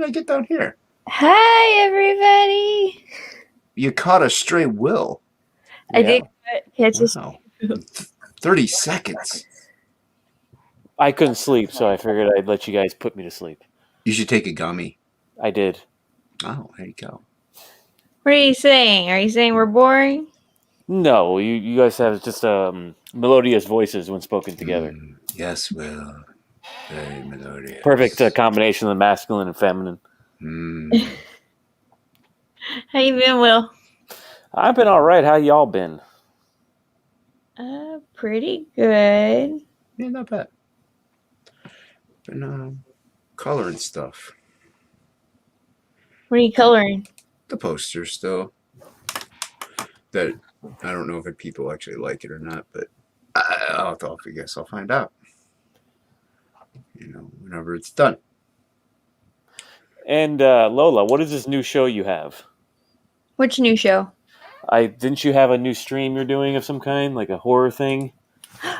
did I get down here? Hi, everybody. You caught a stray Will. I did catch a Wow. 30 seconds. I couldn't sleep, so I figured I'd let you guys put me to sleep. You should take a gummy. I did. Oh, there you go. What are you saying? Are you saying we're boring? No, you guys have just melodious voices when spoken together. Yes, Will. Very melodious. Perfect combination of the masculine and feminine. How you been, Will? I've been all right. How y'all been? Pretty good. Yeah, not bad. Been coloring stuff. What are you coloring? The poster still. That I don't know if people actually like it or not, but I guess I'll find out. Whenever it's done. And Lola, what is this new show you have? Which new show? Didn't you have a new stream you're doing of some kind, like a horror thing?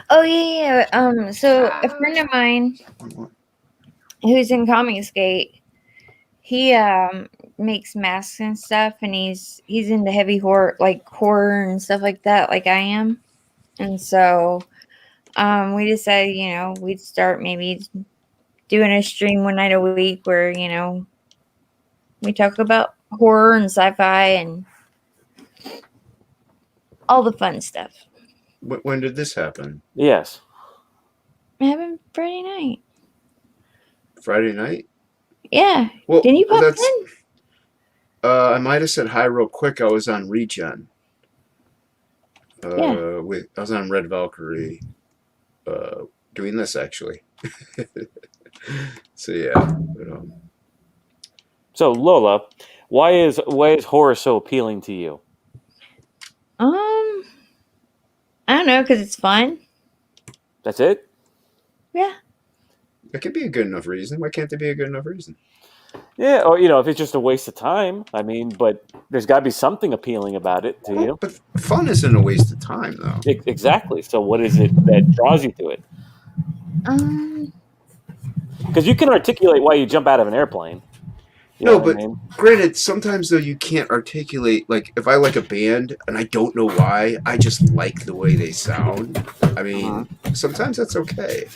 Oh yeah. So a friend of mine who's in Comicsgate, he makes masks and stuff, and he's into heavy horror, like horror and stuff like that, like I am. And so we decided, we'd start maybe doing a stream one night a week where, we talk about horror and sci-fi and all the fun stuff. When did this happen? Yes. It happened Friday night. Friday night? Yeah. Well, didn't you pop in? I might have said hi real quick. I was on Regen. I was on Red Valkyrie doing this, actually. So, yeah. But, So, Lola, why is horror so appealing to you? I don't know, because it's fun. That's it? Yeah. That could be a good enough reason. Why can't there be a good enough reason? Yeah, or if it's just a waste of time, but there's got to be something appealing about it to you. But fun isn't a waste of time, though. Exactly. So what is it that draws you to it? Because you can articulate why you jump out of an airplane. Granted, sometimes though you can't articulate. Like if I like a band and I don't know why, I just like the way they sound. I mean, sometimes that's okay.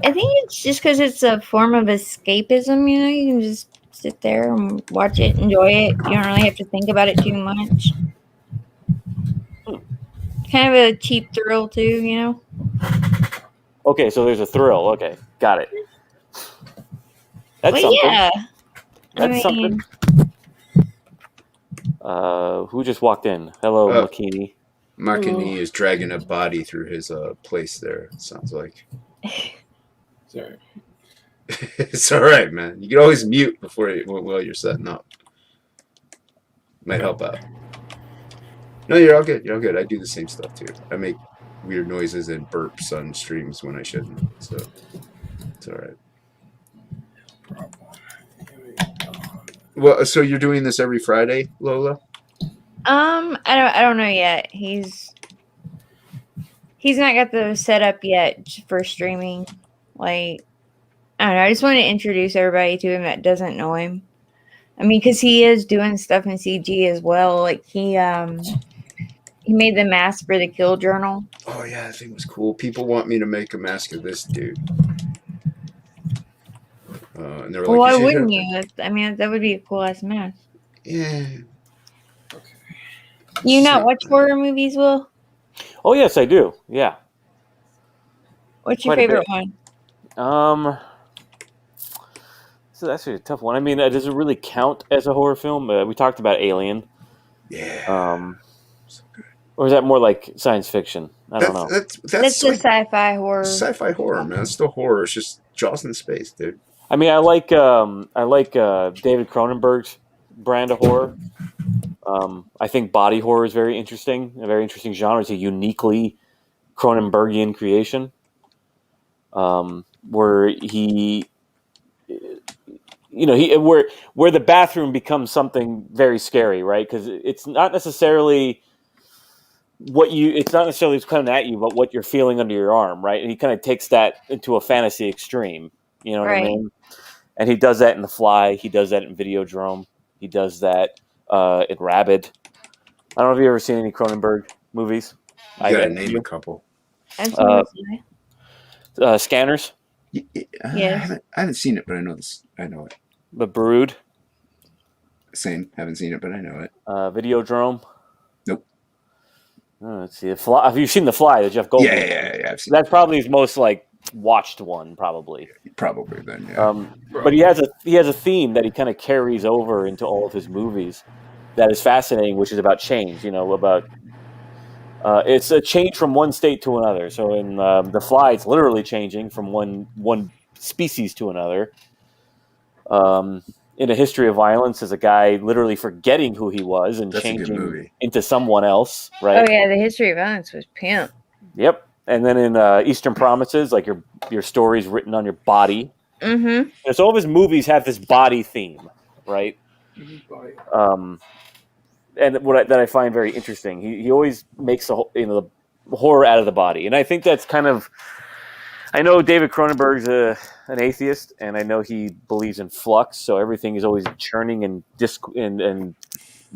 I think it's just because it's a form of escapism. You can just sit there and watch it, enjoy it. You don't really have to think about it too much. Kind of a cheap thrill too, Okay, so there's a thrill. Okay, got it. That's something. Yeah. That's something. Who just walked in? Hello, Makini. Makini is dragging a body through his place there, it sounds like. Sorry. It's all right, man. You can always mute while you're setting up. Might help out. No, you're all good. You're all good. I do the same stuff, too. I make weird noises and burps on streams when I shouldn't, so it's all right. Well, so you're doing this every Friday, Lola? I don't know yet. He's not got the setup yet for streaming. Like, I don't know. I just want to introduce everybody to him that doesn't know him. I mean, because he is doing stuff in CG as well. Like he made the mask for the Kill Journal. Oh yeah, that thing was cool. People want me to make a mask of this dude. And they're like, well, why wouldn't you? I mean, that would be a cool ass mask. Yeah. Okay. You not watch horror movies, Will? Oh yes, I do. Yeah. What's your favorite one? So that's a tough one. I mean, does it really count as a horror film? We talked about Alien. Yeah. So good. Or is that more like science fiction? I don't know. That's just like sci-fi horror. Sci-fi horror, man. It's still horror. It's just Jaws in space, dude. I mean, I like David Cronenberg's brand of horror. I think body horror is very interesting, a very interesting genre. It's a uniquely Cronenbergian creation, where he, where the bathroom becomes something very scary, right? Because it's not necessarily it's not necessarily coming at you, but what you're feeling under your arm, right? And he kind of takes that into a fantasy extreme. You know what I mean? And he does that in The Fly. He does that in Videodrome. He does that in Rabid. I don't know if you've ever seen any Cronenberg movies. You gotta name a couple. I've seen Scanners. Yes. I haven't seen it, but I know this. I know it. The Brood. Same. Haven't seen it, but I know it. Videodrome. Nope. Let's see. The Fly. Have you seen The Fly? The Jeff Goldblum? Yeah. I've seen That's probably his most watched one, probably. Probably then. Yeah. But he has a theme that he kind of carries over into all of his movies that is fascinating, which is about change. About it's a change from one state to another. So in The Fly, it's literally changing from one species to another. In A History of Violence, is a guy literally forgetting who he was and changing into someone else, right? Oh yeah, The History of Violence was pimp. Yep. And then in Eastern Promises, like your story's written on your body. Mm-hmm. And so all of his movies have this body theme, right? And that I find very interesting. He always makes the horror out of the body, and I think that's kind of. I know David Cronenberg's an atheist, and I know he believes in flux, so everything is always churning and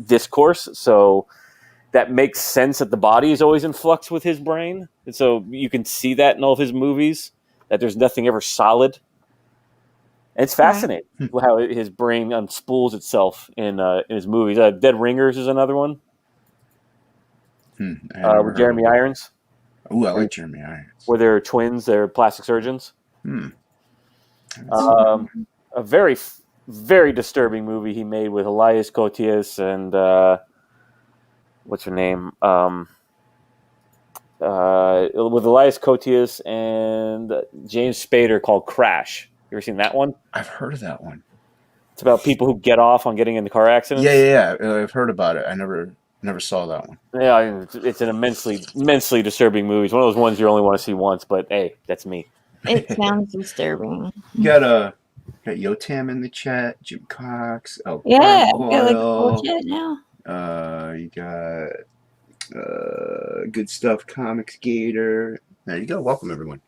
discourse. So that makes sense that the body is always in flux with his brain, and so you can see that in all of his movies. That there's nothing ever solid. And it's fascinating how his brain unspools itself in his movies. Dead Ringers is another one. With Jeremy Irons. Ooh, I like Jeremy Irons. Where they're twins, they're plastic surgeons. A very, very disturbing movie he made with Elias Koteas and what's her name? With Elias Koteas and James Spader, called Crash. You ever seen that one? I've heard of that one. It's about people who get off on getting into car accidents. Yeah. I've heard about it. I never saw that one. Yeah, it's an immensely disturbing movie. It's one of those ones you only want to see once, but hey, that's me. It sounds disturbing. You got Yotam in the chat, Jim Cox. Oh, yeah, I Coil. feel like bullshit now. You got Good Stuff, Comics Gator. There you go. Welcome, everyone.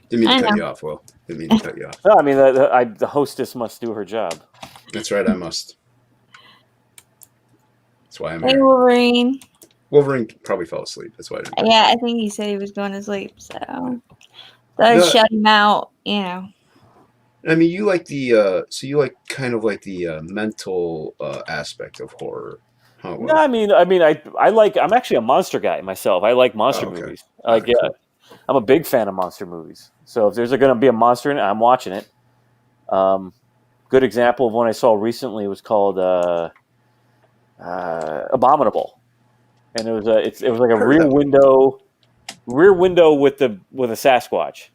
Didn't mean to cut you off, Will. Didn't mean to cut you off. No, I mean, the hostess must do her job. That's right, I must. That's why I'm Hey, here. Wolverine. Wolverine probably fell asleep. That's why I didn't. Yeah, I think he said he was going to sleep, so I shut him out, I mean, you like the kind of like the mental aspect of horror. Huh, No, I mean, I like. I'm actually a monster guy myself. I like monster movies. Cool. I'm a big fan of monster movies. So if there's going to be a monster in it, I'm watching it. Good example of one I saw recently was called Abominable, and it was like a rear window with a Sasquatch.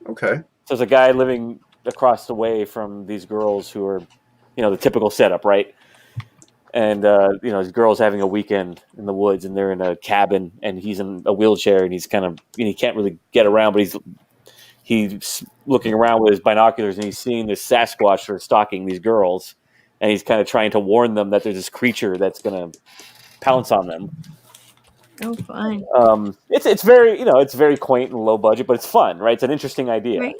Okay. So it's a guy living across the way from these girls who are, the typical setup, right? And his girl's having a weekend in the woods, and they're in a cabin, and he's in a wheelchair, and he's he can't really get around, but he's looking around with his binoculars, and he's seeing this Sasquatch sort of stalking these girls, and he's kind of trying to warn them that there's this creature that's going to pounce on them. Oh, fun. It's very it's very quaint and low budget, but it's fun, right? It's an interesting idea. Right.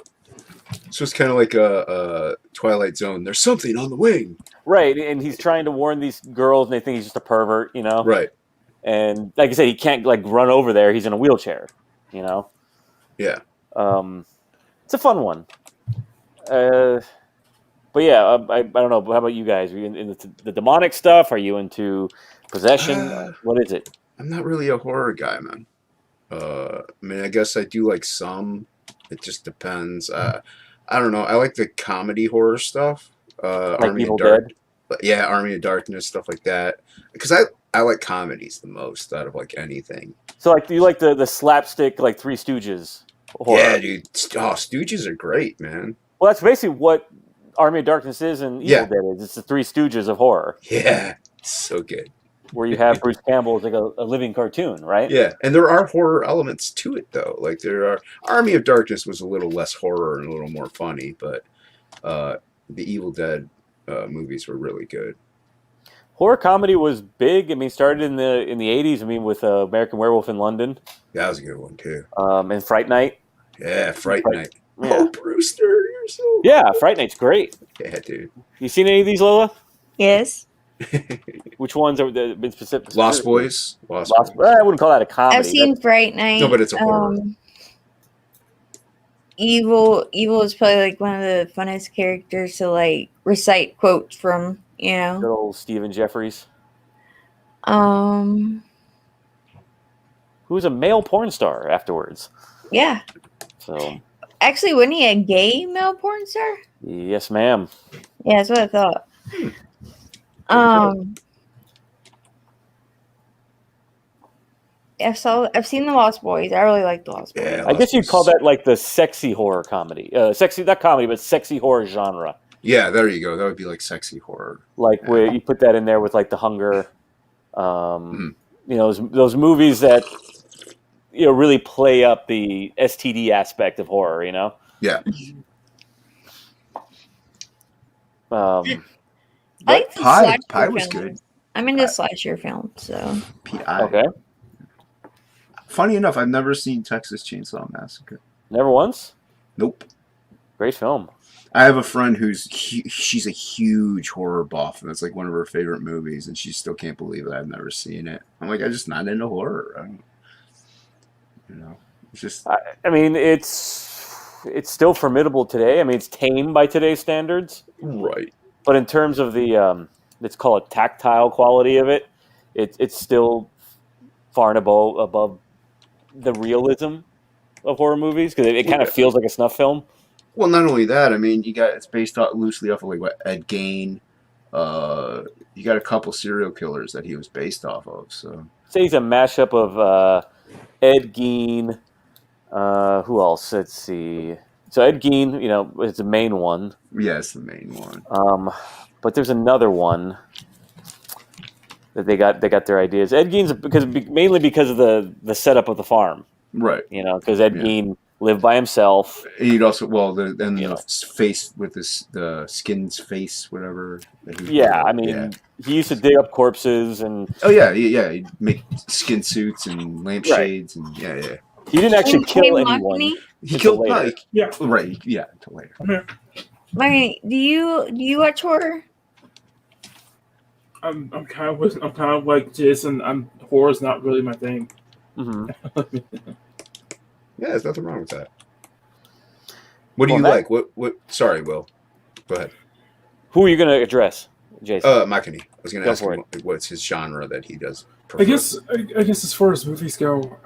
So it's kind of like a Twilight Zone. There's something on the wing. Right, and he's trying to warn these girls, and they think he's just a pervert, Right. And like I said, he can't run over there. He's in a wheelchair, Yeah. It's a fun one. But yeah, I don't know. How about you guys? Are you into the demonic stuff? Are you into possession? What is it? I'm not really a horror guy, man. I mean, I guess I do like some. It just depends. I don't know. I like the comedy horror stuff. Like Army Evil of Dark. Dead? Yeah, Army of Darkness, stuff like that. Because I like comedies the most out of like anything. So do you like the slapstick like Three Stooges horror? Yeah, dude. Oh, Stooges are great, man. Well, that's basically what Army of Darkness is and Evil Dead is. It's the Three Stooges of horror. Yeah, so good. Where you have Bruce Campbell as like a living cartoon, right? Yeah, and there are horror elements to it, though. Like there are. Army of Darkness was a little less horror and a little more funny, but the Evil Dead movies were really good. Horror comedy was big. I mean, started in the 80s. I mean, with American Werewolf in London. That was a good one too. And Fright Night. Yeah, Fright Night. Yeah. Oh, Brewster, you're so Yeah, Fright Night's great. yeah, dude. You seen any of these, Lola? Yes. Which ones have been specific? Lost Boys. Lost Lost. Boys. I wouldn't call that a comedy. I've seen Fright Night. No, but it's a horror. Evil is probably like one of the funnest characters to like recite quotes from, Good old Stephen Jeffries, Um, who was a male porn star afterwards. yeah. So, Actually, wasn't he a gay male porn star? yes, ma'am. Yeah, that's what I thought. I've seen the Lost Boys. I really like the Lost Boys. Yeah, I guess you'd Boys. call that like the sexy horror comedy. Sexy, not comedy, but sexy horror genre. Yeah, there you go. That would be like sexy horror. Like where you put that in there with like The Hunger. You know, those movies that really play up the STD aspect of horror. You know. Yeah. I like the Pie slasher was films. good. I'm into slasher films, so P.I. Okay. Funny enough, I've never seen Texas Chainsaw Massacre. Never once. Nope. Great film. I have a friend she's a huge horror buff, and it's like one of her favorite movies, and she still can't believe that I've never seen it. I'm like, I'm just not into horror. It's just. I mean, it's still formidable today. I mean, it's tame by today's standards. Right. But in terms of the, let's call it tactile quality of it, it's still far and above the realism of horror movies because it kind of feels like a snuff film. Well, not only that, I mean, it's based loosely off of like what Ed Gein. You got a couple serial killers that he was based off of. So Say he's a mashup of Ed Gein. Who else? Let's see. So Ed Gein, is the main one. yeah, it's the main one. But there's another one that they got their ideas. Ed Gein's mainly because of the setup of the farm. Right. Because Ed Gein lived by himself. He'd also the face with the skin's face, whatever. He used to dig up corpses and. Oh yeah. He'd make skin suits and lampshades and yeah. He didn't actually kill anyone. He killed later. Mike. Yeah. Right. Yeah. Until later. Mike, do you watch horror? I'm kind of like Jason. Horror's not really my thing. Mm-hmm. Yeah, there's nothing wrong with that. What do you like? What? Sorry, Will. Go ahead. Who are you going to address, Jason? Makini. I was going to ask him what's his genre that he does prefer. I guess as far as movies go,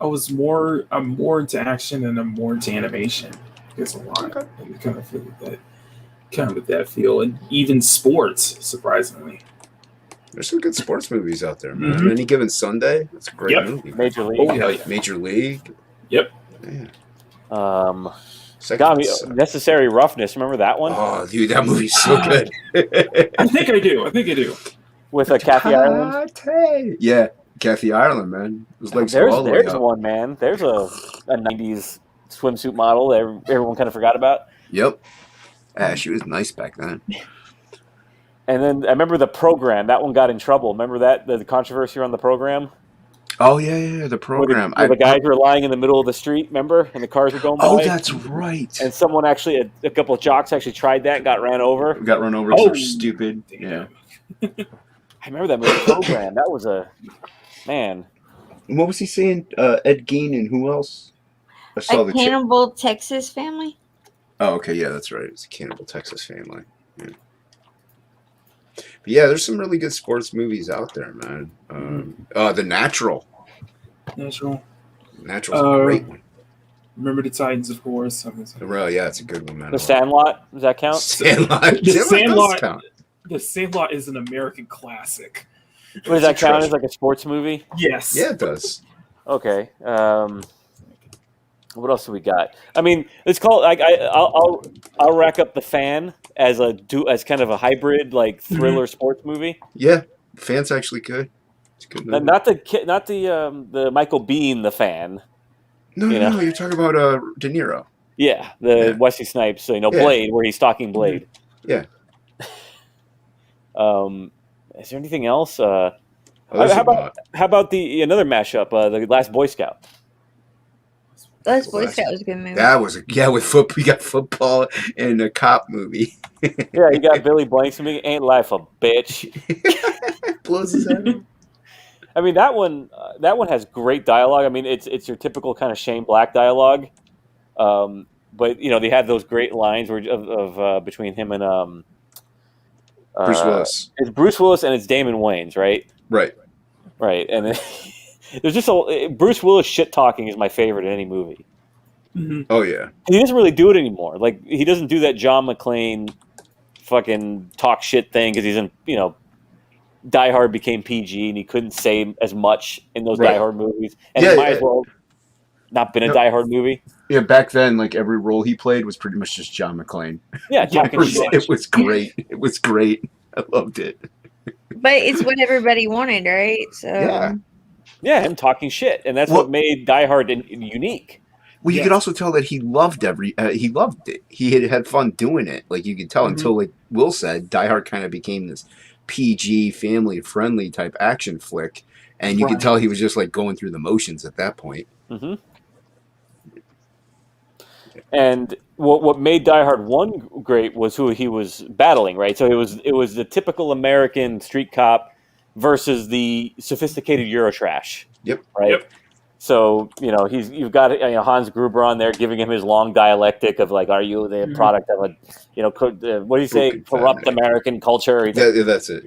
I'm more into action and I'm more into animation. I guess a lot. Okay. And kind of that feel, and even sports, surprisingly. There's some good sports movies out there, man. Mm-hmm. Any Given Sunday, that's a great movie. Major League. Oh, hell yeah. Major League. Yep. Yeah. Necessary Roughness. Remember that one? Oh, dude, that movie's so good. I think I do. With Kathy Ireland. Yeah, Kathy Ireland, man. It was like there's one, man. There's a 90s swimsuit model that everyone kind of forgot about. Yep. She was nice back then. And then I remember The Program. That one got in trouble. Remember that? The controversy around The Program? Oh, yeah, The Program. Where the guys were lying in the middle of the street, remember? And the cars were going by. Oh, that's right. And someone actually, a couple of jocks actually tried that and got ran over. Got run over because they're stupid. Yeah. I remember that movie Program. That was man. What was he saying? Ed Gein and who else? I saw A Cannibal Texas Family? Oh, okay, yeah, that's right. It's a Cannibal Texas Family. Yeah. But yeah, there's some really good sports movies out there, man. The Natural. Natural's a great one. Remember the Titans, of course. Yeah, it's a good one, man. The Sandlot, does that count? The Sandlot is an American classic. Does that count as like a sports movie? Yes. Yeah, it does. Okay. What else do we got? I mean, it's called. I'll rack up The Fan as kind of a hybrid like thriller sports movie. Yeah, The Fan's actually good. It's a good movie. Not the Michael Biehn The Fan. No, you're talking about De Niro. Yeah, Wesley Snipes. Blade, where he's stalking Blade. Yeah. Is there anything else? How about another mashup? The Last Boy Scout. Last Boy Last- Scout was a good movie. That was we got football and a cop movie. Yeah, you got Billy Blanks. Ain't life a bitch? Blows his head off. I mean, that one has great dialogue. I mean, it's your typical kind of Shane Black dialogue, but they had those great lines of between him and Bruce Willis. It's Bruce Willis and it's Damon Wayans, right? Right. Right, and then, there's just Bruce Willis shit talking is my favorite in any movie. Mm-hmm. Oh yeah. He doesn't really do it anymore. Like he doesn't do that John McClane fucking talk shit thing because he's in Die Hard became PG and he couldn't say as much in those Right. Die Hard movies, and Yeah, it might yeah. as well not been a No. Die Hard movie. Yeah, back then, like every role he played was pretty much just John McClane. Yeah, It talking was, shit. it was great. It was great. I loved it. But it's what everybody wanted, right? So Yeah. Yeah, him talking shit, and that's Well- what made Die Hard unique. Well, you Yeah. could also tell that he loved he loved it. He had fun doing it. Like you could tell Mhm. until, like Will said, Die Hard kind of became this PG, family-friendly type action flick, and you could Right. tell he was just like going through the motions at that point. hmm And what made Die Hard 1 great was who he was battling, right? So it was the typical American street cop versus the sophisticated Eurotrash. Yep. Right. Yep. So you've got Hans Gruber on there giving him his long dialectic of like, are you the Mhm. product of what do you say, Broken corrupt family. American culture? He's Yeah, that's it.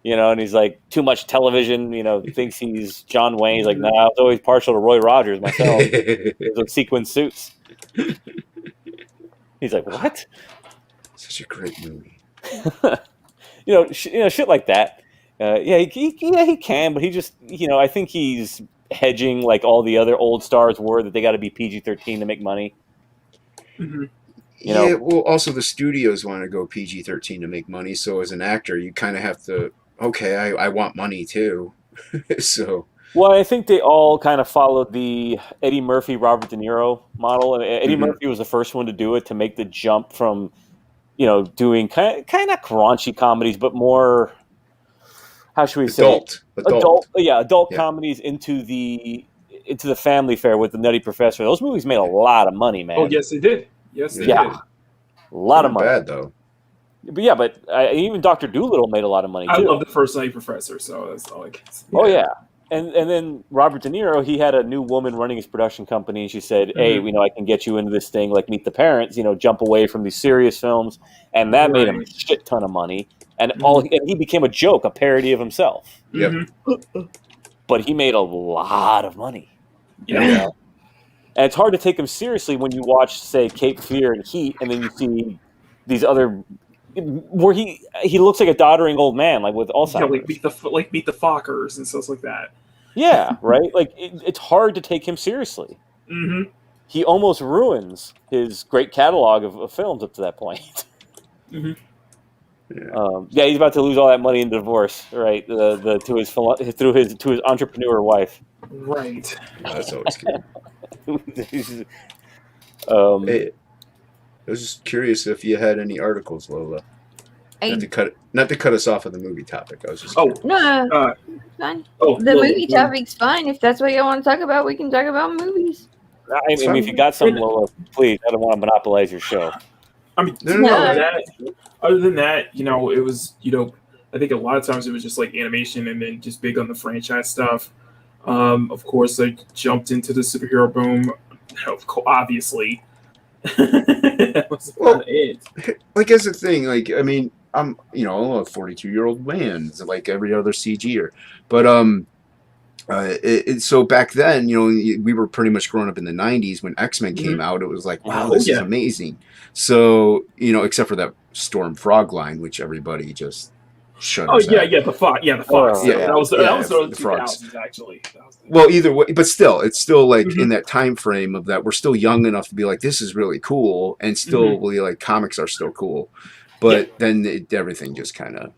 Yeah. and he's like, too much television. Thinks he's John Wayne. He's like, nah, I was always partial to Roy Rogers myself. Those sequin suits. He's like, what? Such a great movie. Shit like that. He can, but he just, I think he's hedging like all the other old stars were that they got to be PG-13 to make money. Mm-hmm. Yeah, well, also the studios want to go PG-13 to make money, so as an actor, you kind of have to, okay, I want money too. So, Well, I think they all kind of followed the Eddie Murphy, Robert De Niro model. And Eddie Mhm. Murphy was the first one to do it, to make the jump from, doing kind of raunchy comedies, but more, how should we say, adult Yeah. comedies into the family fare with the Nutty Professor. Those movies made a lot of money, man. Oh, yes, they did. Yes, they Yeah. did. A lot of Not money. bad though. But even Dr. Dolittle made a lot of money too. I love the first Nutty Professor, so that's all I can say. Oh yeah, and then Robert De Niro, he had a new woman running his production company, and she said, "Hey, I can get you into this thing like Meet the Parents. Jump away from these serious films," and that made him a Right. shit ton of money. And and he became a joke, a parody of himself. Yep. Mhm. But he made a lot of money. Yeah. And it's hard to take him seriously when you watch, say, Cape Fear and Heat, and then you see these other where he looks like a doddering old man, like with Yeah, Alzheimer's. Meet the Fockers and stuff like that. Yeah, right. Like it's hard to take him seriously. Mm-hmm. He almost ruins his great catalog of films up to that point. Mhm. Yeah. He's about to lose all that money in divorce, right? To his entrepreneur wife. Right. Oh, that's always good. Hey, I was just curious if you had any articles, Lola. I- Not to cut us off of the movie topic. I was just Oh, no, uh, it's fine. oh, The well, movie topic's fine. If that's what you want to talk about, we can talk about movies. I mean, if you got some, Lola, please. I don't want to monopolize your show. I mean, No, no, no. other than that, it was, I think a lot of times it was just like animation and then just big on the franchise stuff. Of course, I jumped into the superhero boom, obviously. That was about it. like that's the thing. Like I mean, I'm a 42-year-old man, so like every other CGer, but so back then, we were pretty much growing up in the 90s when X-Men came out. It was like, wow, Oh, this is yeah. amazing. So, except for that Storm Frog line, which everybody just shut Oh us yeah, out. the Fox. Yeah, the Fox. Yeah, that was yeah, the early the frogs. 2000s actually. That was Well, either way, but still, it's still like Mhm. in that time frame of that we're still young enough to be like, this is really cool, and still we like comics are still cool, but then everything just kind of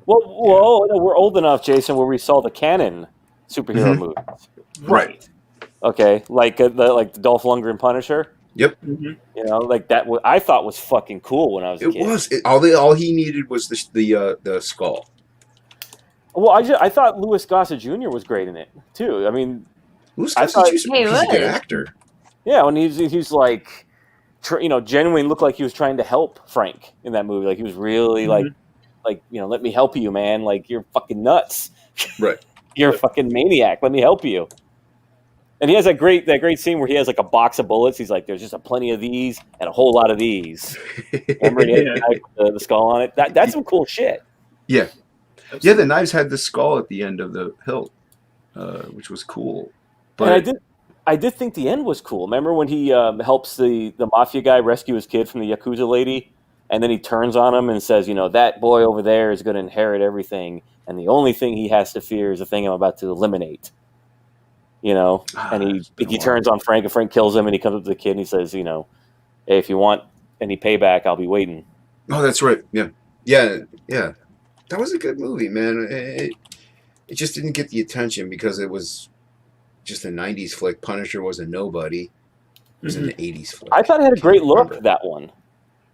Well, no, we're old enough, Jason, where we saw the canon superhero Mhm. movies. right. Okay, like the Dolph Lundgren Punisher. Mhm. Like that. I thought was fucking cool when I was a it kid. was all he needed was the skull. Well, I thought Louis Gossett Jr. was great in it too. I mean, Who's I thought- he's Hey, a good what? actor. Yeah, when he's like, genuinely looked like he was trying to help Frank in that movie. Like he was really Mhm. like let me help you, man. Like you're fucking nuts. Right. You're a fucking maniac. Let me help you. And he has that great scene where he has like a box of bullets. He's like, there's just a plenty of these and a whole lot of these. Remember, he had Yeah. the skull on it. That's some cool shit. Yeah. Yeah, Absolutely. the knives had the skull at the end of the hilt, which was cool. And But I did think the end was cool. Remember when he helps the mafia guy rescue his kid from the Yakuza lady, and then he turns on him and says, that boy over there is going to inherit everything, and the only thing he has to fear is the thing I'm about to eliminate. And it's been a he while. turns on Frank, and Frank kills him, and he comes up to the kid and he says, hey, if you want any payback, I'll be waiting. Oh, that's right. Yeah. That was a good movie, man. It just didn't get the attention because it was just a '90s flick. Punisher was a nobody. It was an '80s flick. I thought it had a great look, Remember. that one.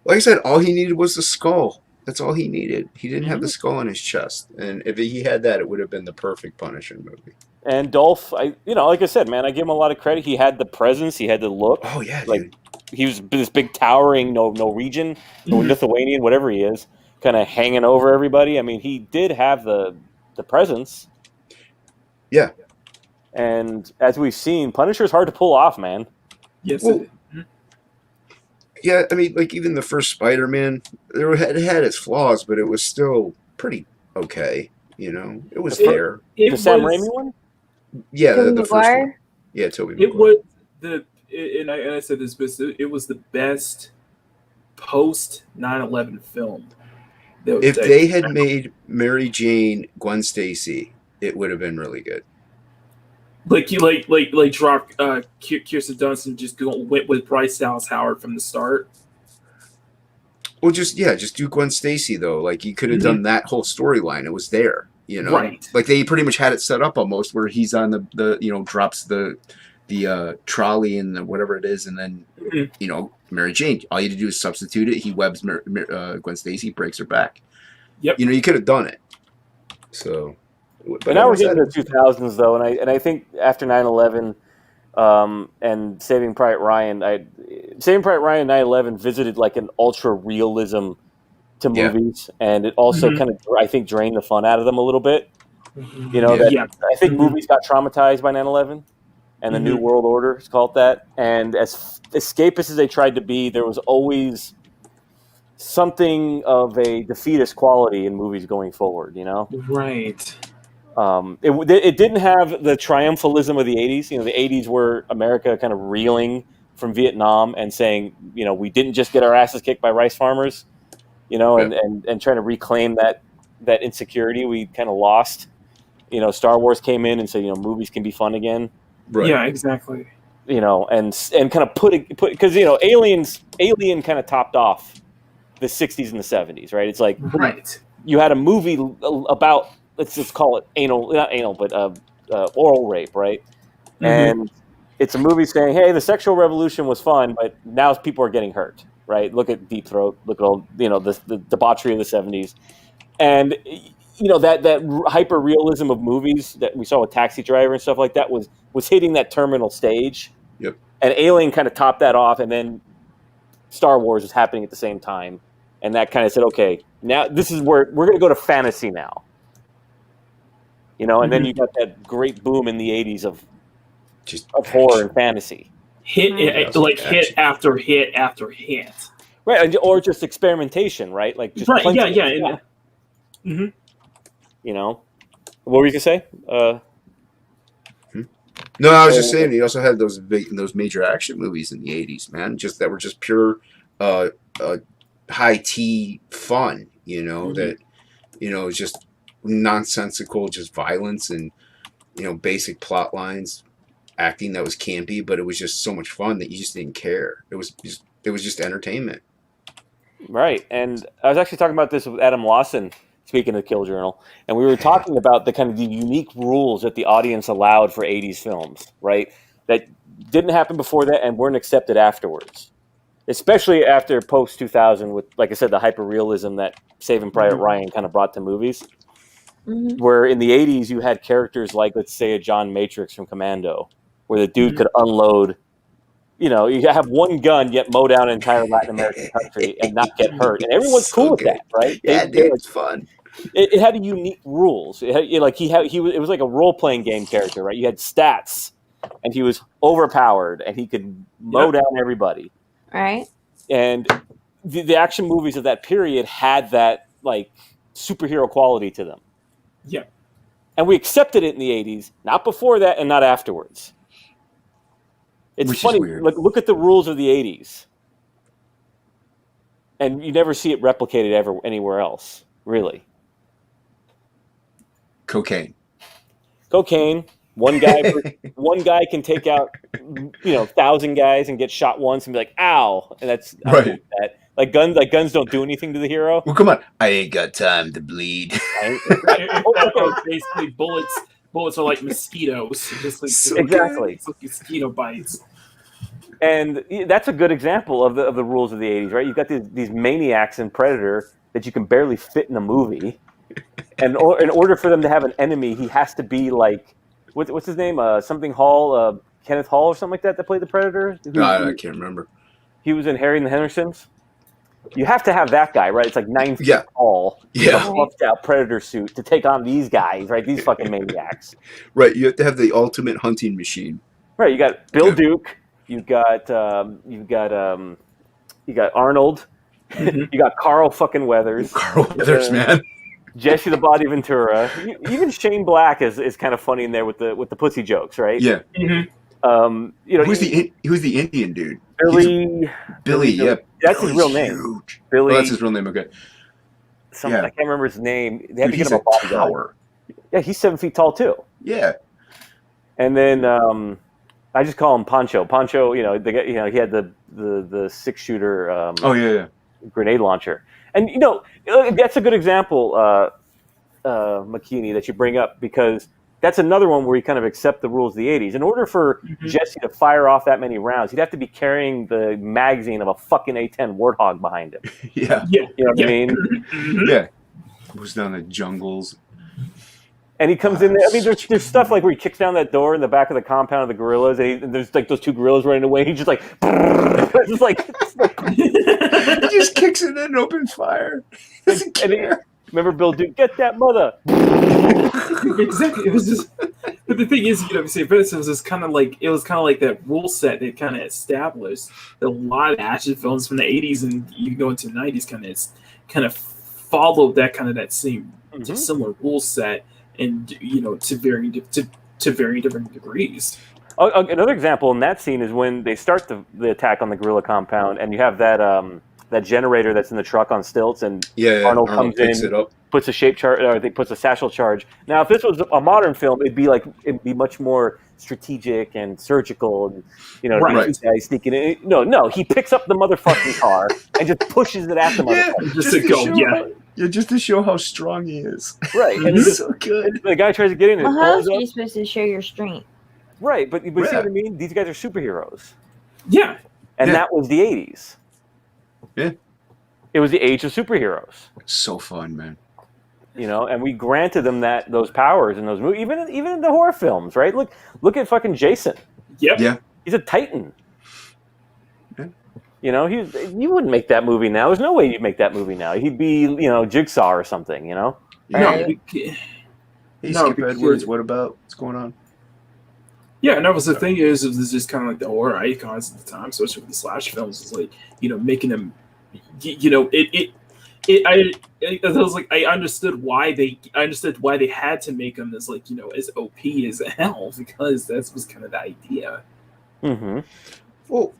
Like I said, all he needed was the skull. That's all he needed. He didn't have the Mhm. skull on his chest, and if he had that, it would have been the perfect Punisher movie. And Dolph, like I said, man, I give him a lot of credit. He had the presence, he had the look. Oh yeah, Like dude. he was this big towering Norwegian or Mhm. Lithuanian, whatever he is, kind of hanging over everybody. I mean, he did have the presence. Yeah. And as we've seen, Punisher's hard to pull off, man. Yes. Well, yeah, I mean, like even the first Spider-Man, it had its flaws, but it was still pretty okay. It was The fir- fair. The Sam Raimi one? Yeah, Tobey the first one. Maguire? Yeah, Tobey It Maguire. was and I said this, but it was the best post 9/11 film. If they had made Mary Jane Gwen Stacy, it would have been really good. like drop Kirsten Dunst and just went with Bryce Dallas Howard from the start. Well, just do Gwen Stacy though. Like you could have done that whole storyline. It was there, Right. Like they pretty much had it set up almost where he's on the drops the trolley and the whatever it is, and then Mary Jane. All you had to do is substitute it. He webs Gwen Stacy, breaks her back. Yep. You could have done it. So, But now we're getting to the 2000s though, and I think after 9/11 and Saving Private Ryan, 9/11 visited like an ultra realism to movies, and it also kind of I think drained the fun out of them a little bit. I think movies got traumatized by 9/11 and the New World Order is called that. And as escapist as they tried to be, there was always something of a defeatist quality in movies going forward. Right. It didn't have the triumphalism of the 80s. The 80s were America kind of reeling from Vietnam and saying, we didn't just get our asses kicked by rice farmers, and trying to reclaim that insecurity we kind of lost. Star Wars came in and said, movies can be fun again. Right. Yeah, exactly. And kind of put because Alien kind of topped off the 60s and the 70s, right? It's like you had a movie about, let's just call it not anal, but oral rape, right? And it's a movie saying, hey, the sexual revolution was fun, but now people are getting hurt, right? Look at Deep Throat, look at all the debauchery of the 70s, and that hyper realism of movies that we saw with Taxi Driver and stuff like that was hitting that terminal stage. Yep. And Alien kind of topped that off, and then Star Wars was happening at the same time, and that kind of said, okay, now this is where we're going to go to fantasy now. And then you got that great boom in the 80s of horror and fantasy. Hit after hit after hit. Right, or just experimentation, right? Like just right, plenty yeah. What were you gonna say? No, I was just saying he also had those major action movies in the '80s, man. Just that were just pure high tea fun. That was just nonsensical, just violence and basic plot lines, acting that was campy, but it was just so much fun that you just didn't care. It was just entertainment. Right, and I was actually talking about this with Adam Lawson. Speaking of Kill Journal, and we were talking about the kind of the unique rules that the audience allowed for 80s films, right? That didn't happen before that and weren't accepted afterwards. Especially after post 2000 with, like I said, the hyper realism that Saving Private Ryan kind of brought to movies. Where in the 80s you had characters like, let's say, a John Matrix from Commando, where the dude could unload you know, you have one gun yet mow down an entire Latin American country and not get hurt, and everyone's So cool with good. that, right? Yeah, dude, it's fun. It had unique rules. It had, it was like a role playing game character, right? You had stats, and he was overpowered, and he could mow down everybody. Right. And the action movies of that period had that like superhero quality to them. Yeah. And we accepted it in the 80s, not before that and not afterwards. It's Which is funny. weird. Look at the rules of the 80s. And you never see it replicated ever anywhere else, really. Cocaine. One guy can take out 1,000 guys and get shot once and be like, "Ow!" And that's Right. that. Like guns don't do anything to the hero. Well, come on. I ain't got time to bleed. Basically, bullets are like mosquitoes. Just like, So Exactly. It's like mosquito bites. And that's a good example of the rules of the 80s, right? You've got these maniacs in Predator that you can barely fit in a movie. And in order for them to have an enemy, he has to be like, what's his name? Something Hall, Kenneth Hall or something like that played the Predator? No, I can't remember. He was in Harry and the Hendersons. You have to have that guy, right? It's like 9 feet tall. Yeah. A buffed out Predator suit to take on these guys, right? These fucking maniacs. Right. You have to have the ultimate hunting machine. Right. You got Bill Duke. You got Arnold. Mm-hmm. You got Carl fucking Weathers. Carl Weathers, man. Jesse the Body Ventura. Even Shane Black is kind of funny in there with the pussy jokes, right? Yeah. Mm-hmm. Who's the Indian dude? Billy. Yeah. That's his Billy's real name. Huge. Billy. Oh, that's his real name. Okay. I can't remember his name. They had Dude, to get him a bodyguard. tower. Yeah, he's 7 feet tall too. Yeah. And then I just call him Pancho. Pancho, he had the 6-shooter. Oh yeah. Grenade launcher. And that's a good example, McKinney, that you bring up, because that's another one where you kind of accept the rules of the 80s. In order for Jesse to fire off that many rounds, he'd have to be carrying the magazine of a fucking A-10 Warthog behind him. Yeah. You know what I mean? Yeah. Goes down the jungles. And he comes in there. I mean, there's stuff like where he kicks down that door in the back of the compound of the gorillas, and there's like those 2 gorillas running away. And he's just like, just like He just kicks it in open fire. Doesn't care. Remember Bill Duke? Get that mother. Exactly. It was just, but the thing is, say Venice was kind of like that rule set that kind of established that a lot of action films from the 80s and you go into the 90s kind of followed that same similar rule set, and to varying different degrees. Another example in that scene is when they start the attack on the gorilla compound, and you have that generator that's in the truck on stilts, and Arnold comes picks in, it up. puts a shape charge, or I think puts a satchel charge. Now, if this was a modern film, it'd be much more strategic and surgical, and Right. these guys sneaking in. No, he picks up the motherfucking car and just pushes it at the motherfucker. Just to show how strong he is. Right, and It's so good. the guy tries to get in, and Well, how else pulls are up. you supposed to show your strength? Right, but see what I mean? These guys are superheroes. Yeah. And that was the 80s. Yeah. It was the age of superheroes. So fun, man. And we granted them those powers in those movies, even in the horror films, right? Look at fucking Jason. Yep. Yeah. He's a titan. Yeah. You wouldn't make that movie now. There's no way you'd make that movie now. He'd be, Jigsaw or something, No. Hey, No, Skip Edwards, what about? What's going on? Yeah, no, but the thing is, it was just kind of like the horror icons at the time, especially with the slash films. It's like, making them, I understood why they had to make them as as OP as hell, because that was kind of the idea. Mm-hmm. Well,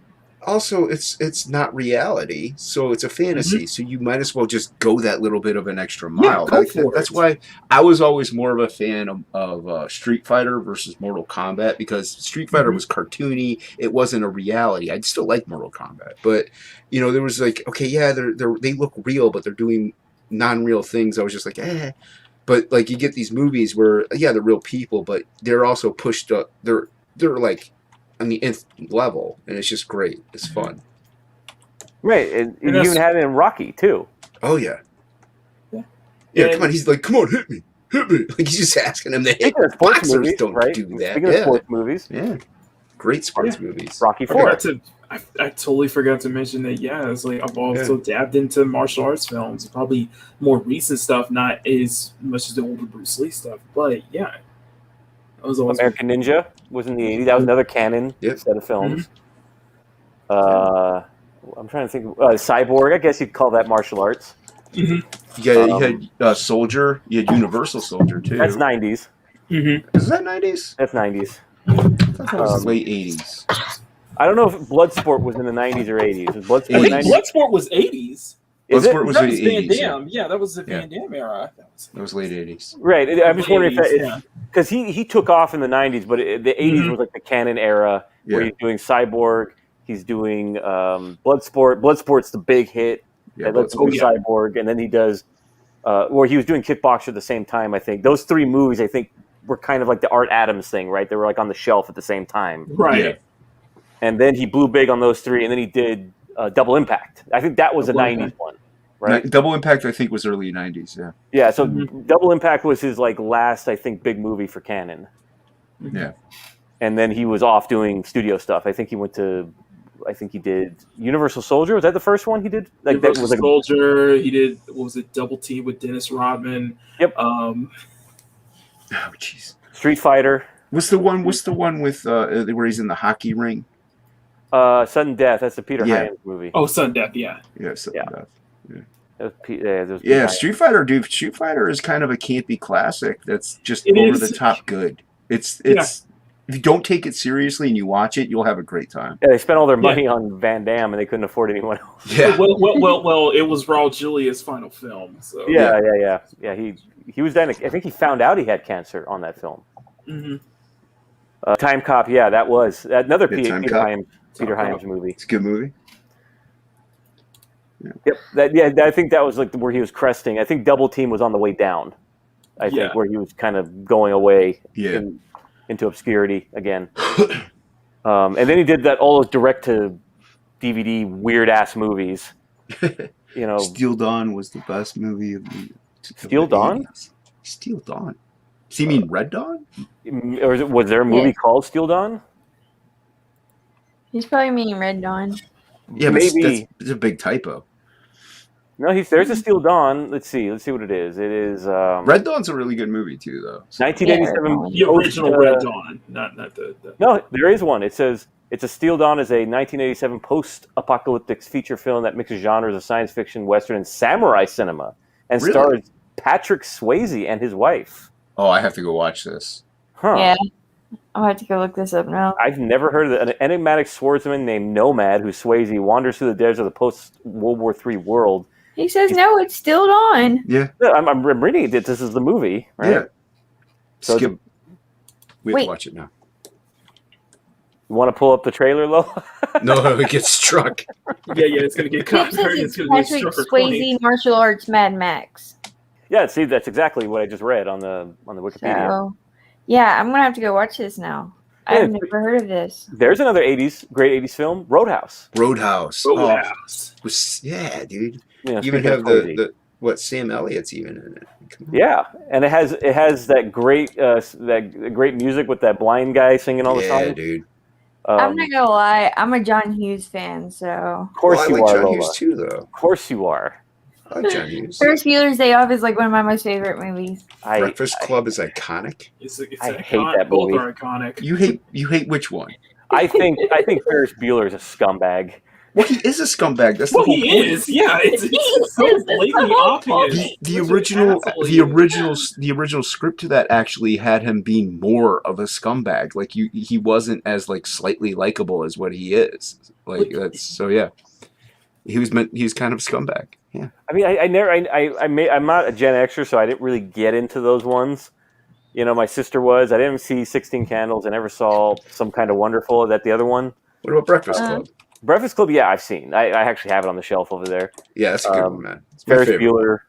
also it's not reality, so it's a fantasy. So you might as well just go that little bit of an extra mile. That's why I was always more of a fan of Street Fighter versus Mortal Kombat, because Street Fighter was cartoony. It wasn't a reality. I still like Mortal Kombat, but there was like, okay, yeah, they look real, but they're doing non-real things. I was just like, eh. But like you get these movies where they're real people, but they're also pushed up. They're like on the nth level, and it's just great. It's fun. Right, and you even had it in Rocky too. Oh yeah. Come on. He's like, come on, hit me. Like he's just asking him to hit. Speaking of sports Boxers movies, don't right? do that. Speaking of sports movies, Yeah. Great sports movies. Rocky I Four. forgot to. I totally forgot to mention that. Yeah, it's like I've also dabbed into martial arts films, probably more recent stuff, not as much as the older Bruce Lee stuff. But yeah, that was always American Ninja was in the 80s. That was another canon set of films. I'm trying to think. Cyborg, I guess you'd call that martial arts. Mm-hmm. You had Soldier. You had Universal Soldier too. That's 90s. Mm-hmm. Is that 90s? That's 90s. I thought that was late 80s. I don't know if Bloodsport was in the 90s or 80s. Was Bloodsport 80s? 90s? Bloodsport was 80s. Bloodsport was That late was Van 80s. Damme. Yeah, that was the Van Damme era. That was late 80s. Right. I'm just wondering if Yeah. that because he took off in the 90s, but the 80s was like the canon era where he's doing Cyborg. He's doing Bloodsport. Bloodsport's the big hit. Yeah, Let's go Cyborg, and then he does where he was doing Kickboxer at the same time. I think those three movies, I think, were kind of like the Art Adams thing, right? They were like on the shelf at the same time, Right. Yeah. and then he blew big on those three, and then he did Double Impact. I think that was a 90s one, right? Double Impact, I think, was early 90s. Yeah. Yeah. So Double Impact was his like last, I think, big movie for Canon. Yeah. And then he was off doing studio stuff. I think he did Universal Soldier. Was that the first one he did? Like that was like Soldier. He did. What was it? Double Team with Dennis Rodman. Yep. Oh, jeez. Street Fighter. What's the one with where he's in the hockey ring? Sudden Death. That's the Peter Hyams movie. Oh, Sudden Death. Yeah. Yeah, Sudden Death. Yeah, Street Fighter, dude. Street Fighter is kind of a campy classic. That's just the top good. It's if you don't take it seriously and you watch it, you'll have a great time. Yeah, they spent all their money on Van Damme and they couldn't afford anyone else. Yeah. Well. It was Raul Julia's final film. So Yeah. He was then. I think he found out he had cancer on that film. Mm-hmm. Time Cop. Yeah, that was another Peter Hyams movie. It's a good movie. Yep. I think that was like where he was cresting. I think Double Team was on the way down. I think where he was kind of going away into obscurity again. And then he did all those direct to DVD weird ass movies. You know, Steel Dawn was the best movie of the Steel Dawn. 80s. Steel Dawn. Do you mean Red Dawn? Or was there a movie called Steel Dawn? He's probably meaning Red Dawn. Yeah, maybe it's a big typo. No, there's a Steel Dawn. Let's see what it is. It is Red Dawn's a really good movie too, though. 1987. The original Red Dawn, not the. No, there is one. It says it's a Steel Dawn is a 1987 post-apocalyptic feature film that mixes genres of science fiction, western, and samurai cinema, and stars Patrick Swayze and his wife. Oh, I have to go watch this. Huh? Yeah, I'll have to go look this up now. I've never heard of it. An enigmatic swordsman named Nomad, who Swayze wanders through the deserts of the post-World War III world. He says no, it's still on. Yeah. I'm reading it. This is the movie, right? Yeah. So Skip. We have Wait. to watch it now. You want to pull up the trailer, Lola? No, it gets struck. Yeah, it's gonna get caught. It's gonna get Patrick struck or 20. Swayze martial arts Mad Max. Yeah, see, that's exactly what I just read on the Wikipedia. So, yeah, I'm gonna have to go watch this now. I've never heard of this. There's another great 80s film, Roadhouse. Roadhouse. Yeah, dude. You even have the Sam Elliott's even in it. Yeah, and it has that great music with that blind guy singing all the songs. Yeah, dude. I'm not gonna lie, I'm a John Hughes fan, so. Of course I you like are, John Lola. Hughes too, though. Of course you are. I like John Hughes. Ferris Bueller's Day Off is like one of my most favorite movies. Breakfast Club is iconic. I hate that movie. Both are iconic. You hate which one? I think Ferris Bueller is a scumbag. Well, he is a scumbag. That's the whole point. He is. Yeah, it's so blatantly obvious. The original script to that actually had him being more of a scumbag. Like he wasn't as like slightly likable as what he is. Like that's so yeah. He was kind of a scumbag. Yeah. I mean, I'm not a Gen Xer, so I didn't really get into those ones. You know, my sister was. I didn't see 16 Candles. I never saw Some Kind of Wonderful. Is that the other one? What about Breakfast Club? Breakfast Club, yeah, I've seen. I actually have it on the shelf over there. Yeah, that's a good one, man. It's my Ferris favorite.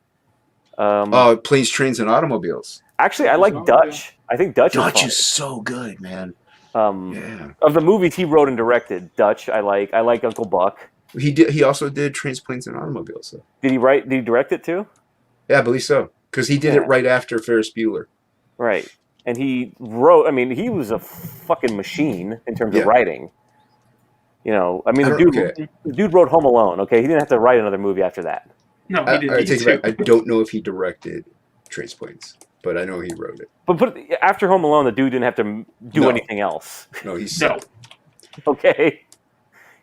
Bueller. Planes, Trains, and Automobiles. Actually, I like Dutch. I think Dutch is so good, man. Of the movies he wrote and directed, Dutch, I like Uncle Buck. He also did Trains, Planes, and Automobiles. So. Did he direct it too? Yeah, I believe so. Because he did it right after Ferris Bueller. Right. and he wrote. I mean, he was a fucking machine in terms of writing. You know, I mean, the dude wrote Home Alone. Okay, he didn't have to write another movie after that. No, he didn't I need take it to. back. I don't know if he directed Trace Points, but I know he wrote it. But after Home Alone, the dude didn't have to do anything else. No, he said. Okay.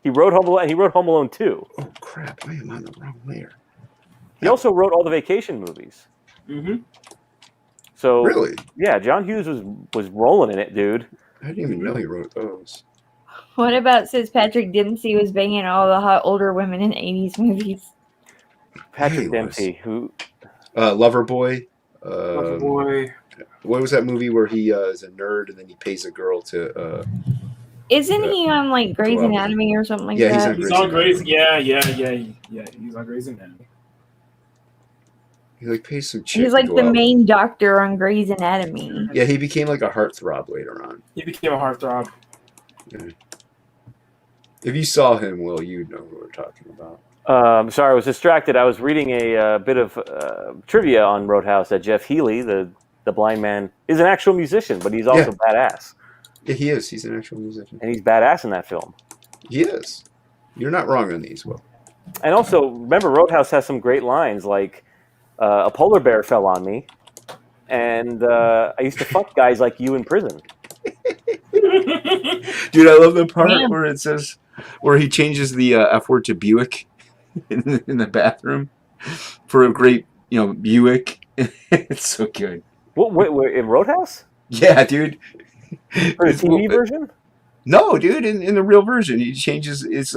He wrote Home Alone, and he wrote Home Alone 2. Oh crap! I am on the wrong layer. He also wrote all the vacation movies. Mm-hmm. So Really? Yeah, John Hughes was rolling in it, dude. I didn't even know he wrote those. What about says Patrick Dempsey was banging all the hot older women in 80s movies? Patrick Dempsey, who Loverboy. Boy. What was that movie where he is a nerd and then he pays a girl to? Isn't he on like Grey's Anatomy or something like that? He's on Grey's. Yeah. He's on Grey's Anatomy. He like pays some chick. He's like the main doctor on Grey's Anatomy. Yeah, he became like a heartthrob later on. He became a heartthrob. Yeah. If you saw him, Will, you'd know who we're talking about. Sorry, I was distracted. I was reading a bit of trivia on Roadhouse that Jeff Healey, the blind man, is an actual musician, but he's also badass. Yeah, he is. He's an actual musician. And he's badass in that film. He is. You're not wrong on these, Will. And also, remember, Roadhouse has some great lines like, a polar bear fell on me, and I used to fuck guys like you in prison. Dude, I love the part where it says, where he changes the F word to Buick in the bathroom for a great, Buick. It's so good. What, in Roadhouse? Yeah, dude. For the TV version? No, dude. In the real version, he changes. It's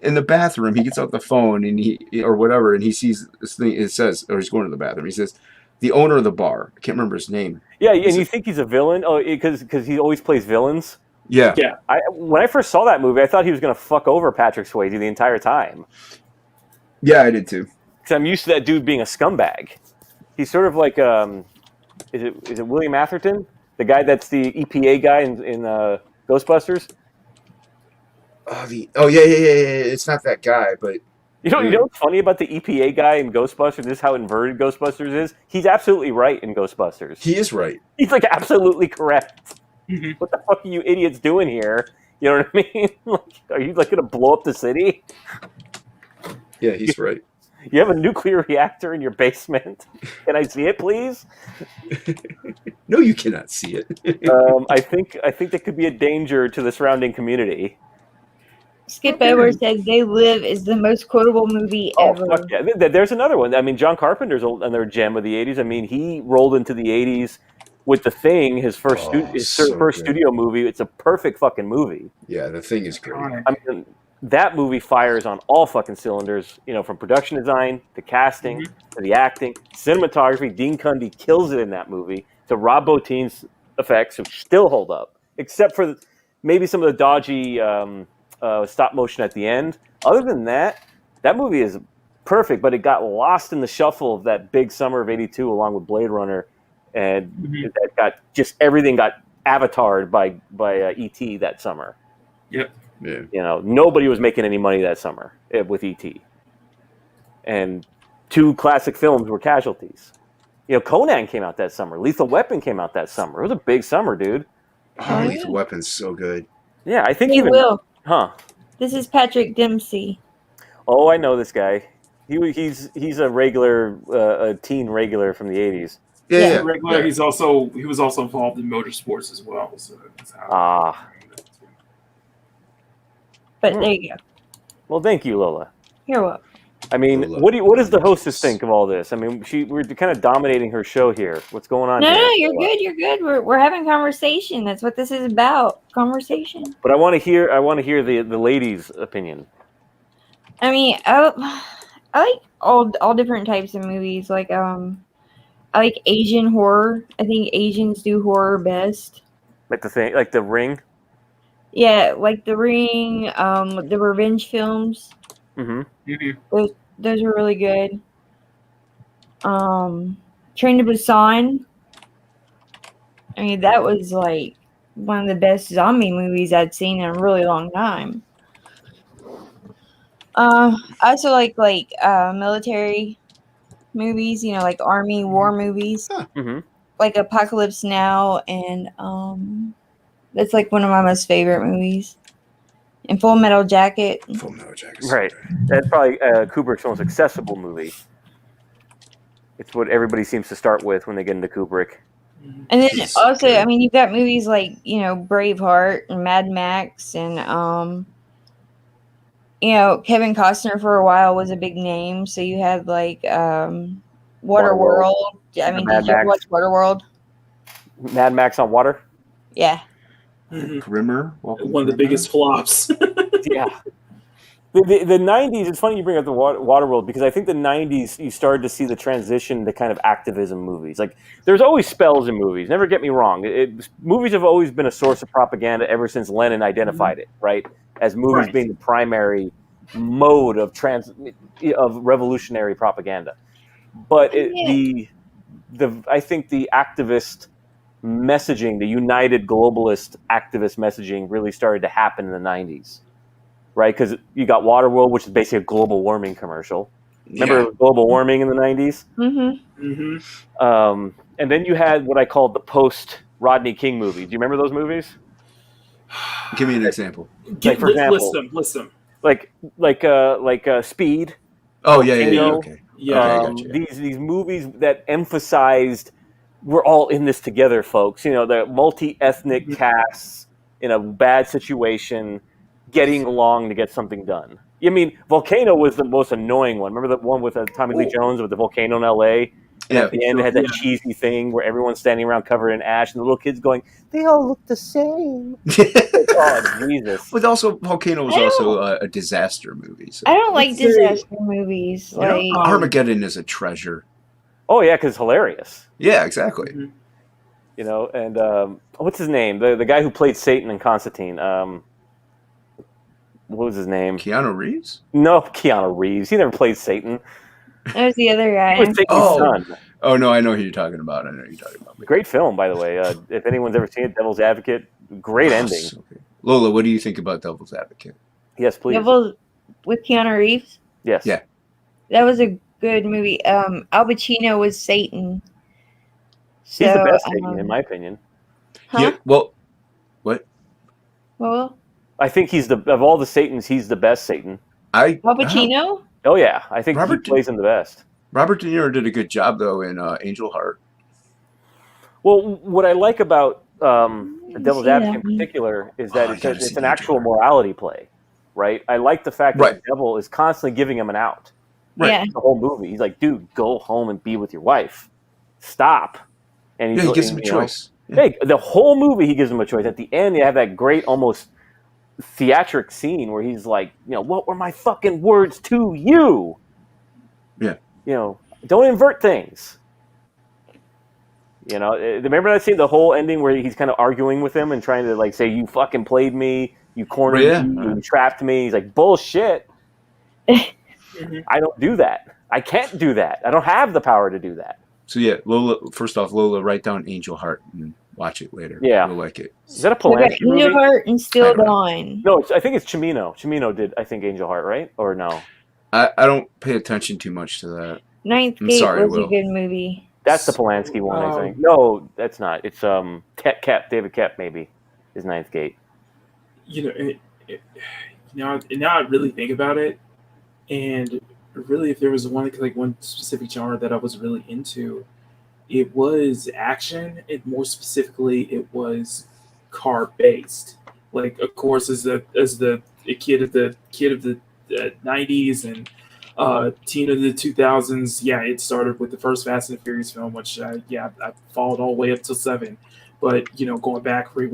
in the bathroom. He gets out the phone and or whatever, and he sees this thing. It says, or he's going to the bathroom. He says, the owner of the bar. I can't remember his name. Yeah, and you think he's a villain? Oh, because he always plays villains. Yeah. Yeah. When I first saw that movie, I thought he was going to fuck over Patrick Swayze the entire time. Yeah, I did too. Because I'm used to that dude being a scumbag. He's sort of like, is it William Atherton? The guy that's the EPA guy in Ghostbusters? Oh, yeah. It's not that guy, but... You know what's funny about the EPA guy in Ghostbusters? This is how inverted Ghostbusters is. He's absolutely right in Ghostbusters. He is right. He's like absolutely correct. Mm-hmm. What the fuck are you idiots doing here? You know what I mean? Like, are you like going to blow up the city? Yeah, he's right. You have a nuclear reactor in your basement. Can I see it, please? No, you cannot see it. I think that could be a danger to the surrounding community. Skip Edwards says They Live is the most quotable movie ever. Fuck yeah. There's another one. I mean, John Carpenter's another gem of the 80s. I mean, he rolled into the 80s with The Thing, his first studio movie. It's a perfect fucking movie. Yeah, The Thing is great. I mean, that movie fires on all fucking cylinders, from production design to casting to the acting, cinematography. Dean Cundey kills it in that movie. To Rob Bottin's effects, which still hold up, except for maybe some of the dodgy stop motion at the end. Other than that movie is perfect, but it got lost in the shuffle of that big summer of '82 along with Blade Runner, and that got just everything got avatared by E.T. that summer. Yep. Yeah. Nobody was making any money that summer with E.T. And two classic films were casualties. Conan came out that summer. Lethal Weapon came out that summer. It was a big summer, dude. Oh, Lethal Weapon's so good. Yeah, I think Hey, Will. Huh? This is Patrick Dempsey. Oh, I know this guy. He's a regular, a teen regular from the '80s. Yeah. Regular. He was also involved in motorsports as well. So that's how. But there you go. Well, thank you, Lola. You're welcome. I mean, what does the hostess think of all this? I mean, we're kind of dominating her show here. What's going on? No, you're good. You're good. We're having conversation. That's what this is about. Conversation. But I want to hear the ladies' opinion. I mean, I like all different types of movies. Like I like Asian horror. I think Asians do horror best. Like The Ring. Yeah, like The Ring, the revenge films. Mm-hmm. Those are really good. Train to Busan. I mean, that was like one of the best zombie movies I'd seen in a really long time. I also like military movies, like army war movies. Huh. Mm-hmm. like Apocalypse Now, and that's like one of my most favorite movies. And Full Metal Jacket. Full Metal Jacket. Right. That's probably Kubrick's most accessible movie. It's what everybody seems to start with when they get into Kubrick. And then He's also, good. I mean, you've got movies like, you know, Braveheart and Mad Max, and you know, Kevin Costner for a while was a big name. So you had like Waterworld. I mean, Mad did you ever Max. watch Waterworld? Mad Max on water? Yeah. Grimmer. Welcome One of the Grimmer. biggest flops. Yeah. The 90s, it's funny you bring up the Waterworld, because I think the 90s, you started to see the transition to kind of activism movies. Like, there's always spells in movies. Never get me wrong. Movies have always been a source of propaganda ever since Lenin identified it, right? As movies Right. being the primary mode of revolutionary propaganda. But I think the activist messaging, the united globalist activist messaging, really started to happen in the 90s. Right, because you got Waterworld, which is basically a global warming commercial. Remember global warming in the 90s? And then you had what I called the post-Rodney King movies. Do you remember those movies? Give me an example. Like, for example, list them. like Speed. Oh yeah, yeah, Volcano. okay. Yeah. Okay, I got you. These movies that emphasized we're all in this together, folks. You know, the multi-ethnic casts in a bad situation, getting along to get something done. I mean, Volcano was the most annoying one. Remember the one with Tommy Lee Jones with the volcano in L.A.? And at the end, it had that cheesy thing where everyone's standing around covered in ash, and the little kids going, "They all look the same." Oh, Jesus! But also, Volcano was also a disaster movie. So. I don't like disaster movies. Like Armageddon is a treasure. Oh yeah, because it's hilarious. Yeah, exactly. You know, and what's his name? The guy who played Satan in Constantine. What was his name? Keanu Reeves? No, Keanu Reeves. He never played Satan. that was the other guy. He was Satan's son. Oh no, I know who you're talking about. Great film, by the way. If anyone's ever seen it, Devil's Advocate, great ending. Okay. Lola, what do you think about Devil's Advocate? Yes, please. Devil with Keanu Reeves. Yes. Yeah. That was a good movie. Al Pacino was Satan. So, He's the best Satan, in my opinion. Huh? Yeah. Well, what? Well, I think he's of all the Satans, he's the best Satan. Al Pacino? Oh yeah, I think he plays him the best. Robert De Niro did a good job though in Angel Heart. Well, what I like about the Devil's Advocate in particular is that it's an actual morality play, right? I like the fact that the devil is constantly giving him an out. Right. Yeah. The whole movie, he's like, "Dude, go home and be with your wife. Stop." And he gives him a choice. Hey, the whole movie, he gives him a choice. At the end, you have that great, almost theatric scene where he's like, you know, "What were my fucking words to you?" Yeah. You know, don't invert things. You know, remember that scene, the whole ending where he's kind of arguing with him and trying to like say, "You fucking played me, you cornered me, you trapped me." He's like, "Bullshit. I don't do that. I can't do that. I don't have the power to do that." So yeah, Lola. First off, Lola, write down Angel Heart and watch it later. Yeah, you'll like it. Is that a Polanski movie? Angel Heart and Still Dawn. No, I think it's Cimino. Cimino did, I think, Angel Heart, right? Or no? I don't pay attention too much to that. Ninth Gate was a good movie. That's the Polanski one, I think. No, that's not. It's David Koepp maybe is Ninth Gate. You know, now I really think about it, and really, if there was one specific genre that I was really into, it was action, and more specifically, it was car based. Like, of course, as the kid of the 90s and teen of the 2000s, yeah, it started with the first Fast and Furious film, which I followed all the way up till 7. But you know, going back, you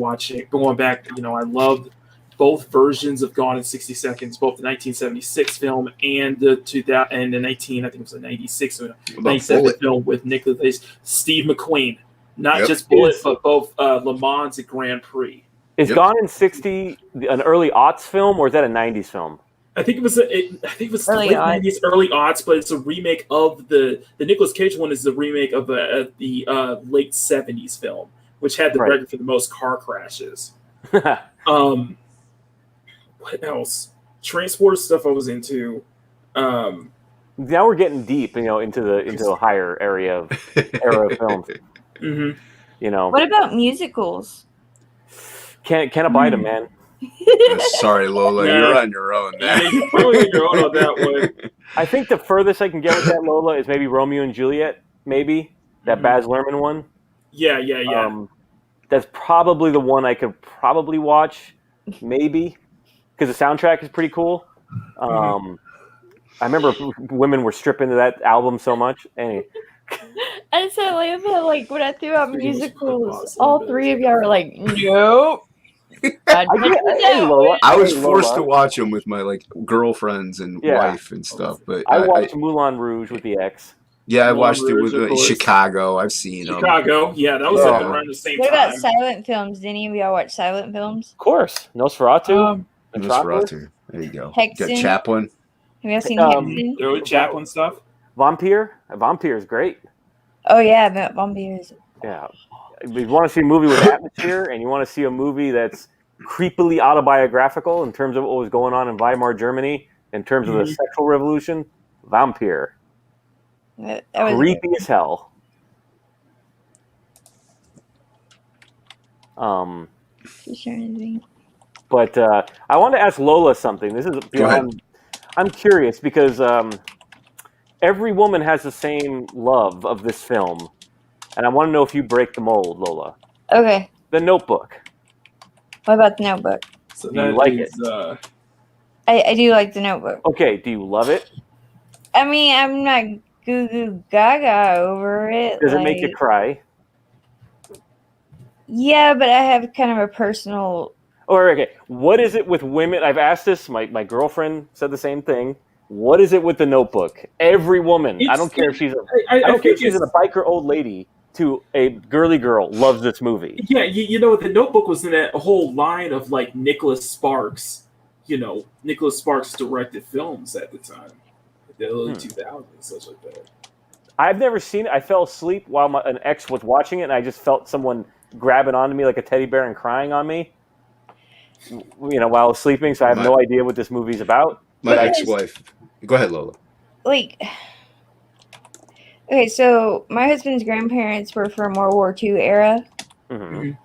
know, I loved both versions of Gone in 60 Seconds, both the 1976 film and the 2000 and the 19, I think it was the 96 or 97 film with Nicholas Steve McQueen. Not just Bullet, but both Le Mans and Grand Prix. Is Gone in 60 an early aughts film, or is that a 90s film? I think it was the late 90s, early aughts, but it's a remake of the Nicolas Cage one is the remake of the late 70s film, which had the record for the most car crashes. What else? Transport stuff I was into. Now we're getting deep, you know, into a higher era of films. Mm-hmm. You know, What about musicals? can't abide them, man. Sorry, Lola, Yeah. you're on your own, man. Yeah, you're probably on your own on that one. I think the furthest I can get with that, Lola, is maybe Romeo and Juliet, maybe that Mhm. Baz Luhrmann one. Yeah. That's probably the one I could probably watch, maybe, because the soundtrack is pretty cool. I remember women were stripping to that album so much. Anyway, And so like when I threw out Freaking musicals, awesome, all but- three of y'all were like, nope. hey, Lola, I was hey, forced Lola. to watch them with my like girlfriends and Yeah. wife and stuff, but I watched Moulin Rouge with the ex. yeah, I Moulin watched it Rouge, with of course. Chicago. I've seen them. Chicago. Yeah, that was Yeah. up around the same What about time. silent films? Did any of y'all watch silent films? Of course, Nosferatu. Metropolis. Nosferatu. There you go. Hexen. Got Chaplin. Have y'all seen Um, Hexen? There was Chaplin stuff. Vampire. Vampire is great. Oh yeah, but vampires. Yeah. If you want to see a movie with atmosphere and you want to see a movie that's creepily autobiographical in terms of what was going on in Weimar Germany, in terms of the sexual revolution, Vampire. That was Creepy as hell. Just trying to think. But I want to ask Lola something. This is Go ahead. I'm curious because every woman has the same love of this film, and I want to know if you break the mold, Lola. Okay. The Notebook. What about the Notebook? So Do you that like is, I do like the Notebook. Okay, do you love it? I mean, I'm not goo goo gaga over it. Does it make you cry? Yeah, but I have kind of a personal. Or okay, what is it with women? I've asked this. My girlfriend said the same thing. What is it with the Notebook? Every woman, I don't care if she's I don't care if she's a biker old lady to a girly girl, loves this movie. Yeah, you know, the Notebook was in that whole line of like Nicholas Sparks. You know, Nicholas Sparks directed films at the time, the early 2000s, such like that. I've never seen it. I fell asleep while an ex was watching it, and I just felt someone grabbing onto me like a teddy bear and crying on me. You know, while I was sleeping, so I have no idea what this movie's about. My ex-wife. Go ahead, Lola. Like, okay, so my husband's grandparents were from World War II era, and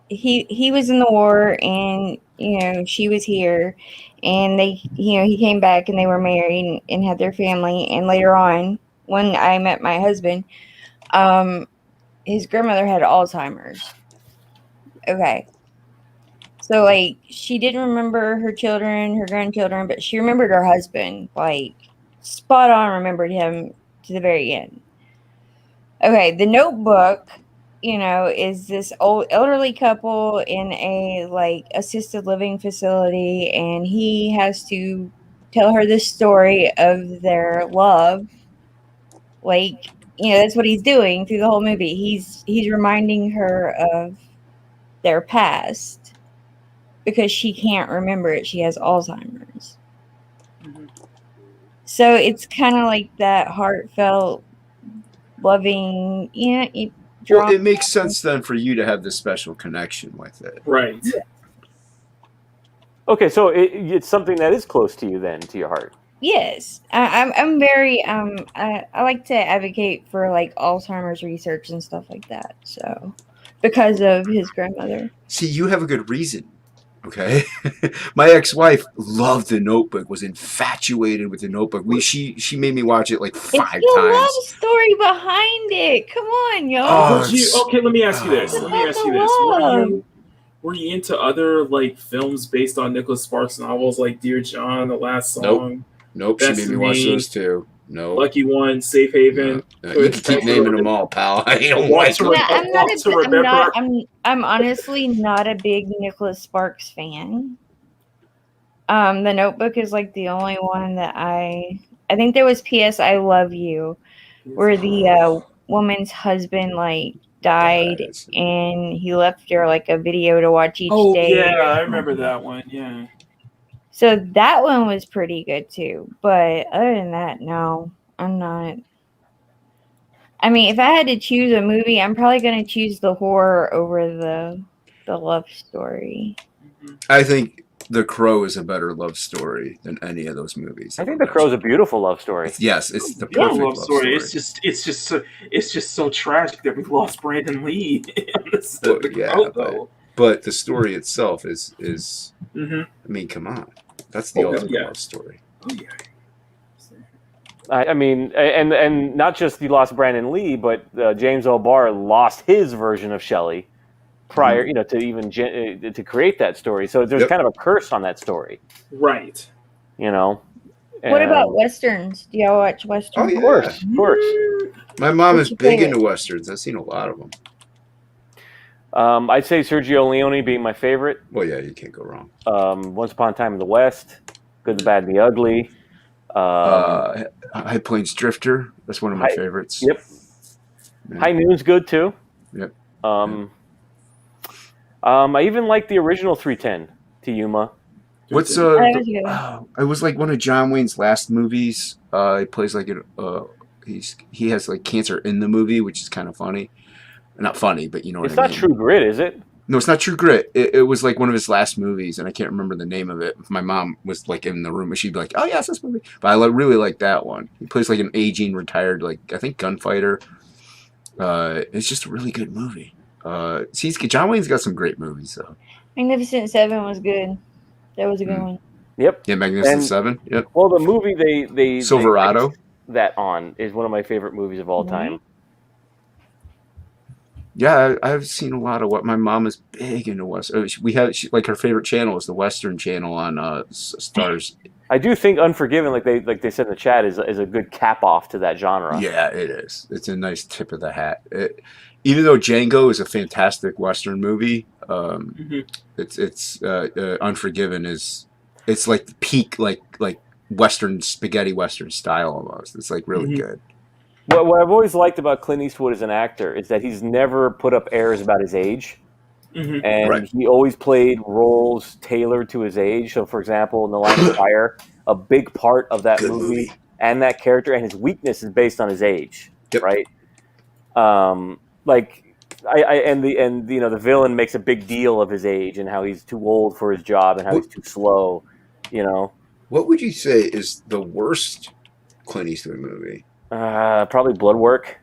he was in the war, and you know she was here, and he came back, and they were married and had their family, and later on, when I met my husband, his grandmother had Alzheimer's. Okay. So, like, she didn't remember her children, her grandchildren, but she remembered her husband. Like, spot on remembered him to the very end. Okay, the Notebook, you know, is this old elderly couple in a, like, assisted living facility, and he has to tell her the story of their love. Like, you know, that's what he's doing through the whole movie. He's reminding her of their past. Because she can't remember it. She has Alzheimer's. So it's kind of like that heartfelt, loving, Well, it makes sense then for you to have this special connection with it. Right. Yeah. Okay, so it's something that is close to you then, to your heart. Yes. I'm very, I like to advocate for like Alzheimer's research and stuff like that. So, because of his grandmother. See, you have a good reason. Okay, my ex-wife loved the Notebook. Was infatuated with the Notebook. She made me watch it like 5 times. It's the love story behind it. Come on, y'all. Okay, let me ask you this. Were you into other like films based on Nicholas Sparks novels, like Dear John, The Last Song? Nope. She made me watch those too. No. Lucky One, Safe Haven. No. You can keep naming them all, pal. I don't like them. I'm honestly not a big Nicholas Sparks fan. The Notebook is like the only one that I think there was P.S. I Love You, where the woman's husband like died and he left her like a video to watch each day. Yeah, I remember that one. Yeah. So that one was pretty good too. But other than that, no, I'm not. I mean, if I had to choose a movie, I'm probably going to choose the horror over the love story. I think The Crow is a better love story than any of those movies. I think The Crow's a beautiful love story. Yes, it's the Yeah, perfect love story. It's just so tragic that we lost Brandon Lee on this. Well, The yeah, Crow, though. but the story itself is Mhm. I mean, come on. That's the ultimate love story. Oh yeah. I mean, and not just you lost Brandon Lee, but James O'Barr lost his version of Shelley prior, to even to create that story. So there's kind of a curse on that story, Right. What about westerns? Do y'all watch westerns? Oh, yeah. Of course. My mom What's is your big favorite? into westerns. I've seen a lot of them. I'd say Sergio Leone being my favorite. Well, yeah, you can't go wrong. Once Upon a Time in the West, Good, the Bad, and the Ugly. High Plains Drifter. That's one of my favorites. Yep. Yeah. High Noon's good too. Yep. I even like the original 310 to Yuma. What's it was like one of John Wayne's last movies. He plays like he has like cancer in the movie, which is kind of funny. Not funny, but you know what I mean. It's not True Grit, is it? No, it's not True Grit. It was like one of his last movies, and I can't remember the name of it. If my mom was like in the room, and she'd be like, "Oh yeah, it's this movie." But I really like that one. He plays like an aging retired, like I think gunfighter. It's just a really good movie. John Wayne's got some great movies though. Magnificent Seven was good. That was a good one. Yep. Yeah, Magnificent Seven. Yep. Well, the movie they Silverado that on is one of my favorite movies of all time. Yeah, I've seen a lot of what my mom is big into Western. Like her favorite channel is the Western channel on Stars. I do think Unforgiven, like they said in the chat, is a good cap off to that genre. Yeah, it is. It's a nice tip of the hat. Even though Django is a fantastic Western movie, it's Unforgiven it's like the peak like Western spaghetti Western style almost. It's like really good. What I've always liked about Clint Eastwood as an actor is that he's never put up airs about his age. And he always played roles tailored to his age. So, for example, in The Line of Fire, a big part of that movie and that character and his weakness is based on his age, right? The villain makes a big deal of his age and how he's too old for his job and how he's too slow, What would you say is the worst Clint Eastwood movie? Probably Blood Work.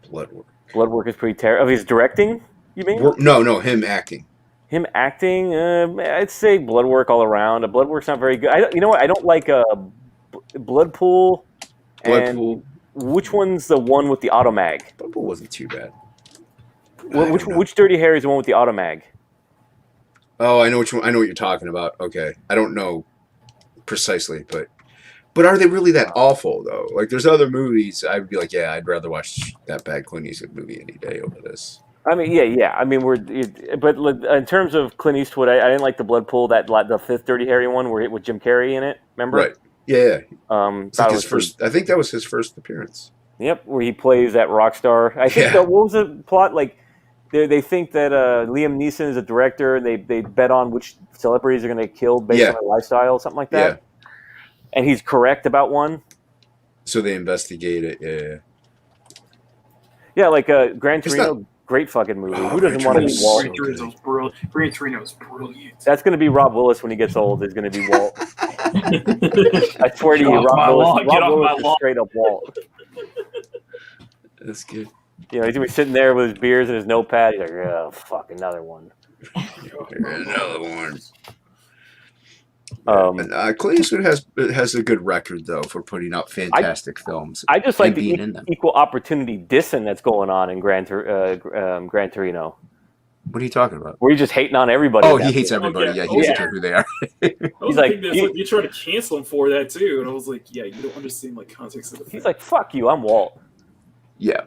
Blood Work. Blood Work is pretty terrible. Of his directing, you mean? No, him acting. Him acting, I'd say Blood Work all around. Blood Work's not very good. You know what? I don't like Blood Pool. Which one's the one with the automag? Blood Pool wasn't too bad. Which Dirty Harry is the one with the automag? Oh, I know which one. I know what you're talking about. Okay, I don't know precisely, but are they really that awful though? Like, there's other movies I'd be like, yeah, I'd rather watch that bad Clint Eastwood movie any day over this. I mean, yeah. I mean, but in terms of Clint Eastwood, I didn't like the Blood Pool, the fifth Dirty Harry one, with Jim Carrey in it. Remember? Right. Yeah. It's like his first. I think that was his first appearance. Yep, where he plays that rock star. I think what was the plot like? They think that Liam Neeson is a director, and they bet on which celebrities are going to get killed based on their lifestyle, something like that. Yeah. And he's correct about one. So they investigate it. Yeah, like Gran Torino, great fucking movie. Who doesn't want to be Walt? Gran Torino's brilliant. That's going to be Rob Willis when he gets old. Is going to be Walt. I swear to you, Rob Willis is straight up Walt. That's good. He's going to be sitting there with his beers and his notepad. He's like, oh, fuck, another one. Another one. Clint Eastwood has a good record though for putting out fantastic films. I just like the equal opportunity dissing that's going on in Gran Torino. What are you talking about? Where he's just hating on everybody. Oh, he hates everybody. Yeah, he doesn't care who they are. He's like, you try to cancel him for that too, and I was like, yeah, you don't understand like context of the film. He's like, fuck you, I'm Walt. Yeah.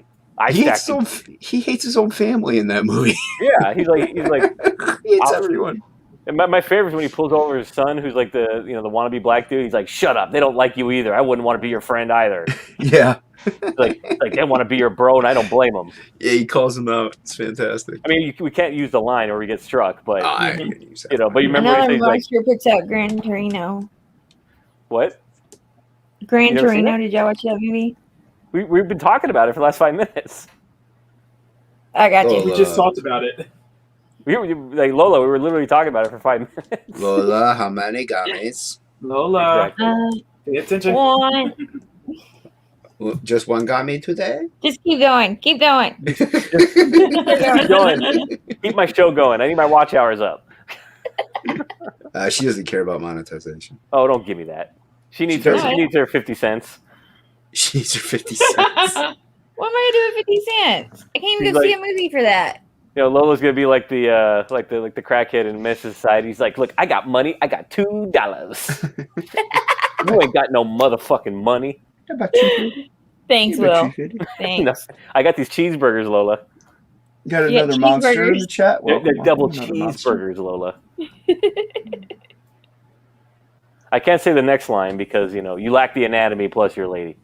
He hates his own family in that movie. Yeah, he's like he hates everyone. And my favorite is when he pulls over his son, who's like the wannabe black dude. He's like, "Shut up! They don't like you either. I wouldn't want to be your friend either." Yeah, like they want to be your bro, and I don't blame them. Yeah, he calls him out. It's fantastic. I mean, we can't use the line or we get struck, but but you remember another monster puts out Gran Torino. What? Gran Torino? Did y'all watch that movie? We've been talking about it for the last 5 minutes. I got you. We just talked about it. like Lola, we were literally talking about it for 5 minutes. Lola, how many gummies? Lola, Exactly. pay attention. One. Just one gummy today? Just keep going. Keep going. Keep going. Keep my show going. I need my watch hours up. She doesn't care about monetization. Oh, don't give me that. She needs does. her 50 cents. She needs her 50 cents. What am I doing 50 cents? I can't even She's go see like- a movie for that. You know, Lola's gonna be like the crackhead in Menace to Society. He's like, look, I got money. I got $2. You ain't got no motherfucking money. How about you? Thanks, Will. Thanks. I got these cheeseburgers, Lola. Got Yeah, another monster in cheeseburgers. the chat? They're Welcome, double welcome, another monster. cheeseburgers, Lola. I can't say the next line because you lack the anatomy plus you're a lady.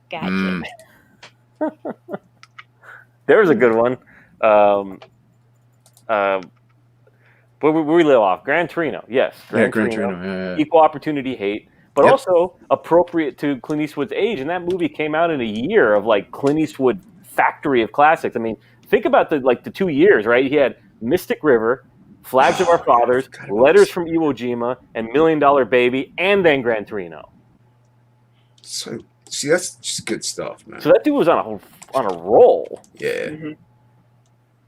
Gotcha. Mm. There was a good one. Where we live off Gran Torino, yes. Gran Torino. Yeah. Equal opportunity hate, but Yep. also appropriate to Clint Eastwood's age. And that movie came out in a year of like Clint Eastwood factory of classics. I mean, think about the 2 years, right? He had Mystic River, Flags of Our Fathers, forgot about Letters this. from Iwo Jima, and $1 Million Baby, and then Gran Torino. So, see, that's just good stuff, man. So that dude was on a roll. Yeah. Mhm.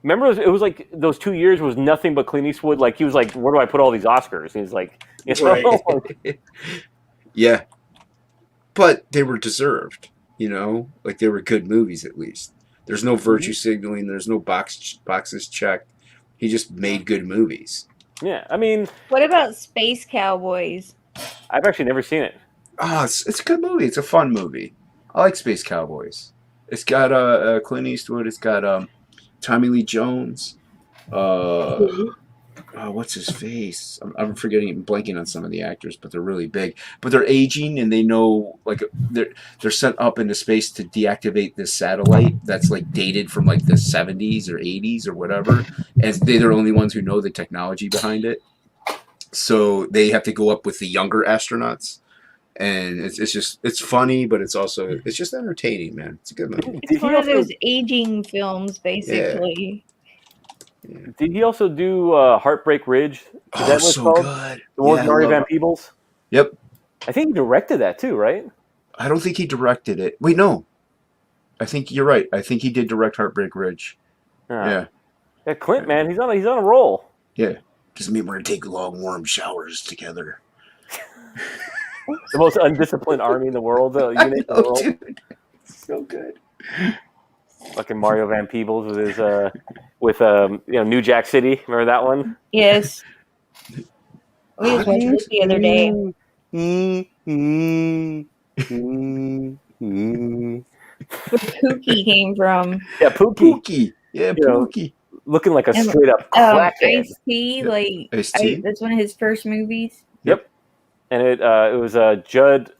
Remember, it was like those 2 years was nothing but Clint Eastwood. Like he was like, "Where do I put all these Oscars?" And he's like, Right. Yeah. But they were deserved, Like they were good movies at least. There's no virtue signaling. There's no boxes checked. He just made good movies. yeah. I mean, What about Space Cowboys? I've actually never seen it. Oh, it's a good movie. It's a fun movie. I like Space Cowboys. It's got Clint Eastwood. It's got Tommy Lee Jones. What's his face? I'm forgetting, I'm blanking on some of the actors, but they're really big. But they're aging, and they know like they're sent up into space to deactivate this satellite that's like dated from like the 70s or 80s or whatever. And they're the only ones who know the technology behind it. So they have to go up with the younger astronauts. And it's funny, but it's just entertaining, man. It's a good movie. It's one of those aging films, basically. Did he also do Heartbreak Ridge? Is that what it's so called? good. The one Yeah, with Mario I Van love it. Peebles? Yep. I think he directed that too, right? I don't think he directed it. Wait, no. I think you're right. I think he did direct Heartbreak Ridge. Yeah. Yeah, Clint, man, he's on a roll. Yeah. Doesn't mean we're gonna take long, warm showers together. The most undisciplined army in the world. Unit in the world. Dude. So good. Fucking Mario Van Peebles with his New Jack City. Remember that one? Yes. We was watching it the other day. Where Pookie came from. Yeah, Pookie. Pookie. Yeah, You know, Pookie. Looking like a And, straight up crackhead. Ice-T, Yeah. like Ice-T? that's one of his first movies. And it was Judd.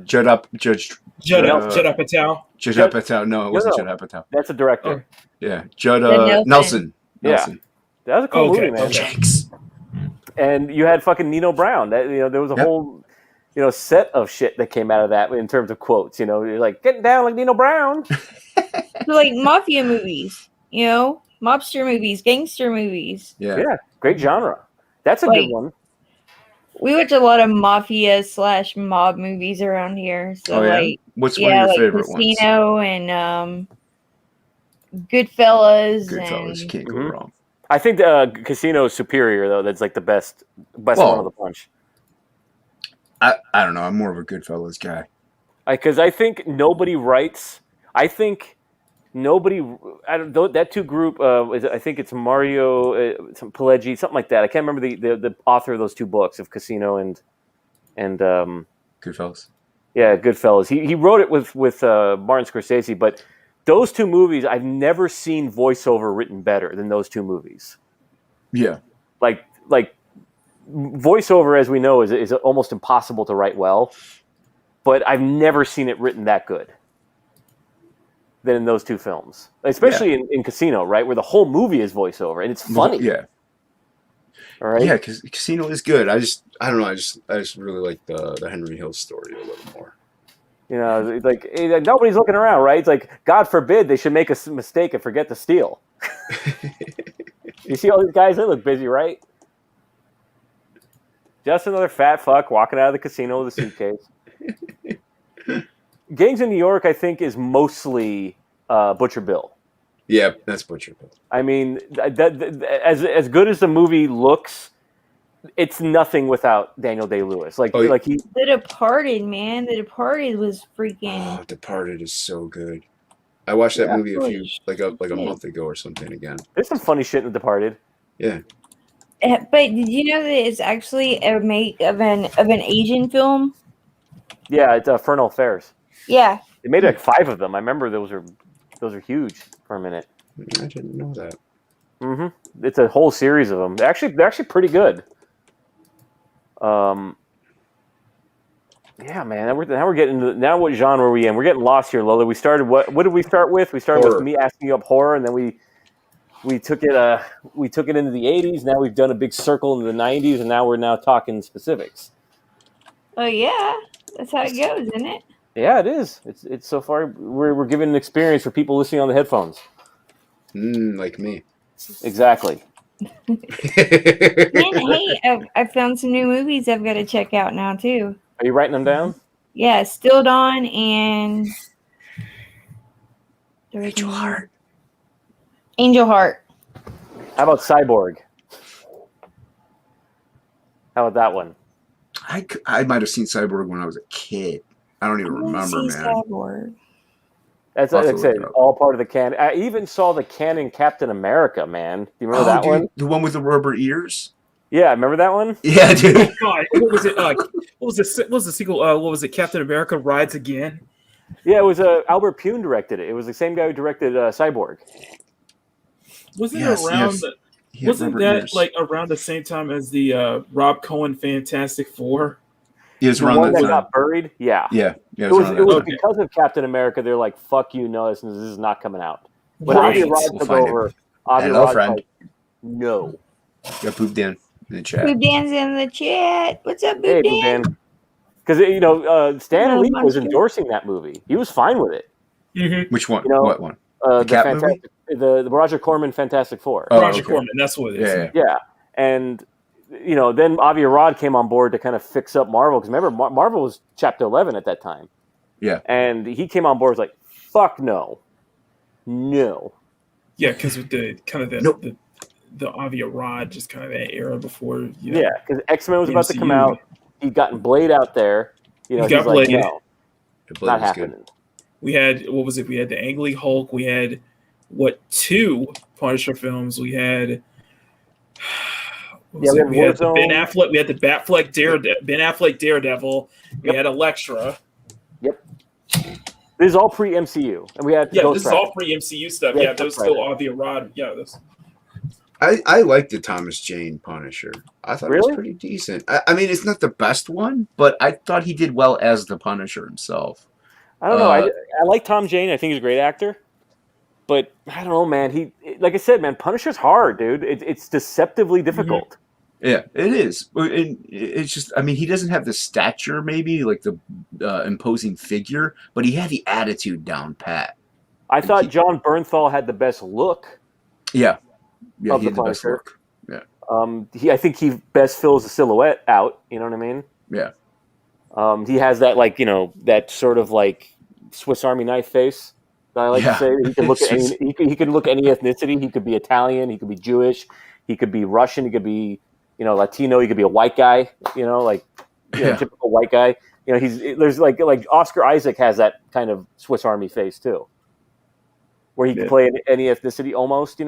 Judd Apatow. Judd Nelson. Apatow. Judd Judd- Apatow. No, it wasn't No. Judd Apatow. That's a director. Yeah. Judd Judd Nelson. Yeah. Nelson. That was a cool Okay, movie, man. okay. Jenks. And you had fucking Nino Brown. That there was a Yep. whole set of shit that came out of that in terms of quotes. You're like getting down like Nino Brown. So like mafia movies, mobster movies, gangster movies. Yeah. Yeah, great genre. That's a Like- good one. We watch a lot of mafia / mob movies around here. So Oh, yeah? like What's one of your like favorite Casino and Goodfellas. ones? Goodfellas. And Can't go Mhm. wrong. I think Casino is superior though. That's like the best one of the bunch. I don't know. I'm more of a Goodfellas guy. Because I think nobody writes. I think nobody. I don't know that two group. I think it's Mario Pileggi, something like that. I can't remember the author of those two books of Casino and Goodfellas. yeah, Goodfellas. He wrote it with Martin Scorsese, but those two movies I've never seen voiceover written better than those two movies. Yeah. Like voiceover, as we know, is almost impossible to write well, but I've never seen it written that good than in those two films, especially in Casino, right, where the whole movie is voiceover and it's funny. Yeah. All right. Yeah, because Casino is good. I don't know. I just really like the Henry Hill story a little more. It's like nobody's looking around, right? It's like, God forbid they should make a mistake and forget to steal. You see all these guys? They look busy, right? Just another fat fuck walking out of the casino with a suitcase. Gangs in New York, I think, is mostly Butcher Bill. Yeah, that's Butcher Bill. I mean, as good as the movie looks, it's nothing without Daniel Day-Lewis. Like he. The Departed, man. The Departed was freaking. Oh, Departed is so good. I watched that movie a month ago or something again. There's some funny shit in The Departed. Yeah. But did you know that it's actually a make of an Asian film? Yeah, it's Infernal Affairs. Yeah. They made like 5 of them. I remember those are huge for a minute. I didn't know that. Mm-hmm. It's a whole series of them. They're actually pretty good. Yeah, man. Now we're getting into what genre are we in? We're getting lost here, Lola. We started what did we start with? We started with me asking you up horror, and then we took it into the 80s. Now we've done a big circle into the 90s, and now we're talking specifics. Oh yeah, that's how it goes, isn't it? Yeah, it is. It's so far we're giving an experience for people listening on the headphones. Like me. Exactly. And hey, I found some new movies I've got to check out now too. Are you writing them down? Yeah, Still Dawn and Angel Heart. Angel Heart. How about Cyborg? How about that one? I might have seen Cyborg when I was a kid. I don't even remember, man. Cyborg. That's like I said, all part of the canon. I even saw the canon Captain America, man. Do you remember that one? The one with the rubber ears? Yeah, remember that one? Yeah, dude. Oh, God. What was it? What was the sequel? What was it? Captain America Rides Again? Yeah, it was Albert Pune directed it. It was the same guy who directed Cyborg. Wasn't it around? Wasn't that like around the same time as the Rob Cohen Fantastic Four? Yeah, it's the around one that time. got buried. Yeah. It was because of Captain America. They're like, "Fuck you, no, this is not coming out." But Avi Arad took over. Hello, friend. Like, no. Got Poop Dan in the chat. Poop Dan's in the chat. What's up, Poop Dan? Because Stan Lee was endorsing that movie. He was fine with it. Mm-hmm. Which one? What one? The Roger Corman Fantastic Four. Oh, Roger Corman, that's what it is. Yeah. And then Avi Arad came on board to kind of fix up Marvel, because remember Marvel was Chapter 11 at that time. Yeah. And he came on board, was like, "Fuck no." Yeah, because with the kind of the Avi Arad, just kind of that era before. Yeah, because X-Men was about to come out. He'd gotten Blade out there. He got Blade. Like, no, not happening. Good. We had, what was it? We had the Ang Lee Hulk. We had, 2 Punisher films. We had... we had Ben Affleck. We had the Ben Affleck Daredevil. We had Elektra. Yep. This is all pre-MCU. And we had this is all pre-MCU stuff. Yeah, those still Avi Arad. Yeah, those... I liked the Thomas Jane Punisher. I thought it was pretty decent. I mean, it's not the best one, but I thought he did well as the Punisher himself. I don't know. I like Tom Jane. I think he's a great actor. But I don't know, man. He, like I said, man, Punisher's hard, dude. It's deceptively difficult. Yeah, it is. It's just, I mean, he doesn't have the stature, maybe, like the imposing figure, but he had the attitude down pat. I thought John Bernthal had the best look. Yeah. Yeah, of he had the best look. Yeah. I think he best fills the silhouette out. You know what I mean? Yeah. He has that, like, that sort of like Swiss Army knife face that I like to say. He can look at any. He can look any ethnicity. He could be Italian. He could be Jewish. He could be Russian. He could be, Latino. He could be a white guy. Typical white guy. There's like Oscar Isaac has that kind of Swiss Army face too, where he can play any ethnicity almost.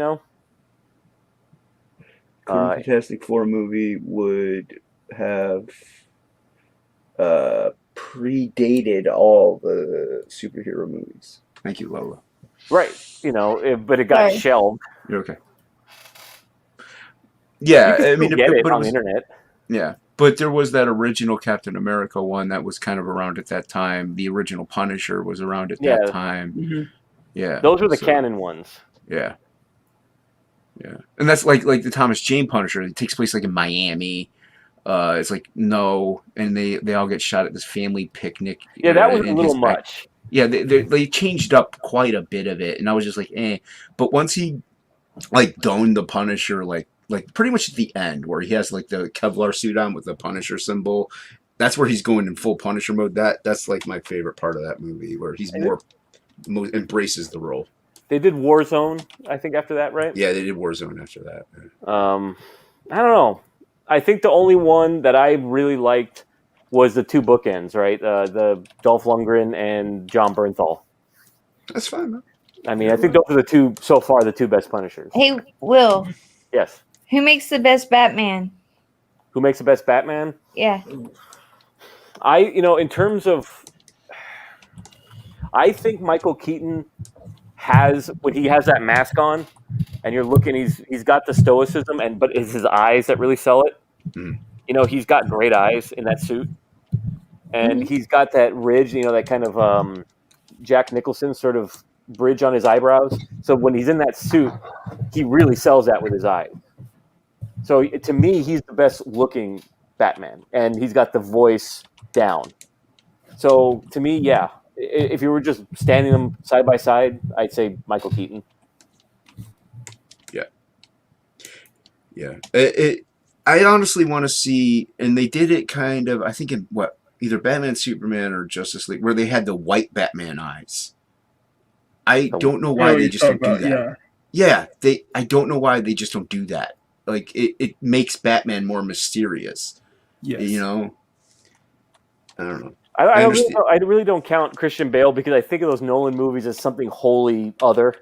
Fantastic Four movie would have predated all the superhero movies. Thank you, Lola. Right. But it got shelved. You're okay. Yeah, I mean, get it on the internet. Yeah, but there was that original Captain America one that was kind of around at that time. The original Punisher was around at that time. Mm-hmm. Yeah, those were the canon ones. Yeah. Yeah, and that's like the Thomas Jane Punisher. It takes place like in Miami. It's like and they all get shot at this family picnic. Yeah, that was a little much. Yeah, they changed up quite a bit of it, and I was just like, eh. But once he like Dawn the Punisher, like pretty much at the end where he has like the Kevlar suit on with the Punisher symbol. That's where he's going in full Punisher mode. That's like my favorite part of that movie, where he's more embraces the role. They did Warzone, I think, after that, right? Yeah, they did Warzone after that. I don't know. I think the only one that I really liked was the two bookends, right? The Dolph Lundgren and John Bernthal. That's fine, man. I mean, I think those are the two, so far, the two best Punishers. Hey, Will, Yes. who makes the best Batman? Who makes the best Batman? Yeah. In terms of, I think Michael Keaton when he has that mask on, and you're looking, he's got the stoicism, but it's his eyes that really sell it. Mm. He's got great eyes in that suit, and he's got that ridge, that kind of Jack Nicholson sort of bridge on his eyebrows. So when he's in that suit, he really sells that with his eyes. So to me, he's the best looking Batman, and he's got the voice down. So to me, yeah, if you were just standing them side by side, I'd say Michael Keaton. Yeah. I honestly want to see, and they did it kind of, I think in either Batman, Superman, or Justice League, where they had the white Batman eyes. I don't know why they just don't do that. Yeah, I don't know why they just don't do that. Like, it makes Batman more mysterious. Yes. I don't know. I really don't count Christian Bale because I think of those Nolan movies as something wholly other.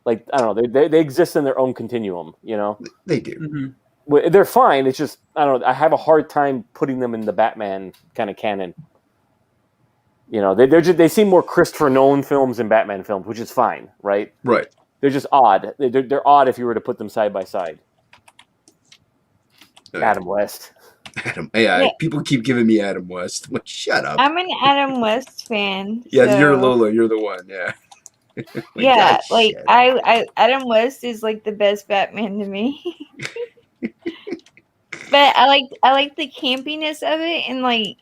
Like, I don't know, they exist in their own continuum, They do. Mm-hmm. They're fine. It's just, I don't know, I have a hard time putting them in the Batman kind of canon. They seem more Christopher Nolan films than Batman films, which is fine, right? Right. They're just odd. They're odd if you were to put them side by side. Adam West. People keep giving me Adam West. Well, shut up. I'm an Adam West fan. Yeah, so... you're Lola. You're the one. Yeah. Yeah, like I Adam West is like the best Batman to me. But I like the campiness of it and like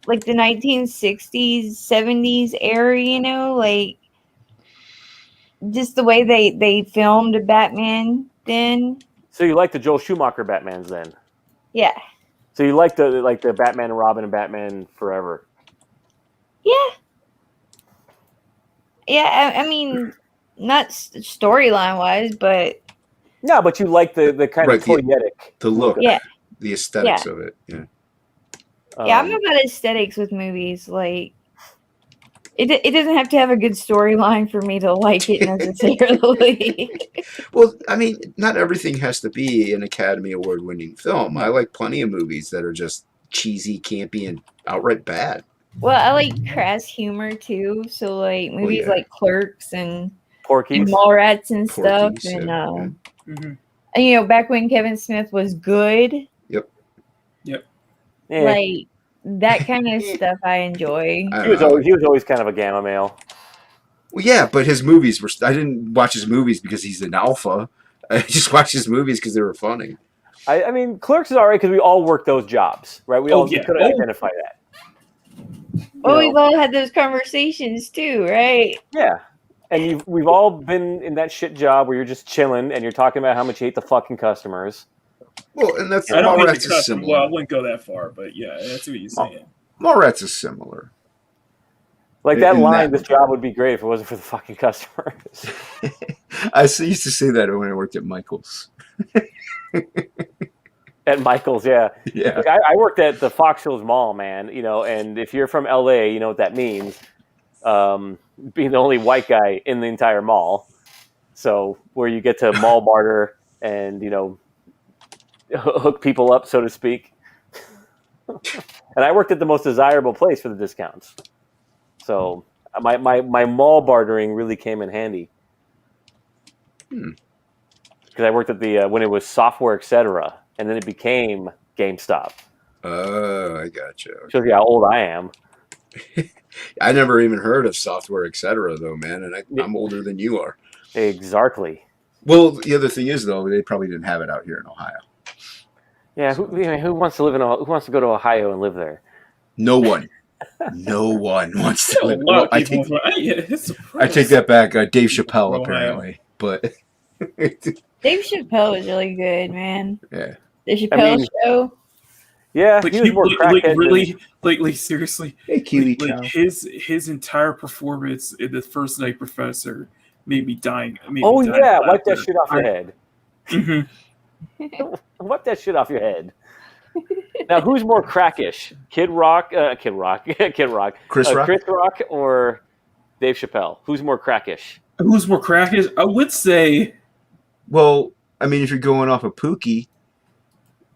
the 1960s, 70s era, like just the way they filmed Batman then. So you like the Joel Schumacher Batmans then? Yeah. So you like the Batman and Robin and Batman Forever? Yeah. Yeah, I mean, not storyline wise, but no, but you like the kind of toyetic, the look, yeah, the aesthetics of it, yeah. Yeah, I'm about aesthetics with movies. Like, it doesn't have to have a good storyline for me to like it necessarily. Well, I mean, not everything has to be an Academy Award-winning film. I like plenty of movies that are just cheesy, campy, and outright bad. Well, I like crass humor too. So like movies like Clerks and Mallrats and stuff, and back when Kevin Smith was good. Yep. Like that kind of stuff I enjoy. He was always kind of a gamma male. Well, yeah, but his movies were. I didn't watch his movies because he's an alpha. I just watched his movies because they were funny. I mean, Clerks is alright because we all work those jobs, right? We could identify that. We've all had those conversations too, right? Yeah. And we've all been in that shit job where you're just chilling and you're talking about how much you hate the fucking customers. Well, and that's I don't hate the is similar. Well, I wouldn't go that far, but yeah, that's what you're saying. Mallrats is similar. Like that line, this job would be great if it wasn't for the fucking customers. I used to say that when I worked at Michael's. At Michael's, yeah. Yeah. Look, I worked at the Fox Hills Mall, man, and if you're from LA, you know what that means. Being the only white guy in the entire mall. So where you get to mall barter and, hook people up, so to speak. And I worked at the most desirable place for the discounts. So my mall bartering really came in handy. Because I worked at the when it was Software Etc. and then it became GameStop. Oh, I gotcha. Okay. Shows you how old I am. I never even heard of Software Etc. though, man, and I'm older than you are. Exactly. Well, the other thing is though, they probably didn't have it out here in Ohio. Yeah, who wants to who wants to go to Ohio and live there? No one. No one wants to live. Well, I take that back. Dave Chappelle, apparently, but Dave Chappelle is really good, man. Yeah. The Chappelle Show. Yeah, Like, he was more crackhead. really, like seriously, Hey, Kiwi like Chow. his entire performance in the First Night Professor made me dying. Oh yeah, wipe that shit off your head. Mm-hmm. Wipe that shit off your head. Now, who's more crackish, Kid Rock, Chris Rock, Chris Rock, or Dave Chappelle? Who's more crackish? Who's more crackish? I would say. Well, I mean, if you're going off of Pookie,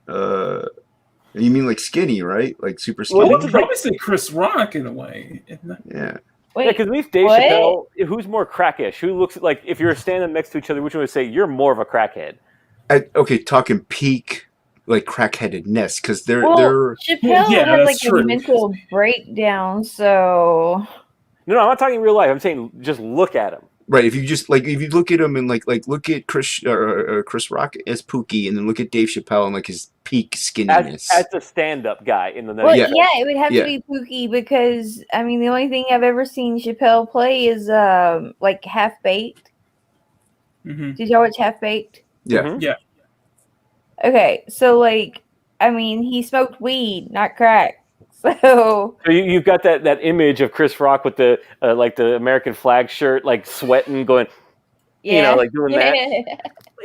you mean like skinny, right? Like super I skinny? would probably say Chris Rock in a way. Yeah. Wait, Yeah, because leave Dave what? Chappelle. Who's more crackish? Who looks like if you're standing next to each other, which one would say you're more of a crackhead? Okay, talking peak, like crackheadedness, because they're Chappelle yeah, had that's like true. a mental breakdown, so No, I'm not talking real life. I'm saying just look at him. right. If you just like if you look at him and like look at Chris Rock as Pookie, and then look at Dave Chappelle and like his peak skinniness. As a stand-up guy in the well, Yeah. yeah, it would have Yeah. to be Pookie because I mean the only thing I've ever seen Chappelle play is like Half Baked. Mm-hmm. Did y'all watch Half Baked? Yeah. Mhm. Okay, so like I mean he smoked weed, not crack. So you've got that image of Chris Rock with the like the American flag shirt, like sweating, going, yeah, like doing that.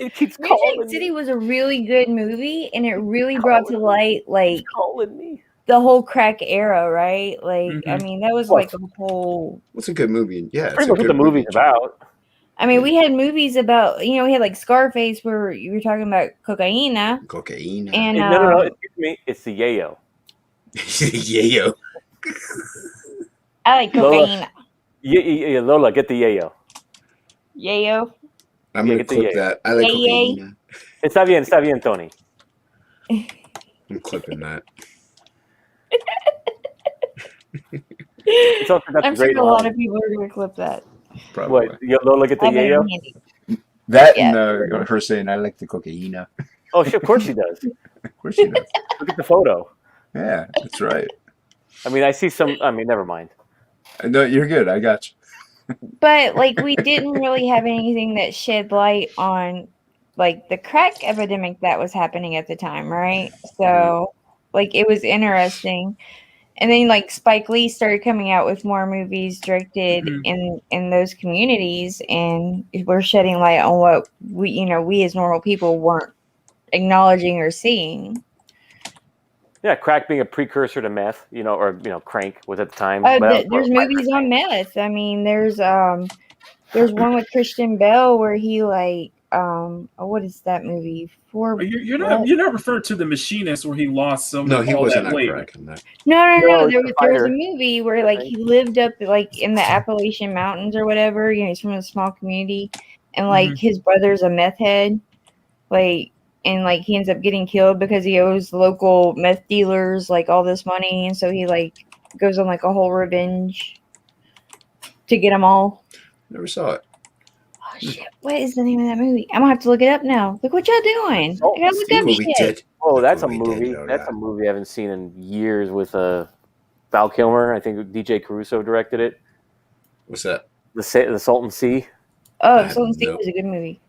It keeps calling Music City me. was a really good movie, and it really brought to light like Calling me. the whole crack era, right? Like, I Mhm. mean, that was Well, like a whole. What's a good movie? Yeah, it's Pretty a much what good the movie's movie. about. I mean, we had movies about we had like Scarface where you were talking about cocaine, Cocaine. and No, excuse me, it's the yayo. Yayo. I like Lola. cocaine. Yeah, Lola, get the yayo. Yayo. I'm Yeah, gonna get the clip yay. that. I like Yay, cocaine. Está bien, Tony. I'm clipping that. It's also got I'm the great sure a lot line. of people are gonna clip that. Probably. What? Lola, get the I bet yayo? I'm handy. That Yeah. and her saying I like the cocaine. Oh, of course she does. Of course she does. Look at the photo. Yeah, that's right. I mean, I see some. I mean, never mind. No, you're good. I got you. But like, we didn't really have anything that shed light on like the crack epidemic that was happening at the time, right? So like, it was interesting. And then like Spike Lee started coming out with more movies directed in those communities, and we're shedding light on what we as normal people weren't acknowledging or seeing. Yeah, crack being a precursor to meth, or crank was at the time. There's movies on meth. I mean, there's one with Christian Bale where he like what is that movie? You're not referring to The Machinist where he lost some. No, he all wasn't that on weight. crack in that. No. it's There the was fighter. a movie where like he lived up like in the Appalachian Mountains or whatever. He's from a small community, and like his brother's a meth head, like. And like he ends up getting killed because he owes local meth dealers like all this money, and so he like goes on like a whole revenge to get them all. Never saw it. Oh shit! What is the name of that movie? I'm gonna have to look it up now. Look what y'all doing. Oh, I gotta look See up what we shit. did. Oh, that's a Look what we movie. did, That's yeah. a movie I haven't seen in years with Val Kilmer. I think DJ Caruso directed it. What's that? The Salton Sea. Oh, Sultan Steve Nope. was a good movie.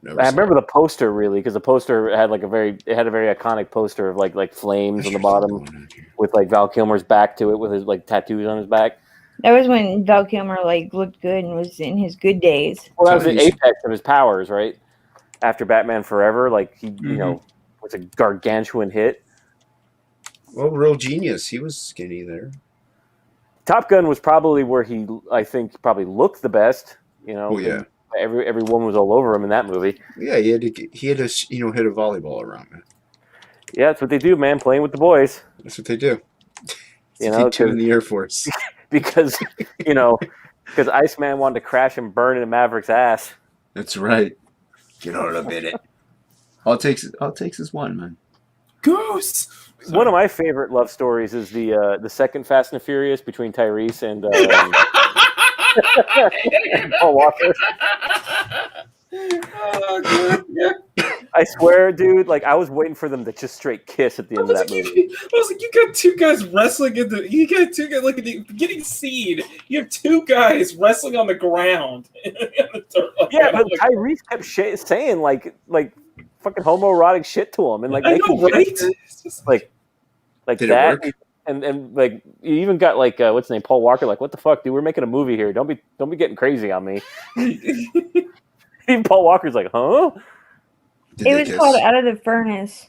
Never I saw remember it. the poster really because the poster had a very iconic poster of like flames on the bottom with like Val Kilmer's back to it with his like tattoos on his back. That was when Val Kilmer like looked good and was in his good days. Well, that was the Tony, you should- apex of his powers, right? After Batman Forever, like he was a gargantuan hit. Well, real genius. He was skinny there. Top Gun was probably where he, I think, probably looked the best. Oh yeah. Every woman was all over him in that movie. Yeah, he had to hit a volleyball around, man. Yeah, that's what they do, man. Playing with the boys. That's what they do. You That's know, what they do in the Air Force. because because Iceman wanted to crash and burn into Maverick's ass. That's right. Get on a minute. All it takes is one, man. Goose. One of my favorite love stories is the second Fast and the Furious between Tyrese and Paul Walker. Oh, good. Yeah. I swear, dude. Like I was waiting for them to just straight kiss at the end of that movie. I was like, you got two guys wrestling in the. You got two guys like in the beginning scene. You have two guys wrestling on the ground. Yeah, but Tyrese kept saying like fucking homoerotic shit to him, and like I know, right? It's just like Did that. it work? And like you even got like what's his name, Paul Walker. Like, what the fuck, dude? We're making a movie here. Don't be getting crazy on me. Even Paul Walker's like, huh? Did It they was kiss? called Out of the Furnace.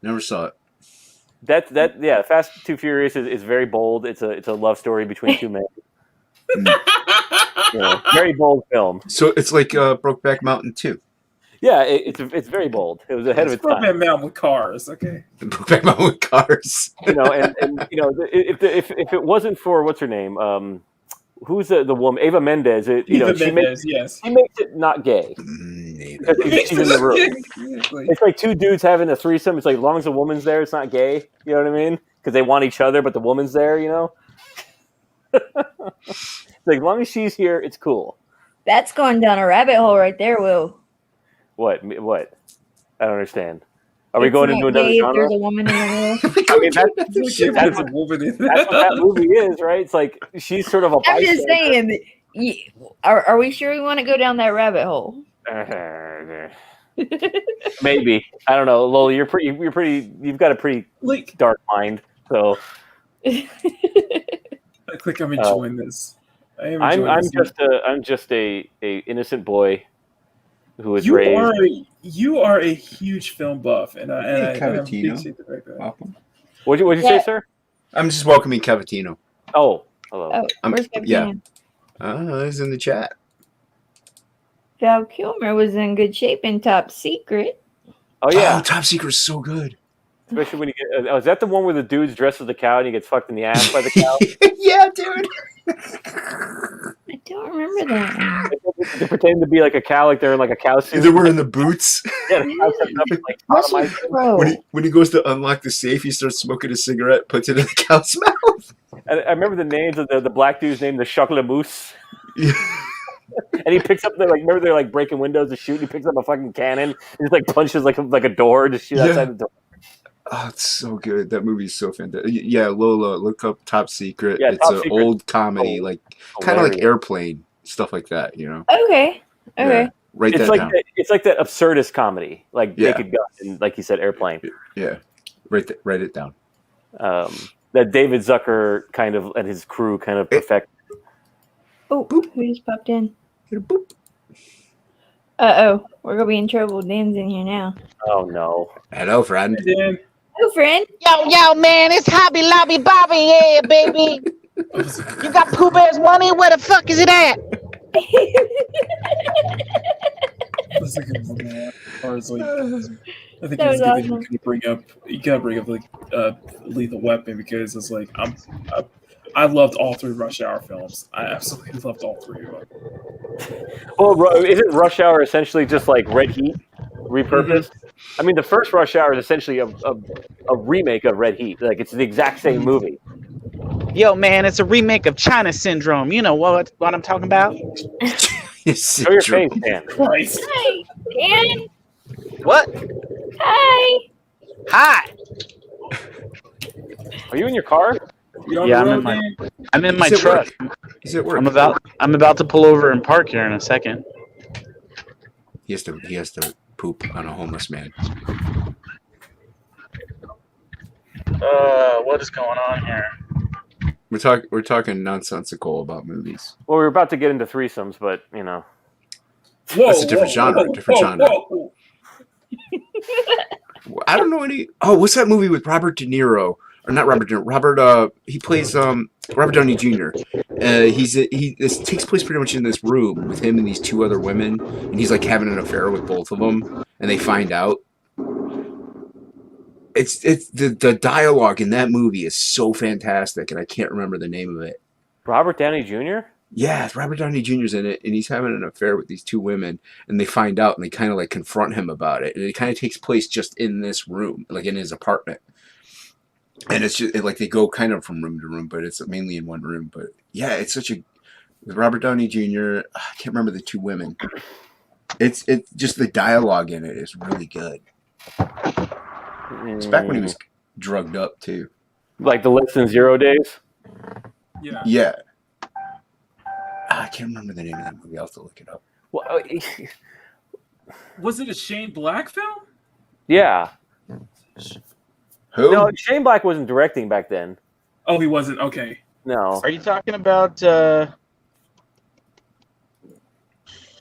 Never saw it. Yeah. Fast Too Furious is very bold. It's a love story between two men. Very bold film. So it's like Brokeback Mountain 2. Yeah, it's very bold. It was ahead of its time. Brokeback Mountain with cars. Okay. Brokeback Mountain with cars. And if it wasn't for what's her name, who's the woman, Ava Mendes? She makes it not gay. Because she's in the room. Exactly. It's like two dudes having a threesome. It's like as long as the woman's there, it's not gay. You know what I mean? Because they want each other, but the woman's there. Like, as long as she's here, it's cool. That's going down a rabbit hole right there, Will. What? I don't understand. Are we going into another genre? There's a woman in the middle. I mean, that's what that movie is, right? It's like she's sort of a. I'm just saying. Are we sure we want to go down that rabbit hole? Maybe. I don't know. Lola, you've got a pretty dark mind. So I think I'm enjoying this. I'm just a innocent boy who was raised. You are a huge film buff, and I Cavatino. welcome. What'd you say, sir? I'm just welcoming Cavatino. Oh, hello. Where's Cavatino? Yeah. He's in the chat. Val Kilmer was in good shape in Top Secret. Oh yeah, Oh, Top Secret's so good. especially when you get. Is that the one where the dude's dressed as the cow and he gets fucked in the ass by the cow? Yeah, dude. I don't remember that one. They pretend to be like a cow, like they're in like a cow suit. They're wearing the boots. Yeah, the cow comes up and, like, Russell sodomizes them. Crowe. When he goes to unlock the safe, he starts smoking a cigarette, puts it in the cow's mouth. And I remember the names of the black dude's name, the Chocolat Mousse. Yeah. And he picks up remember they're like breaking windows to shoot. And he picks up a fucking cannon and just like punches like a door to shoot outside the door. Oh, it's so good. That movie is so fantastic. Yeah, Lola, look up Top Secret. Yeah, it's Top an Secret. old comedy, like kind of like Airplane, stuff like that. Okay. Yeah. Write It's that like down. it's like that absurdist comedy, like Yeah. Naked Gun and like you said, Airplane. Yeah, write it down. That David Zucker kind of and his crew kind of perfect. Oh, who just popped in? Boop. We're gonna be in trouble. Dan's in here now. Oh no! Hello, friend. Dan, Oh, friend. Yo, man, it's Hobby Lobby Bobby, yeah, baby. You got Pooh Bear's money? Where the fuck is it at? That's like a man. Or it's like, I think That it's was good that awesome. you gotta bring up like Lethal Weapon because it's like I loved all three Rush Hour films. I absolutely loved all three of them. Well, isn't Rush Hour essentially just like Red Heat repurposed? I mean, the first Rush Hour is essentially a remake of Red Heat. Like it's the exact same movie. Yo, man, it's a remake of China Syndrome. You know what I'm talking about? Show your face, Dan. Christ. Hi, Dan. What? Hi. Hi. Are you in your car? You on Yeah, the I'm road, in Dan? I'm in my He's at truck. work. He's at work. I'm about to pull over and park here in a second. He has to poop on a homeless man. What is going on here? We're talking nonsensical about movies. Well, we're about to get into threesomes, but you know. Whoa, That's a different genre, whoa. I don't know any. Oh, what's that movie with Robert De Niro? Or not Robert De Niro. Robert. He plays Robert Downey Jr. This takes place pretty much in this room with him and these two other women, and he's like having an affair with both of them, and they find out. It's the dialogue in that movie is so fantastic, and I can't remember the name of it. Robert Downey Jr.? Yeah, Robert Downey Jr.'s in it, and he's having an affair with these two women, and they find out, and they kind of like confront him about it, and it kind of takes place just in this room, like in his apartment, and it's just like they go kind of from room to room, but it's mainly in one room. But yeah, it's such a with Robert Downey Jr. I can't remember the two women. It's just the dialogue in it is really good. It's back when he was drugged up too. Like the Less Than Zero days. Yeah. Yeah. I can't remember the name of that movie. I'll have to look it up. Well, Was it a Shane Black film? yeah. Who? No, Shane Black wasn't directing back then. Oh, he wasn't. Okay. No. Are you talking about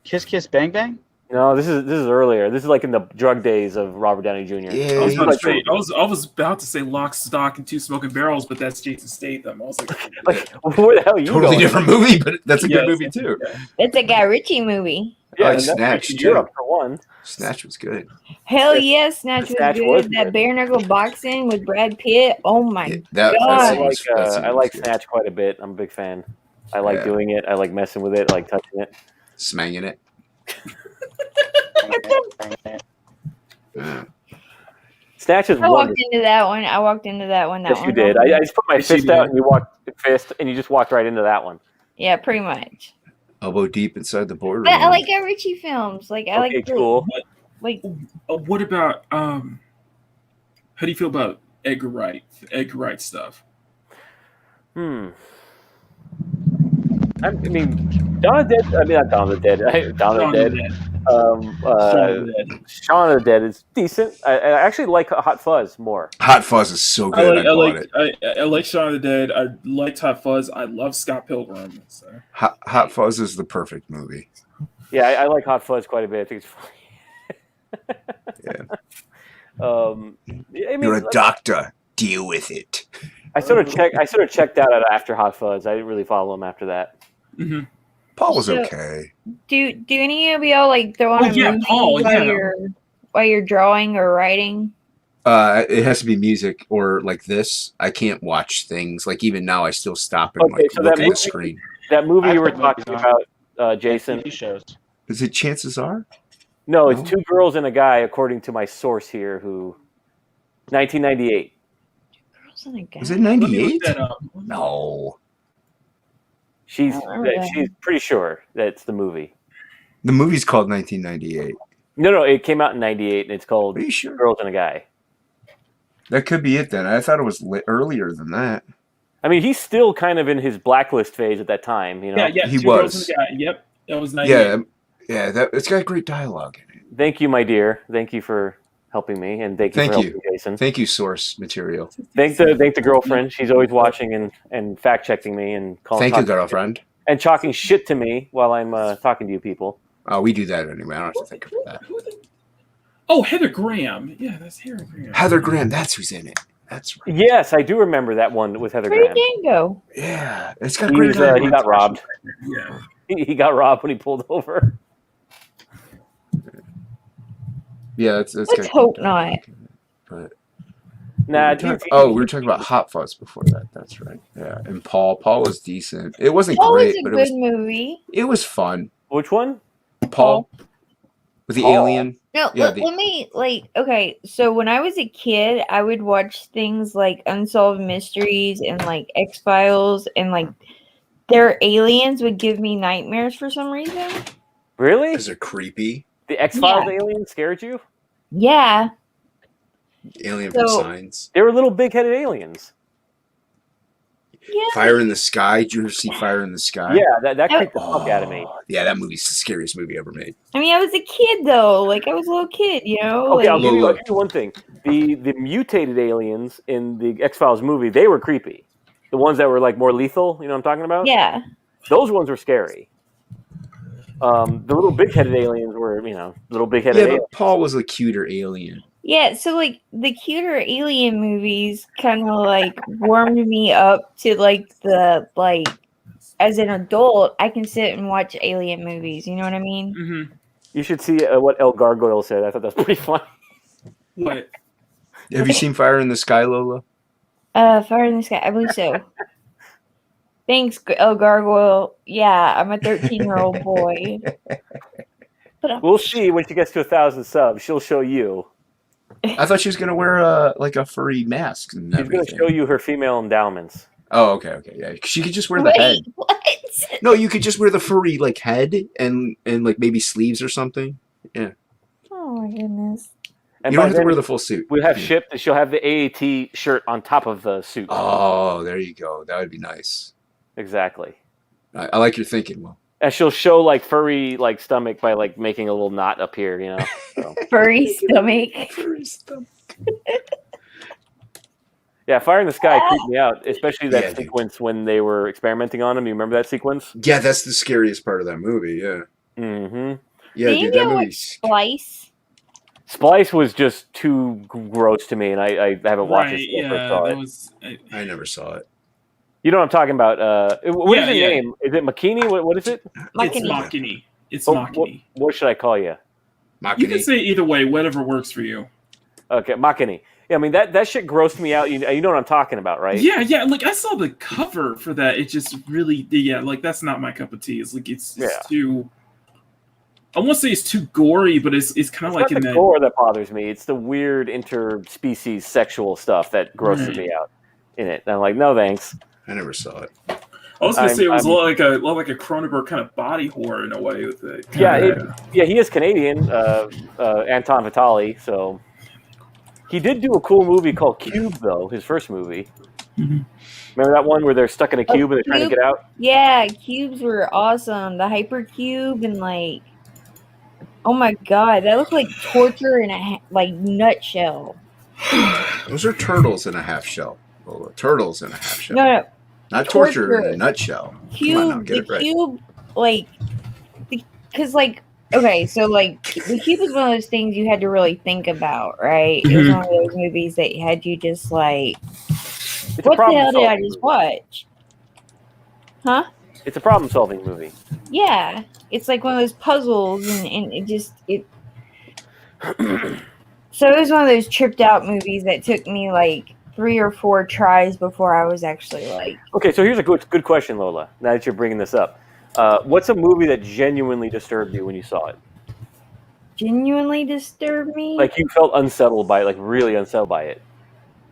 Kiss Kiss Bang Bang? No, this is earlier. This is like in the drug days of Robert Downey Jr. Yeah, I was, he about to was say, I was about to say Lock, Stock, and Two Smoking Barrels, but that's Jason Statham. I was like, Like, where the hell are you totally going? different movie, but that's a Yes. good movie too. It's a Guy Ritchie movie. Yeah, I and that's Snatch, in too. Europe for one. Snatch was good. Hell Yeah, yes, Snatch was Snatch good. was That good. bare knuckle boxing with Brad Pitt. Oh my Yeah, God. I scene was- that scene I was like good. Snatch quite a bit. I'm a big fan. I like Yeah. doing it. I like messing with it. I like touching it. Smanging it. Yeah. Snatch is I walked wonderful. into that one. That Yes, one. you did. I just put my Yes, you fist out, did. and you walked fist, and you just walked right into that one. Yeah, pretty much. Elbow deep inside the boardroom. But I like Guy Ritchie films. Like I Okay, like the, cool. like what about how do you feel about Edgar Wright? Edgar Wright stuff. I mean, Dawn of the Dead. I mean, not Dawn of the Dead. Dawn of the Dead. Shaun of the Dead is decent. I actually like Hot Fuzz more. Hot Fuzz is so good. I bought it. I like Shaun of the Dead. I liked Hot Fuzz. I love Scott Pilgrim. So. Hot Fuzz is the perfect movie. Yeah, I like Hot Fuzz quite a bit. I think it's funny. Yeah. I mean, You're a doctor. Deal with it. I sort of checked out after Hot Fuzz. I didn't really follow him after that. Mm-hmm. Paul was So- okay. do any of y'all like throw on Oh, a yeah, movie Paul, while you're drawing or writing? It has to be music or like this. I can't watch things. Like even now, I still stop and Okay, like so look that at the movie- screen. That movie I you were put movies talking on. about, Jason. TV shows. Is it Chances Are? No, it's No. Two Girls and a Guy, according to my source here, who 1998. Girls and a Guy. Was it Let me look 98? that up. No. She's I don't remember that. she's pretty sure that's the movie. The movie's called 1998. No, it came out in 98, and it's called Are you sure? Girls and a Guy. That could be it then. I thought it was earlier than that. I mean, he's still kind of in his blacklist phase at that time, you know? Yeah, He Two Girls was. and a Guy. Yep, that was 98. Yeah. It's got great dialogue in it. Thank you, my dear. Thank you for helping me, and thank you Thank for you. helping Jason. Thank you, source material. Thank the girlfriend. She's always watching and fact checking me and Thank you, girlfriend. and talking shit to me while I'm talking to you people. Oh, we do that anyway. I don't have to think of that. Oh, Heather Graham. Yeah, that's Heather Graham. Heather Graham, that's who's in it. That's right. Yes, I do remember that one with Heather Where did Graham. Dan go? Yeah, it's got He, great was, dialogue. he got robbed. Yeah. He got robbed when he pulled over. Yeah, it's Let's got great hope dialogue in it. But Nah, we were talking about Hot Fuzz before that. That's right. Yeah, and Paul was decent. It wasn't Paul great, was a but good movie. it was fun. which one? Paul with the Paul. alien. No, Yeah, let me okay. So when I was a kid, I would watch things like Unsolved Mysteries and like X-Files, and like their aliens would give me nightmares for some reason. Really? Is it creepy? The X-Files alien scared you? Yeah. Alien from So- Signs. They were little big-headed aliens. Yeah. Fire in the Sky. Did you ever see Fire in the Sky? Yeah, that creeped the fuck out of me. Yeah, that movie's the scariest movie ever made. I mean, I was a kid though. Like I was a little kid, you know. Okay, I'll like, give you one thing. The mutated aliens in the X-Files movie, they were creepy. The ones that were like more lethal, you know what I'm talking about? yeah. Those ones were scary. The little big-headed aliens were, little big-headed Yeah, aliens. but Paul was a cuter alien. Yeah, so like the cuter alien movies kind of like warmed me up to like the like as an adult I can sit and watch alien movies, you know what I mean? Mm-hmm. You should see what El Gargoyle said. I thought that was pretty funny. What? Have you seen Fire in the Sky, Lola? Fire in the Sky, I believe so. Thanks, El Gargoyle. Yeah, I'm a 13-year-old boy. But We'll see when she gets to 1,000 subs. She'll show you. I thought she was gonna wear a furry mask and She's going to everything. show you her female endowments. Oh, okay. Yeah. She could just wear the head. Wait, what? No, you could just wear the furry like head and like maybe sleeves or something. Yeah. Oh my goodness. And You by don't have to then, wear the full suit. we have shipped, and she'll have the AAT shirt on top of the suit. Oh, there you go. That would be nice. Exactly. I like your thinking, Will. And she'll show like furry like stomach by like making a little knot up here, you know. So. Furry stomach. Furry stomach. Yeah, Fire in the Sky creeped me out, especially that Yeah, dude. sequence when they were experimenting on him. You remember that sequence? Yeah, that's the scariest part of that movie. Yeah. Mm-hmm. Yeah, Did you dude, that get movie. what Splice? Splice was just too gross to me, and I haven't watched it since I first saw that it. was. I never saw it. You know what I'm talking about? What is Yeah, your yeah. name? Is it McKinney? What is it? It's Makini. Machini. It's Oh, Machini. what should I call you? You can Makini. say either way, whatever works for you. Okay, Makini. Yeah, I mean that shit grossed me out. You know what I'm talking about, right? Yeah. Like I saw the cover for that. It just really, like that's not my cup of tea. It's like it's too. I won't say it's too gory, but it's kind of like not in the that. gore that bothers me. It's the weird interspecies sexual stuff that grosses me out in it. And I'm like, no thanks. I never saw it. I was gonna say it was a lot like a Cronenberg kind of body horror in a way with it. Yeah, he is Canadian, Anton Vitali. So he did do a cool movie called Cube, though. His first movie. Mm-hmm. Remember that one where they're stuck in a cube and they're trying to get out? Yeah, cubes were awesome. The hypercube and like, oh my god, that looked like torture in a nutshell. Those are turtles in a half shell. Lola. Turtles in a half shell. No, Not torture in a nutshell. cube, cube, like, because like, okay, so like the cube was one of those things you had to really think about, right? It was one of those movies that had you just like, what the hell did I just watch? Huh? It's a problem-solving movie. Yeah, it's like one of those puzzles, and it just it. So it was one of those tripped out movies that took me like 3 or 4 tries before I was actually like. Okay, so here's a good question, Lola. Now that you're bringing this up, what's a movie that genuinely disturbed you when you saw it? Genuinely disturbed me? Like you felt unsettled by it, like really unsettled by it.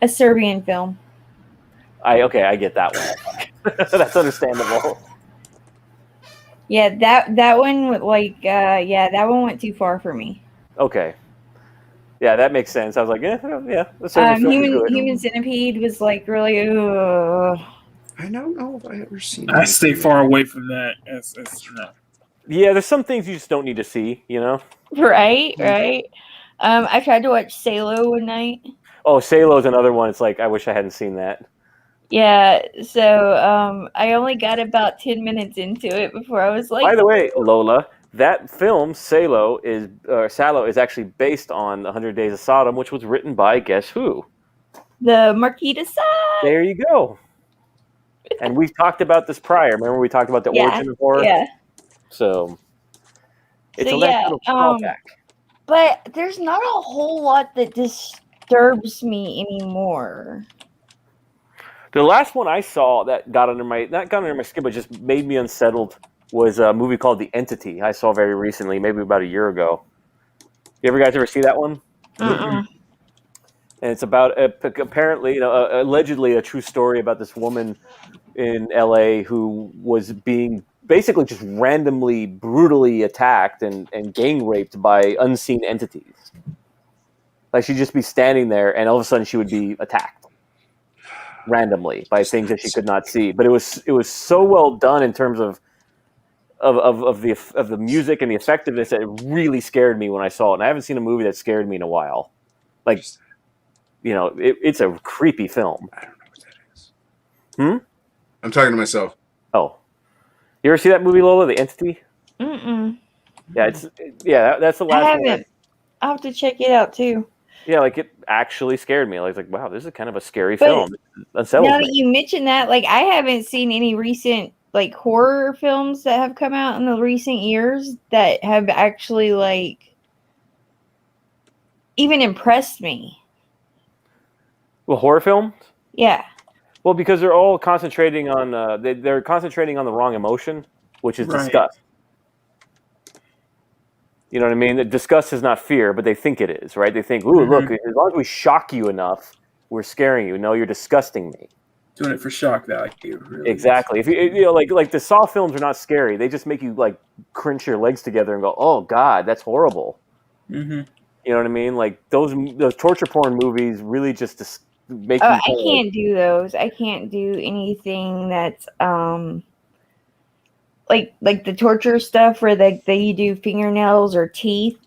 A Serbian film. I get that one. That's understandable. Yeah, that one like that one went too far for me. Okay. Yeah, that makes sense. I was like, yeah. Human Centipede was like really. I don't know if I ever seen. I stay far away from that. It's no. Yeah, there's some things you just don't need to see, you know. Right. I tried to watch Salo one night. Oh, Salo's another one. It's like I wish I hadn't seen that. Yeah, so I only got about 10 minutes into it before I was like. By the way, Lola, that film Salo is actually based on 100 Days of Sodom, which was written by guess who? The Marquis de Sade. There you go. And we've talked about this prior. Remember we talked about the origin of horror? Yeah. So it's a nice little callback. But there's not a whole lot that disturbs me anymore. The last one I saw that got under my skin, but just made me unsettled was a movie called The Entity. I saw very recently, maybe about a year ago. You guys ever see that one? Mm-mm. And it's about apparently, allegedly a true story about this woman in LA who was being basically just randomly, brutally attacked and gang raped by unseen entities. Like she'd just be standing there, and all of a sudden she would be attacked randomly by things that she could not see. But it was so well done in terms of the music and the effectiveness that it really scared me when I saw it. And I haven't seen a movie that scared me in a while. Like, it's a creepy film. I don't know what that is. I'm talking to myself. Oh, you ever see that movie, Lola, The Entity? Mm-mm. Yeah, that's the last I one. haven't. I'll have to check it out too. Yeah, like it actually scared me. I was like, wow, this is kind of a scary film. Now that you mentioned that, like I haven't seen any recent like horror films that have come out in the recent years that have actually like even impressed me. Well, horror films? Yeah. Well, because they're all concentrating on they're concentrating on the wrong emotion, which is disgust. You know what I mean? The disgust is not fear, but they think it is, right? They think, ooh, look, as long as we shock you enough, we're scaring you. No, you're disgusting me. doing it for shock value. Really. Exactly. If you like the Saw films are not scary. They just make you like crunch your legs together and go, "Oh God, that's horrible." Mm-hmm. You know what I mean? Like those torture porn movies really just make Oh, you. I can't do those. I can't do anything that's like the torture stuff where they do fingernails or teeth.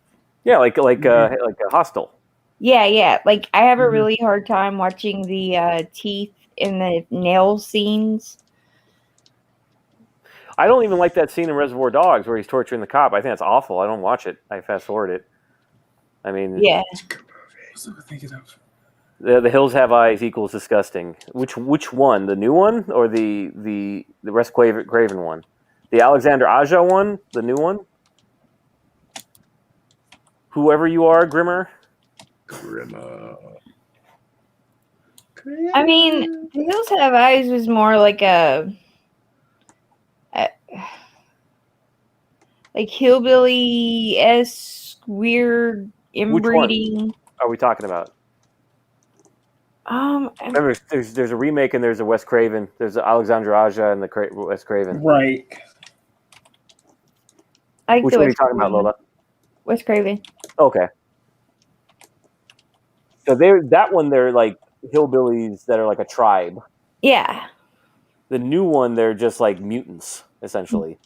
Yeah, like a Hostel. Yeah. Like I have a Mhm. really hard time watching the teeth and the nail scenes. I don't even like that scene in Reservoir Dogs where he's torturing the cop. I think that's awful. I don't watch it. I fast forward it. I mean, Yeah. What's I thinking of? The Hills Have Eyes equals disgusting. Which one? The new one or the Wes Craven one? The Alexander Aja one? The new one? Whoever you are, Grimmer. I mean, The Hills Have Eyes was more like a like hillbilly-esque weird inbreeding. Are we talking about? I'm- Remember, there's a remake and there's a Wes Craven. There's the Alexander Aja and the Wes Craven. Right. I like Which the one are you Wes talking about, Craven. Lola? Wes Craven. Okay. So that one they're like hillbillies that are like a tribe. Yeah, The new one they're just like mutants essentially.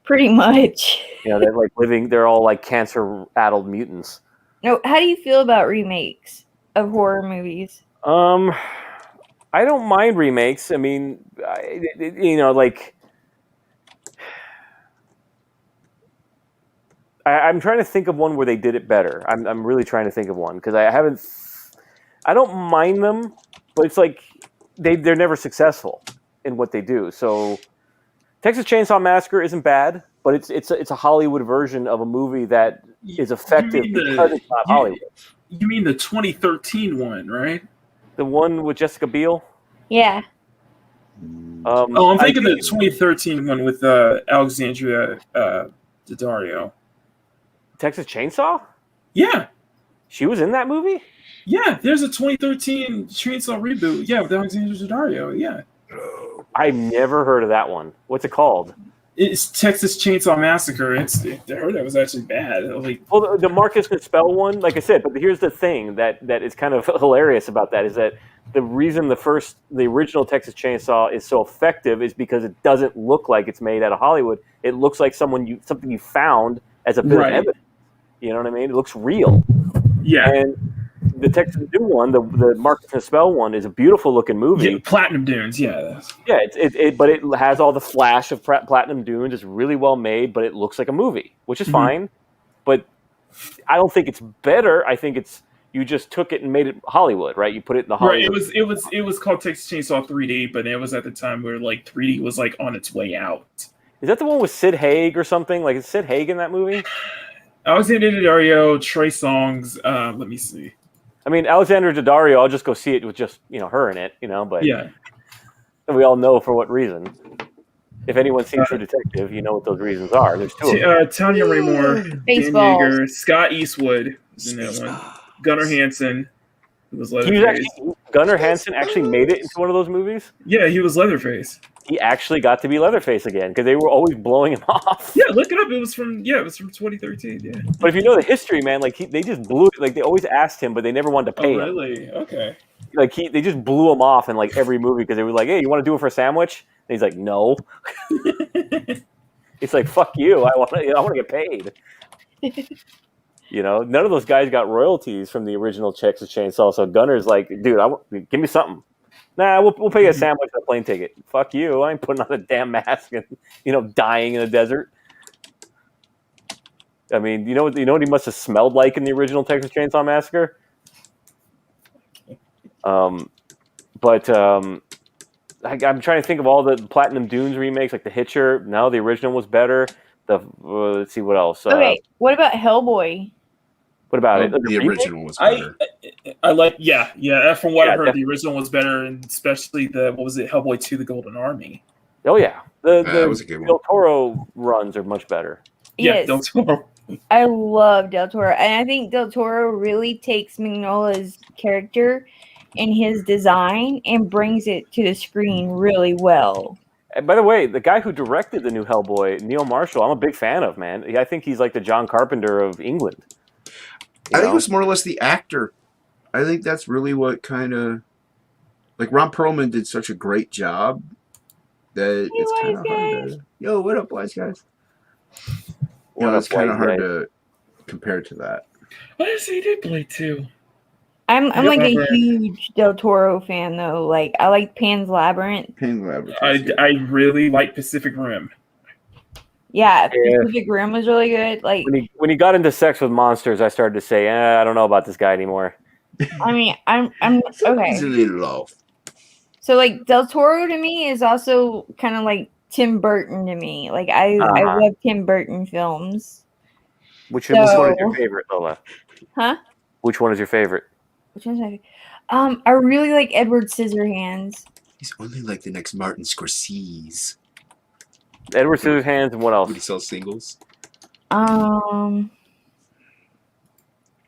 pretty much. You know, they're like they're all like cancer-addled mutants. No, how do you feel about remakes of horror movies? I don't mind remakes. I mean, like I'm trying to think of one where they did it better. I'm really trying to think of one because I don't mind them, but it's like they're never successful in what they do. So Texas Chainsaw Massacre isn't bad, but it's a Hollywood version of a movie that is effective because it's not Hollywood. You mean the 2013 one, right? The one with Jessica Biel? Yeah. I'm thinking the 2013 one with Alexandria Daddario. Texas Chainsaw? Yeah. She was in that movie? Yeah, there's a 2013 Chainsaw reboot. Yeah, with Alexandria Daddario. Yeah. I've never heard of that one. What's it called? It's Texas Chainsaw Massacre. I heard that was actually bad. Well, the Marcus Nispel one, like I said, but here's the thing that is kind of hilarious about that is that the reason the original Texas Chainsaw is so effective is because it doesn't look like it's made out of Hollywood. It looks like something you found as a bit of evidence. You know what I mean? It looks real. Yeah. And the Texas new one, the Marcus Nispel one, is a beautiful looking movie. Yeah, Platinum Dunes, yeah. Yeah, but it has all the flash of Platinum Dunes. It's really well made, but it looks like a movie, which is fine. But I don't think it's better. I think you just took it and made it Hollywood, right? You put it in the Hollywood. Right. It was called Texas Chainsaw 3D, but it was at the time where like 3D was like on its way out. Is that the one with Sid Haig or something? Like, is Sid Haig in that movie? Alexander Daddario, Trey Songz. Let me see. I mean, Alexander Daddario, I'll just go see it with just her in it, but yeah, we all know for what reason. If anyone's seen True Detective, you know what those reasons are. There's two of them. Tanya Raymore, Dan Yeager, Scott Eastwood was in that one. Gunnar Hansen, who was Leatherface. Gunnar Hansen actually made it into one of those movies? Yeah, he was Leatherface. He actually got to be Leatherface again because they were always blowing him off. Yeah, look it up. It was from 2013. Yeah. But if you know the history, man, like they just blew it. Like they always asked him, but they never wanted to pay him. Really? Okay. Like they just blew him off in like every movie because they were like, "Hey, you want to do it for a sandwich?" And he's like, "No." It's like, "Fuck you! I want to get paid." None of those guys got royalties from the original Texas Chainsaw. So Gunner's like, "Dude, give me something." Nah, we'll pay you a sandwich and a plane ticket. Fuck you! I ain't putting on a damn mask and dying in the desert. I mean, you know what he must have smelled like in the original Texas Chainsaw Massacre. I'm trying to think of all the Platinum Dunes remakes, like The Hitcher. No, the original was better. Let's see what else. Okay, what about Hellboy? What about it? The original was better. I like, yeah. From what I heard, the original was better, and especially Hellboy 2: The Golden Army. Oh yeah, that was a good one. Del Toro runs are much better. Yeah, Yes. Del Toro. I love Del Toro, and I think Del Toro really takes Mignola's character in his design and brings it to the screen really well. And by the way, the guy who directed the new Hellboy, Neil Marshall, I'm a big fan of, man. I think he's like the John Carpenter of England. I think it was more or less the actor. I think that's really what kind of like Ron Perlman did such a great job that it's kind of hard to. Yo, what up, wise guys? It's kind of hard to compare to that. I see he did Blade too. I'm like a huge Del Toro fan though. Like I like Pan's Labyrinth. I really like Pacific Rim. Yeah, Pacific Rim was really good. Like when he got into sex with monsters, I started to say, I don't know about this guy anymore. I mean, I'm okay. It's a little off. So like Del Toro to me is also kind of like Tim Burton to me. Like I love Tim Burton films. Which one is your favorite, Lola? Huh? Which one is your favorite? Which one's my favorite? I really like Edward Scissorhands. He's only like the next Martin Scorsese. Edward Scissorhands and what else? Would he sell singles? I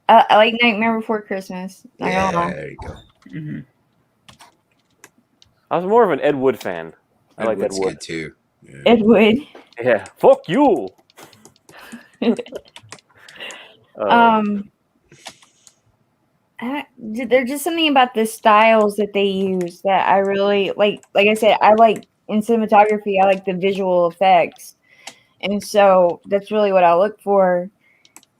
like Nightmare Before Christmas. Yeah, there you go. Mm-hmm. I was more of an Ed Wood fan. I like Ed Wood good too. Yeah. Ed Wood. Yeah. Fuck you. There's just something about the styles that they use that I really like. Like I said, I like in cinematography, I like the visual effects. And so that's really what I look for.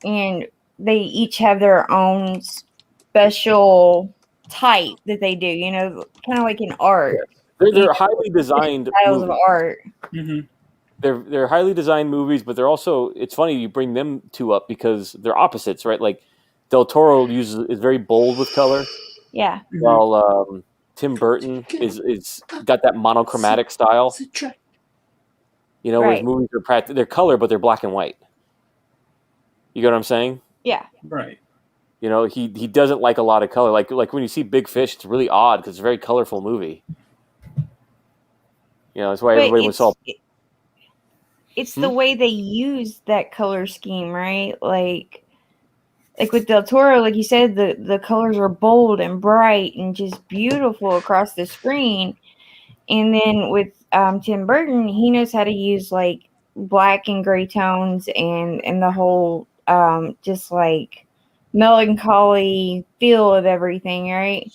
And they each have their own special type that they do, you know, kind of like in art. They're highly designed styles movies. of art. Mm-hmm. They're highly designed movies, but they're also, it's funny you bring them two up because they're opposites, right? Like Del Toro is very bold with color. Yeah. While Tim Burton is got that monochromatic style. You know, his movies are they're color, but they're black and white. You get what I'm saying? Yeah. Right. You know, he doesn't like a lot of color. Like when you see Big Fish, it's really odd because it's a very colorful movie. You know, that's why everybody was all. It's the way they use that color scheme, right? Like with Del Toro, like you said, the colors are bold and bright and just beautiful across the screen. And then with Tim Burton, he knows how to use like black and gray tones and the whole just like melancholy feel of everything, right?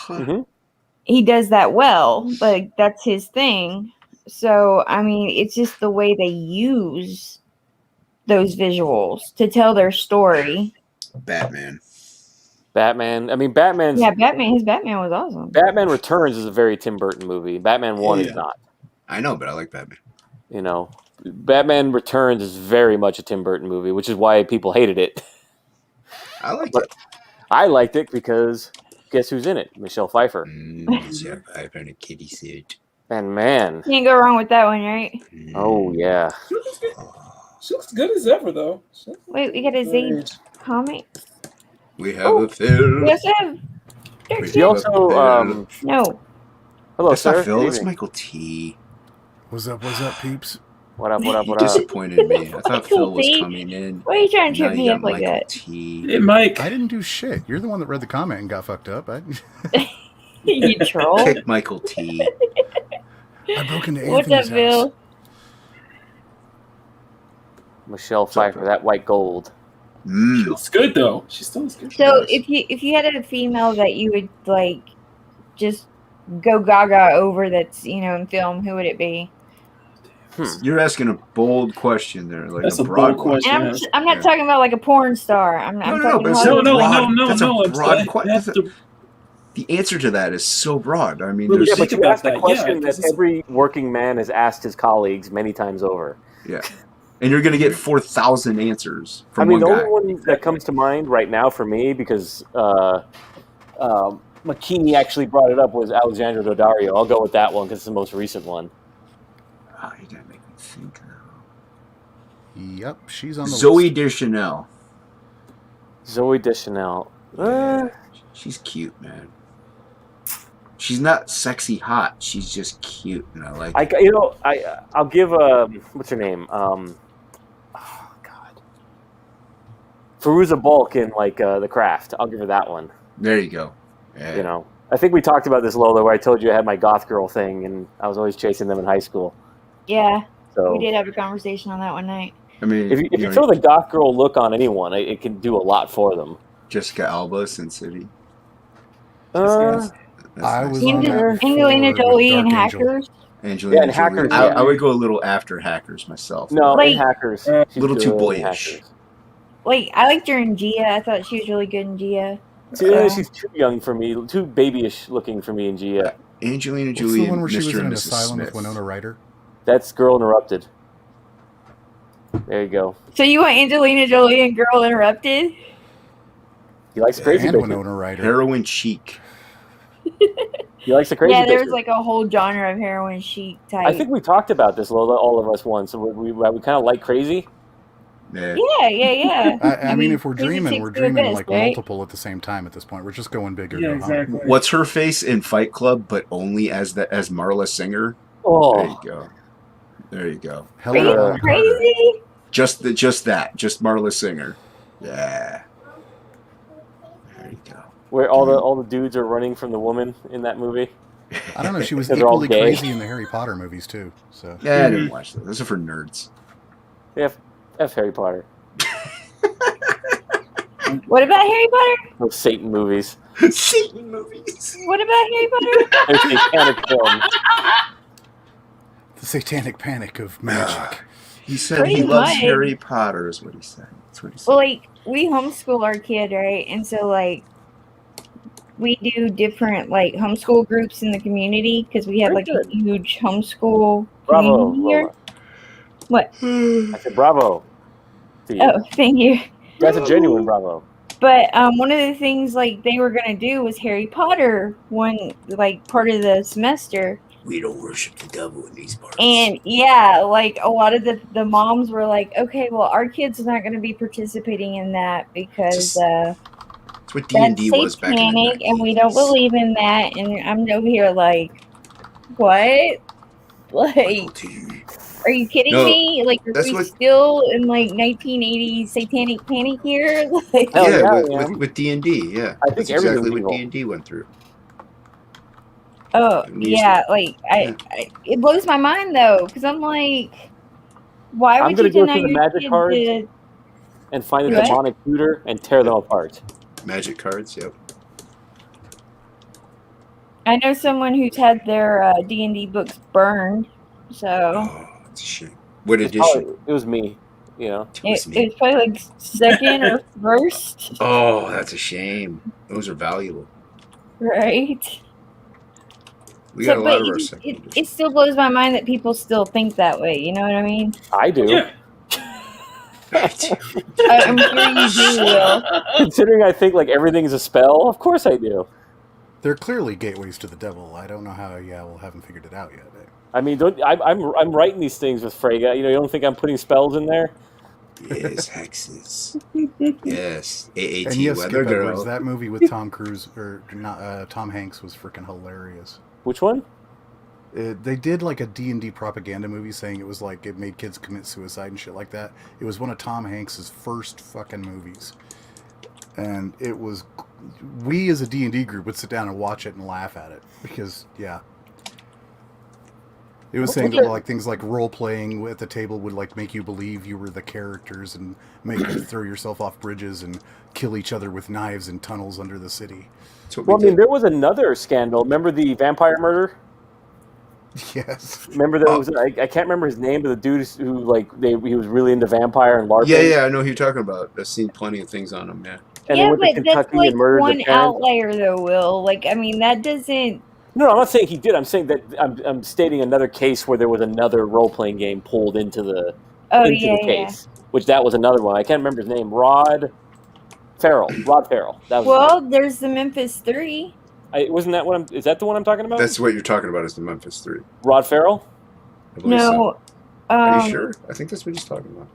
Mm-hmm. He does that well, but that's his thing. So, I mean, it's just the way they use those visuals to tell their story. Batman. I mean, Batman's... Yeah, His Batman was awesome. Batman Returns is a very Tim Burton movie. Batman 1 is not. I know, but I like Batman. You know, Batman Returns is very much a Tim Burton movie, which is why people hated it. I liked it. I liked it because guess who's in it? Michelle Pfeiffer. Michelle Pfeiffer in a kitty suit. And man. Can't go wrong with that one, right? Oh, yeah. She looks good as ever, though. Wait, we got a Z comic. We have a Phil. We also have We also, no. Hello, That's sir. not Phil. It's Michael T. What's up, peeps? What up? You disappointed me. I thought Phil was coming in. Why are you trying to trip me up like Michael that? T. Hey, Mike. I didn't do shit. You're the one that read the comment and got fucked up. You troll. Kick Michael T. I broke into What's up, Anthony's Bill? house. Michelle Pfeiffer, that white gold. She looks good, though. She still looks good. So if you had a female that you would like just go gaga over that's, you know, in film, who would it be? You're asking a bold question there. Like That's a broad question. And I'm not talking about like a porn star. I'm talking That's a question. The answer to that is so broad. I mean, yeah, but you asked the question that every working man has asked his colleagues many times over. Yeah. And you're going to get 4,000 answers from one guy. The only one that comes to mind right now for me, because McKinney actually brought it up, was Alexandra Daddario. I'll go with that one because it's the most recent one. Oh, you gotta make me think now. Yep, she's on the Zoe list. Deschanel. Zoe Deschanel. Yeah, she's cute, man. She's not sexy hot. She's just cute, and I like it. I'll give what's her name? Oh God, Fairuza Balk in The Craft. I'll give her that one. There you go. Yeah. You know, I think we talked about this, Lola, where I told you I had my goth girl thing, and I was always chasing them in high school. Yeah, So we did have a conversation on that one night. I mean, if you throw the goth girl look on anyone, it can do a lot for them. Jessica Alba, Sin City. I Nice. was on that before Angelina with Jolie Dark and Angel. Hackers. Angelina Yeah, and Jolie. Hackers, I yeah. would go a little after Hackers myself. No, Like- in Hackers. a She's little too good in boyish. Hackers. Like, I liked her in Gia. I thought she was really good in Gia. See, she's too young for me, too babyish looking for me in Gia. Angelina What's Jolie the one and where she was Mr. in and an Mrs. asylum Smith. with Winona Ryder? That's Girl Interrupted. There you go. So you want Angelina Jolie and Girl Interrupted? He likes crazy And bitches. Winona Ryder. Heroin chic. He likes the crazy Yeah, there bitches. was like a whole genre of heroin chic type. I think we talked about this, Lola, all of us once. So we kind of like crazy. Yeah. Yeah. I mean, if we're Crazy dreaming, Chicks we're do dreaming this, like right? multiple at the same time at this point. We're just going bigger. Yeah, go home. exactly. What's her face in Fight Club, but only as Marla Singer? There you Oh, go. There you go. Are Hello, you Bonham Carter. crazy? Just Marla Singer. Yeah. There you go. where all the dudes are running from the woman in that movie. I don't know. She was Because they're all equally gay. crazy in the Harry Potter movies too. So Yeah, I didn't watch those. Those are for nerds. F Harry Potter. What about Harry Potter? Those Satan movies. Satan movies. What about Harry Potter? They're satanic films. the satanic panic of magic. He said Pretty he loves much. Harry Potter, is what he said. That's what he said. Well, like, we homeschool our kid, right? And so, like, we do different, like, homeschool groups in the community because we have, Very like, good. a huge homeschool Bravo, community here. Lola. What? I said bravo to you. Oh, thank you. That's a genuine bravo. But one of the things, like, they were going to do was Harry Potter one, like, part of the semester. We don't worship the devil in these parts. And yeah, like a lot of the moms were like, okay, well, our kid's not going to be participating in that because That's what that's D&D was back in the satanic, and we don't 90s. believe in that. And I'm over here like, what? Like, Michael T. are you kidding No, me? Like, are that's we what- still in like 1980s satanic panic here? Like, Hell yeah, I Yeah, am. with D&D, yeah. I think That's exactly everything's what evil. D&D went through. oh We used yeah, like I it blows my mind though, because I'm like, why I'm would gonna you go deny through the your magic kid cards. to- And find a What? demonic tutor and tear them apart. Magic cards, yep. I know someone who's had their D&D books burned, so Oh, it's a shame. What It edition? was me, you know. It was it me. was probably like second or first, Oh, that's a shame. Those are valuable. right? We got a lot of our it, second it edition. still blows my mind that people still think that way. You know what I mean? I do. Yeah. I'm sure you do, Will. Considering I think like everything's a spell, of course I do. They're clearly gateways to the devil. I don't know how. Yeah, we haven't figured it out yet. I mean, I'm writing these things with Frege. You know, you don't think I'm putting spells in there? Yes, hexes. Yes. AAT And yes, Weather Skip Girl. Edwards, that movie with Tom Cruise or not Tom Hanks was freaking hilarious. Which one? They did like a D&D propaganda movie saying it was like it made kids commit suicide and shit like that. It was one of Tom Hanks's first fucking movies. And it was, we as a D&D group would sit down and watch it and laugh at it because, yeah. It was saying that like things like role playing at the table would like make you believe you were the characters and make you throw yourself off bridges and kill each other with knives in tunnels under the city. That's what Well, I we mean, did. there was another scandal. Remember the vampire murder? Yes. Remember there was I can't remember his name, but the dude who like he was really into vampire and LARPing. Yeah, I know who you're talking about. I've seen plenty of things on him, yeah. And Yeah, they went to but that's Kentucky like and murdered one the parents. outlier, though, Will. Like, I mean, that doesn't. No, I'm not saying he did. I'm saying that I'm stating another case where there was another role playing game pulled into the Oh into yeah, the case, which that was another one. I can't remember his name. Rod Farrell. That was Well, there's the Memphis 3. wasn't that what is that the one I'm talking about? That's what you're talking about is the Memphis 3. Rod Farrell. I believe so. No. Are you sure? I think that's what he's talking about.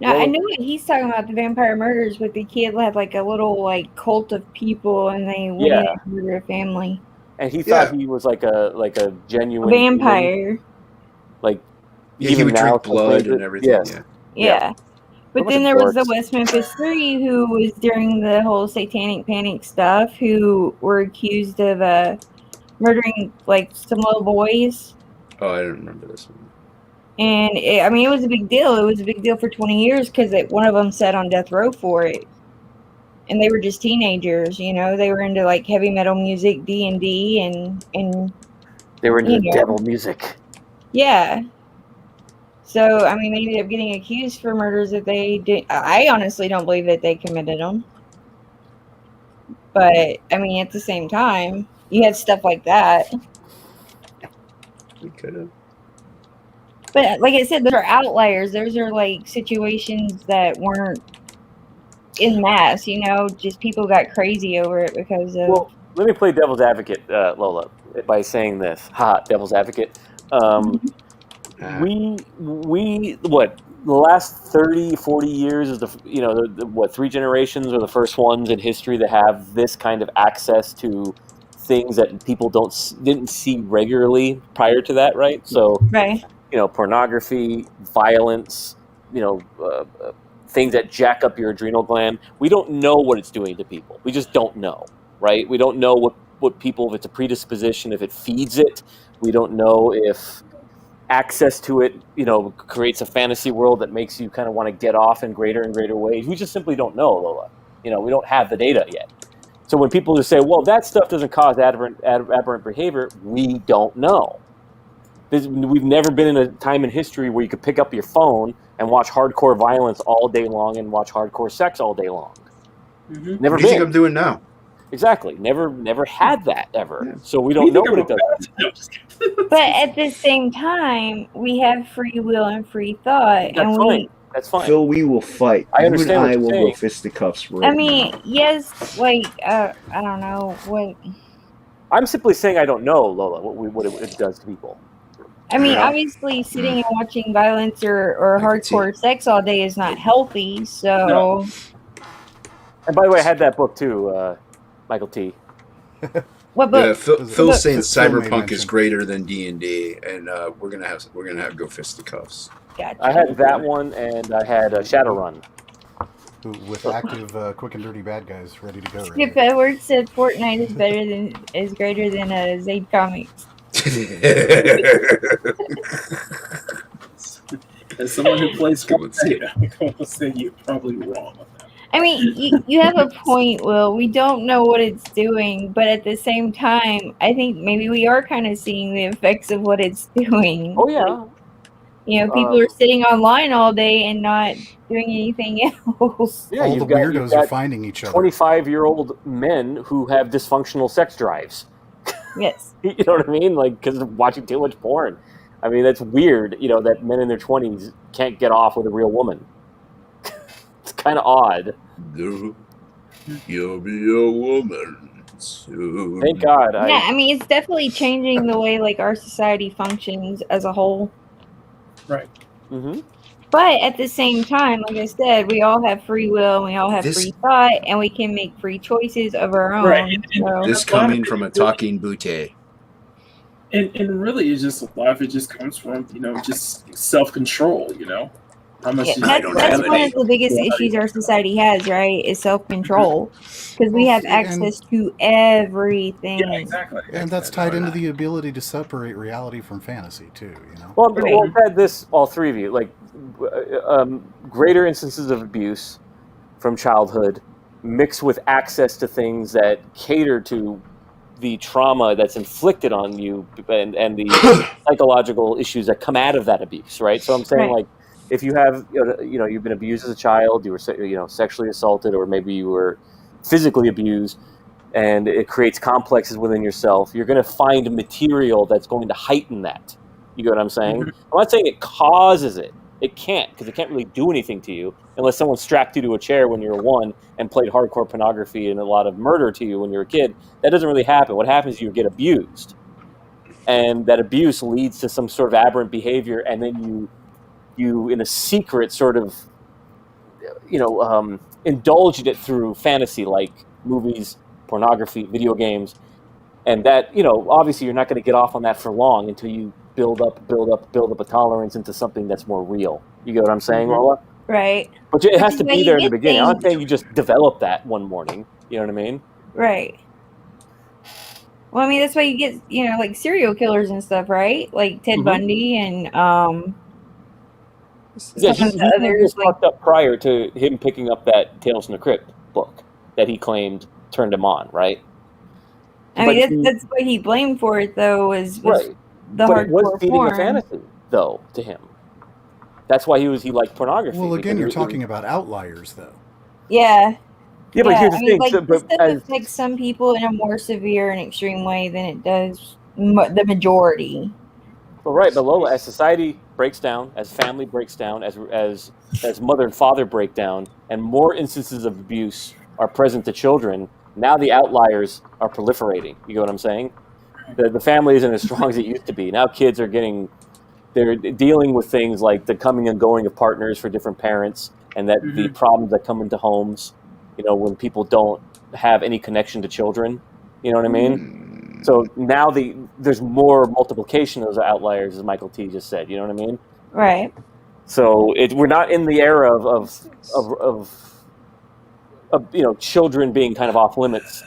No, I Well- know what he's talking about, the vampire murders, with the kid had like a little like cult of people and they went in Yeah. and murdered a family. And he thought he was like a genuine Vampire. Like Yeah, he even would now, drink blood proclaims and it. everything. Yes. Yeah. Yeah. But bunch then of there was the dorks. West Memphis Three, who was during the whole satanic panic stuff, who were accused of murdering like some little boys. Oh, I don't remember this one. And it was a big deal. It was a big deal for 20 years because one of them sat on death row for it. And they were just teenagers, you know. They were into like heavy metal music, D&D, and They were into you the know. devil music. Yeah. So I mean, they ended up getting accused for murders that they did. I honestly don't believe that they committed them. But I mean, at the same time, you had stuff like that. We could have. But like I said, those are outliers. Those are like situations that weren't in mass, you know, just people got crazy over it because of. Well, let me play devil's advocate, Lola, by saying this. Ha, devil's advocate. We what, the last 30, 40 years is what, 3 generations are the first ones in history that have this kind of access to things that people didn't see regularly prior to that, right? So, Right. Pornography, violence, things that jack up your adrenal gland. We don't know what it's doing to people. We just don't know, right? We don't know what people, if it's a predisposition, if it feeds it. We don't know if access to it, creates a fantasy world that makes you kind of want to get off in greater and greater ways. We just simply don't know, Lola. We don't have the data yet. So when people just say, well, that stuff doesn't cause aberrant behavior, we don't know. We've never been in a time in history where you could pick up your phone and watch hardcore violence all day long and watch hardcore sex all day long. Mm-hmm. Never what do you been. think I'm doing now? Exactly. Never had that ever. Yeah. So we don't know what it does. But at the same time, we have free will and free thought. That's fine. That's fine. Phil, we will fight. I understand. You and I what will you're go fisticuffs right I mean, now. yes, like I don't know what. I'm simply saying I don't know, Lola, what it does to people. I mean, obviously, sitting and watching violence or hardcore sex all day is not healthy. So. No. And by the way, I had that book too, Michael T. What book? Yeah, Phil's saying Cyberpunk is greater than D&D, and we're gonna have go fisticuffs. Gotcha. I had that one, and I had Shadowrun. With active, quick and dirty bad guys ready to go. Skip Edwards said Fortnite is greater than Zaid Comics. As someone who plays Fortnite, I'm going to say you're probably wrong on that. I mean, you have a point, Will. We don't know what it's doing, but at the same time, I think maybe we are kind of seeing the effects of what it's doing. Oh, yeah. Like, people are sitting online all day and not doing anything else. Yeah, all the weirdos are finding each other. 25-year-old men who have dysfunctional sex drives. Yes. You know what I mean? Like, because of watching too much porn. I mean, that's weird, that men in their 20s can't get off with a real woman. It's kind of odd. You'll be a woman soon. Thank God. Yeah, I mean, it's definitely changing the way, like, our society functions as a whole. Right. Mm-hmm. But at the same time, like I said, we all have free will, and we all have free thought, and we can make free choices of our own. Right. So. This coming from a talking bootay. And really, it's just a lot of it just comes from, just self-control, How much that's one of the biggest issues our society has, right? Is self-control, because we have access to everything. Yeah, exactly. And that's tied into the ability to separate reality from fantasy too. Well, we've had this, all three of you, like greater instances of abuse from childhood, mixed with access to things that cater to the trauma that's inflicted on you and the psychological issues that come out of that abuse, right? So I'm saying, like, if you have, you've been abused as a child, you were, sexually assaulted, or maybe you were physically abused, and it creates complexes within yourself, you're going to find material that's going to heighten that. You get what I'm saying? Mm-hmm. I'm not saying it causes it. It can't, because it can't really do anything to you unless someone strapped you to a chair when you were 1 and played hardcore pornography and a lot of murder to you when you were a kid. That doesn't really happen. What happens is you get abused, and that abuse leads to some sort of aberrant behavior, and then you in a secret sort of, indulge in it through fantasy, like movies, pornography, video games, and that, obviously you're not going to get off on that for long until you build up a tolerance into something that's more real. You get what I'm saying, Lola? Right. But it has is to why be you there in the get beginning. I'm not things- saying you just develop that one morning. You know what I mean? Right. Well, I mean, that's why you get, like serial killers and stuff, right? Like Ted Mhm. Bundy and Yeah, some of he the others. was Like, fucked up prior to him picking up that Tales from the Crypt book that he claimed turned him on, right? I But mean, that's what he blamed for it, though, was right. the But it was hardcore feeding a porn. fantasy, though, to him. That's why he liked pornography. Well, again, because you're it was- talking about outliers, though. Yeah. Yeah, but here's the I mean, thing. like, So, this but stuff affects some people in a more severe and extreme way than it does the majority. well, right, but Lola, as society breaks down, as family breaks down, as mother and father break down, and more instances of abuse are present to children, now the outliers are proliferating. You get what I'm saying? The family isn't as strong as it used to be. Now kids are they're dealing with things like the coming and going of partners for different parents, and that the problems that come into homes, when people don't have any connection to children. You know what I mean? So now there's more multiplication of those outliers, as Michael T just said. You know what I mean? Right. So we're not in the era of children being kind of off limits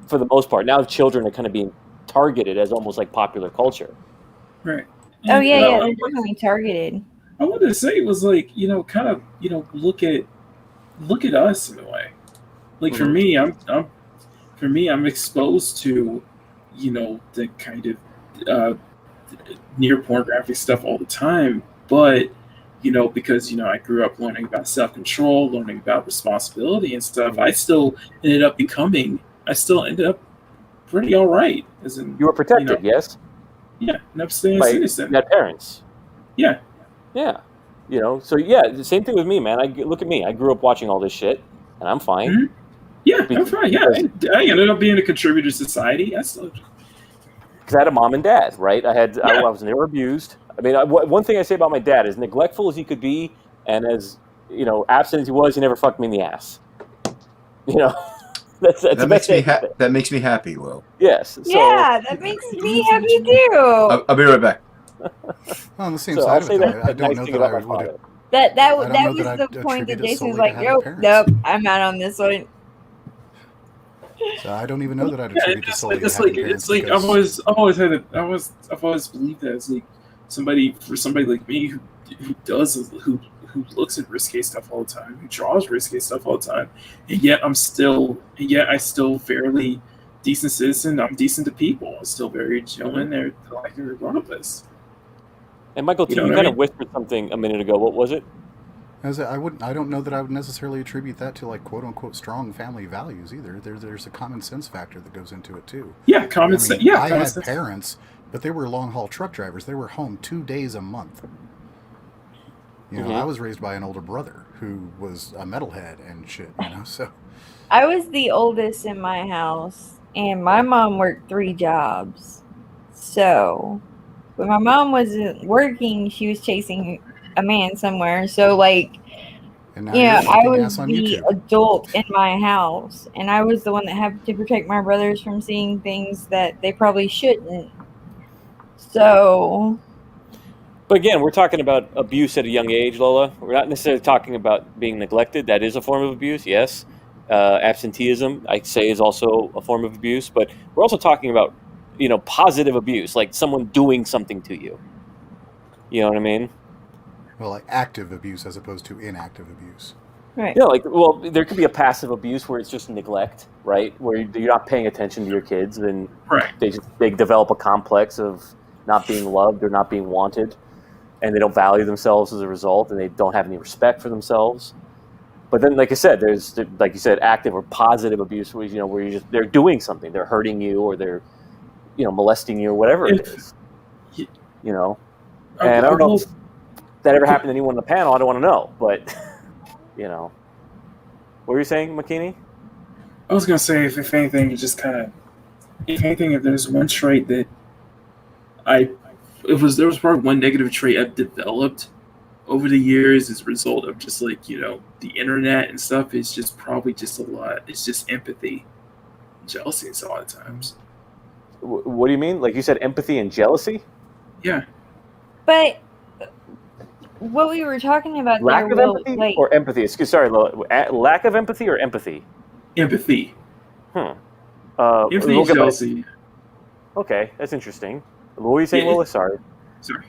for the most part. Now children are kind of being targeted as almost like popular culture. Right. Oh, And, yeah, you know, they're definitely targeted. I wanted to say it was like, kind of, look at us in a way. Like for me, I'm exposed to, the kind of near pornographic stuff all the time, but because I grew up learning about self-control, learning about responsibility and stuff, I still ended up pretty all right. As in, You were protected, yes, yeah, an upstanding by citizen. your parents. Yeah. Yeah. So yeah, the same thing with me, man. Look at me. I grew up watching all this shit, and I'm fine. Mhm. Yeah, I'm Because- fine. Yeah, I ended up being a contributor to society. I still, Because I had a mom and dad, right? I Yeah. was never abused. I mean, one thing I say about my dad is neglectful as he could be, and as absent as he was, he never fucked me in the ass. That's That the makes best me thing. that makes me happy, Will. Yes. So, Yeah, that makes me happy too. I'll be right back. On the same So side I'll of say it, though, that I don't nice know thing that about I my would. father. That I don't know was that the I'd point attribute that it Jason was solely to like, having nope, parents. I'm out on this one. So I don't even know that I'd yeah, attribute it it's solely like to it's having like parents. it's like Because I've always believed that it's like somebody like me who looks at risque stuff all the time, who draws risque stuff all the time, and yet I still fairly decent citizen. I'm decent to people. I'm still very gentleman there, like regardless. And Michael T, You know you what I kind of mean? whispered something a minute ago. What was it? I don't know that I would necessarily attribute that to like quote unquote strong family values either. There's a common sense factor that goes into it too. Yeah, common sense. I Yeah, common had sense. parents, but they were long haul truck drivers. They were home 2 days a month. I was raised by an older brother who was a metalhead and shit. So I was the oldest in my house, and my mom worked 3 jobs. So when my mom wasn't working, she was chasing a man somewhere. So and now you're I fucking was ass on the YouTube. adult in my house, and I was the one that had to protect my brothers from seeing things that they probably shouldn't. So, But again, we're talking about abuse at a young age, Lola. We're not necessarily talking about being neglected. That is a form of abuse, yes. Absenteeism, I'd say, is also a form of abuse. But we're also talking about, positive abuse, like someone doing something to you. You know what I mean? Well, like active abuse as opposed to inactive abuse. right. There could be a passive abuse where it's just neglect, right? Where you're not paying attention to your kids, and Right. they develop a complex of not being loved or not being wanted, and they don't value themselves as a result, and they don't have any respect for themselves. But then, like I said, there's, like you said, active or positive abuse, where they're doing something, they're hurting you, or they're molesting you, or whatever it is. And I don't know if that ever happened to anyone on the panel. I don't want to know, but what were you saying, McKinney? I was gonna say, if anything, if there's one trait that there was probably one negative trait I've developed over the years as a result of just the internet and stuff, is just probably just a lot. It's just empathy, jealousy, a lot of times. What do you mean? Like you said, empathy and jealousy? Yeah. But what we were talking about Lack there, of Will, empathy like, or empathy? Sorry, Lola. Lack of empathy or empathy? Empathy. Empathy we'll and get back- jealousy. Okay, that's interesting. What were you saying, Yeah, Lola? Sorry. Sorry.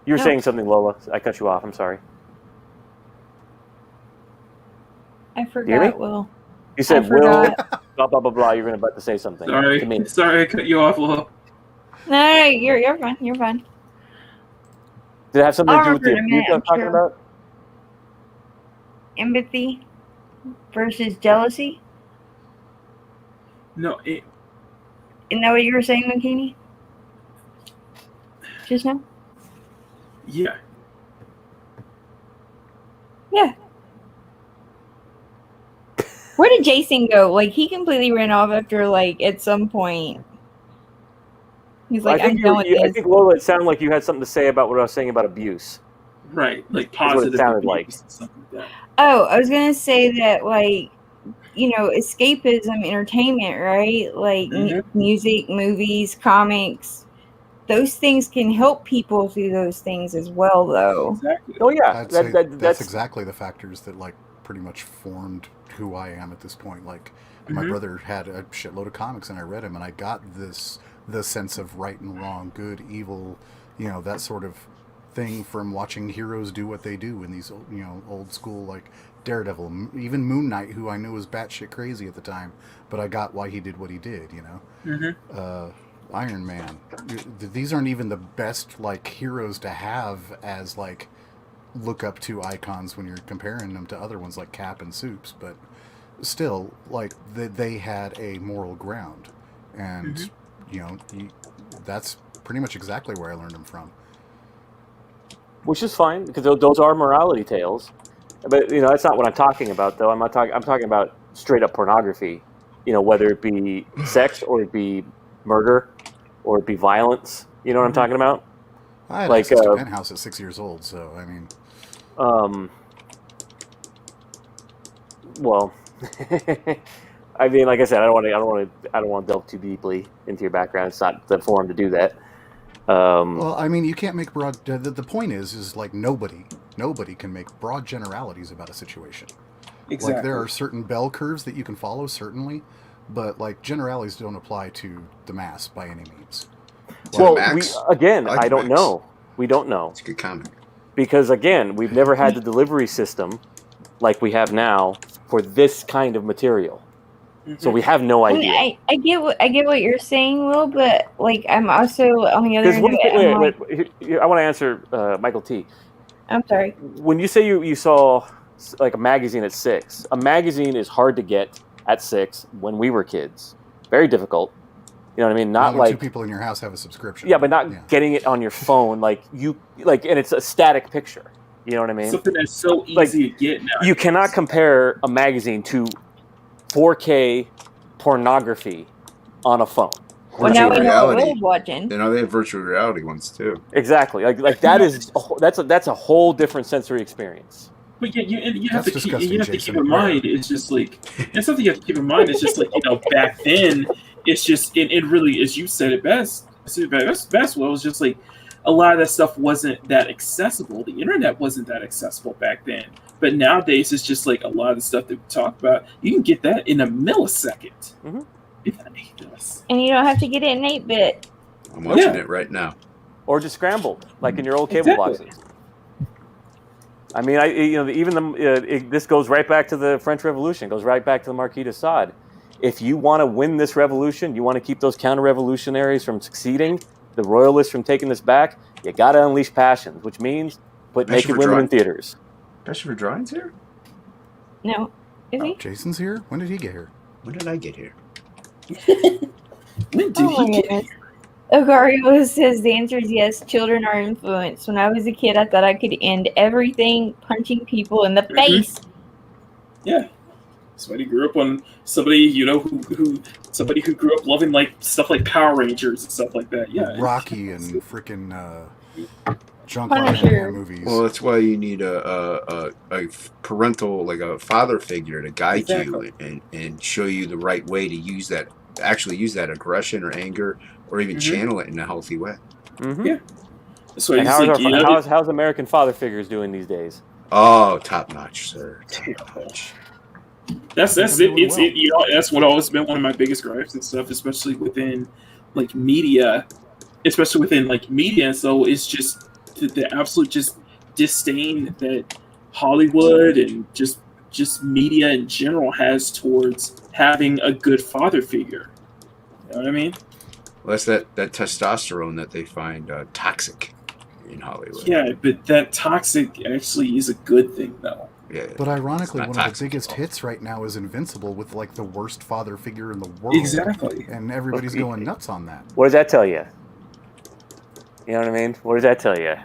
You were No. saying something, Lola. I cut you off. I'm sorry. I hear me? forgot, Will. You said, I Will, forgot. blah, blah, blah, blah. You're about to say something to me. Sorry, I cut you off, Lola. No, you're fine. You're fine. Did it have something to I'll do with the remember in a abuse I was minute, talking I'm about? Empathy versus jealousy. No, Isn't that what you were saying, Makini? Just now? yeah. Yeah. Where did Jason go? Like, he completely ran off after, like, at some point. He's like, I'm done with I this. think, Lola, it sounded like you had something to say about what I was saying about abuse. Right, like That's what it positive sounded abuse like. and stuff like that. Oh, I was going to say that, like, you know, escapism, entertainment, right? Like, music, movies, comics. Those things can help people through those things as well, though. Exactly. Oh, yeah. I'd say that's exactly the factors that like pretty much formed who I am at this point. Like my brother had a shitload of comics and I read them and I got the sense of right and wrong, good, evil, you know, that sort of thing from watching heroes do what they do in these, you know, old school like Daredevil, even Moon Knight, who I knew was batshit crazy at the time, but I got why he did what he did, you know. Iron Man. These aren't even the best like heroes to have as like look up to icons when you're comparing them to other ones like Cap and Soups, but still, like they had a moral ground, and you know that's pretty much exactly where I learned them from. Which is fine because those are morality tales, but you know that's not what I'm talking about. Though I'm talking about straight up pornography. You know, whether it be sex or it be murder or it be violence. You know what I'm talking about? I had like access to Penthouse at 6 years old, so I mean, well, I mean, like I said, I don't want to delve too deeply into your background. It's not the forum to do that. Well, I mean, you can't make broad. The point is like nobody can make broad generalities about a situation. Exactly. Like there are certain bell curves that you can follow, certainly, but like generalities don't apply to the mass by any means. Well, Max? I don't Max. know. We don't know. It's a good comic. Because again, we've never had the delivery system like we have now for this kind of material. So we have no idea. I get what you're saying, Will, but like I'm also on the other end of it. Wait, I want to answer Michael T. I'm sorry. When you say you saw like a magazine at 6, a magazine is hard to get at 6 when we were kids. Very difficult. You know what I mean? Not like 2 people in your house have a subscription. Yeah, but not getting it on your phone and it's a static picture. You know what I mean? Something that's so easy to get now. You cannot compare a magazine to 4K pornography on a phone. Well, now we know what Will's watching. You know, they have virtual reality ones too. Exactly. Like that is that's a whole different sensory experience. But yeah, you have to keep Jason. in mind. It's just like that's something you have to keep in mind. It's just like back then. It's just it really, as you said it best. Well, it was just like a lot of that stuff wasn't that accessible. The internet wasn't that accessible back then. But nowadays, it's just like a lot of the stuff that we talk about. You can get that in a millisecond. And you don't have to get it in 8-bit. I'm watching it right now. Or just scrambled, like in your old cable boxes. I mean, this goes right back to the French Revolution. Goes right back to the Marquis de Sade. If you want to win this revolution, you want to keep those counter-revolutionaries from succeeding, the royalists from taking this back, you got to unleash passions, which means put naked women in theaters. Passion for Drawing's here? No. Is he? Jason's here? When did he get here? When did I get here? When did he get here? Ogario says the answer is yes. Children are influenced. When I was a kid, I thought I could end everything punching people in the face. Yeah. Somebody grew up on somebody, somebody who grew up loving like stuff like Power Rangers and stuff like that. Yeah. Rocky and freaking junk Punisher movies. Well, that's why you need a parental, like a father figure to guide you and show you the right way to use that, actually use that aggression or anger, or even channel it in a healthy way. Mm-hmm. Yeah. So And it's like, you know, how's American father figures doing these days? Oh, top notch, sir. Top notch. that's I'm it. doing It's well. it. You know, that's what always been one of my biggest gripes and stuff, especially within like media, especially within like media. So it's just the absolute just disdain that Hollywood and just media in general has towards having a good father figure. You know what I mean? Well, that's that testosterone that they find toxic in Hollywood. Yeah, but that toxic actually is a good thing, though. Yeah. But ironically, It's not one of the toxic biggest at all. hits right now is Invincible with like the worst father figure in the world. Exactly. And everybody's going nuts on that. What does that tell you? You know what I mean? What does that tell you?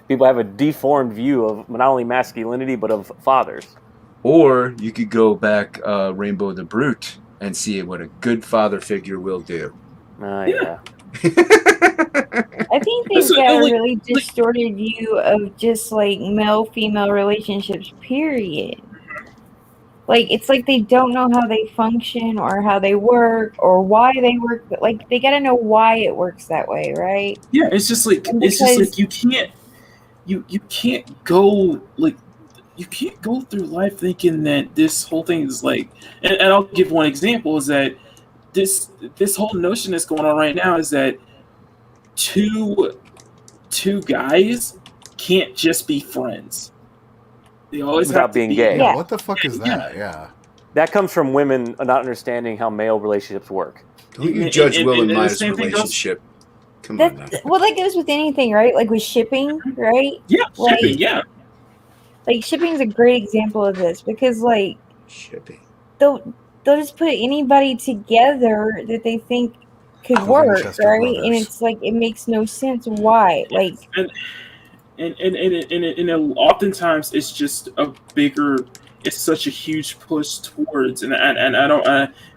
People have a deformed view of not only masculinity but of fathers. Or you could go back Rainbow the Brute and see what a good father figure will do. Yeah. I think they've So, got a like- really distorted view of just like male-female relationships, period. Like, it's like they don't know how they function or how they work or why they work. But like, they got to know why it works that way, right? Yeah, it's just like And it's just because- like you can't go like you can't go through life thinking that this whole thing is like. And I'll give one example is that this whole notion that's going on right now is that two guys can't just be friends. They always Without have to being be gay. Yeah, Yeah. what the fuck is that? Yeah. That comes from women not understanding how male relationships work. Don't you And- judge and- Will and and the Maya's same thing goes- relationship. Come on now. Well, that goes with anything, right? Like with shipping, right? Yeah, Like- shipping, yeah. Like shipping is a great example of this because like Shipping. they'll just put anybody together that they think could The work, Winchester right? brothers. And it's like it makes no sense why. Like And oftentimes it's just a bigger. It's such a huge push towards, and I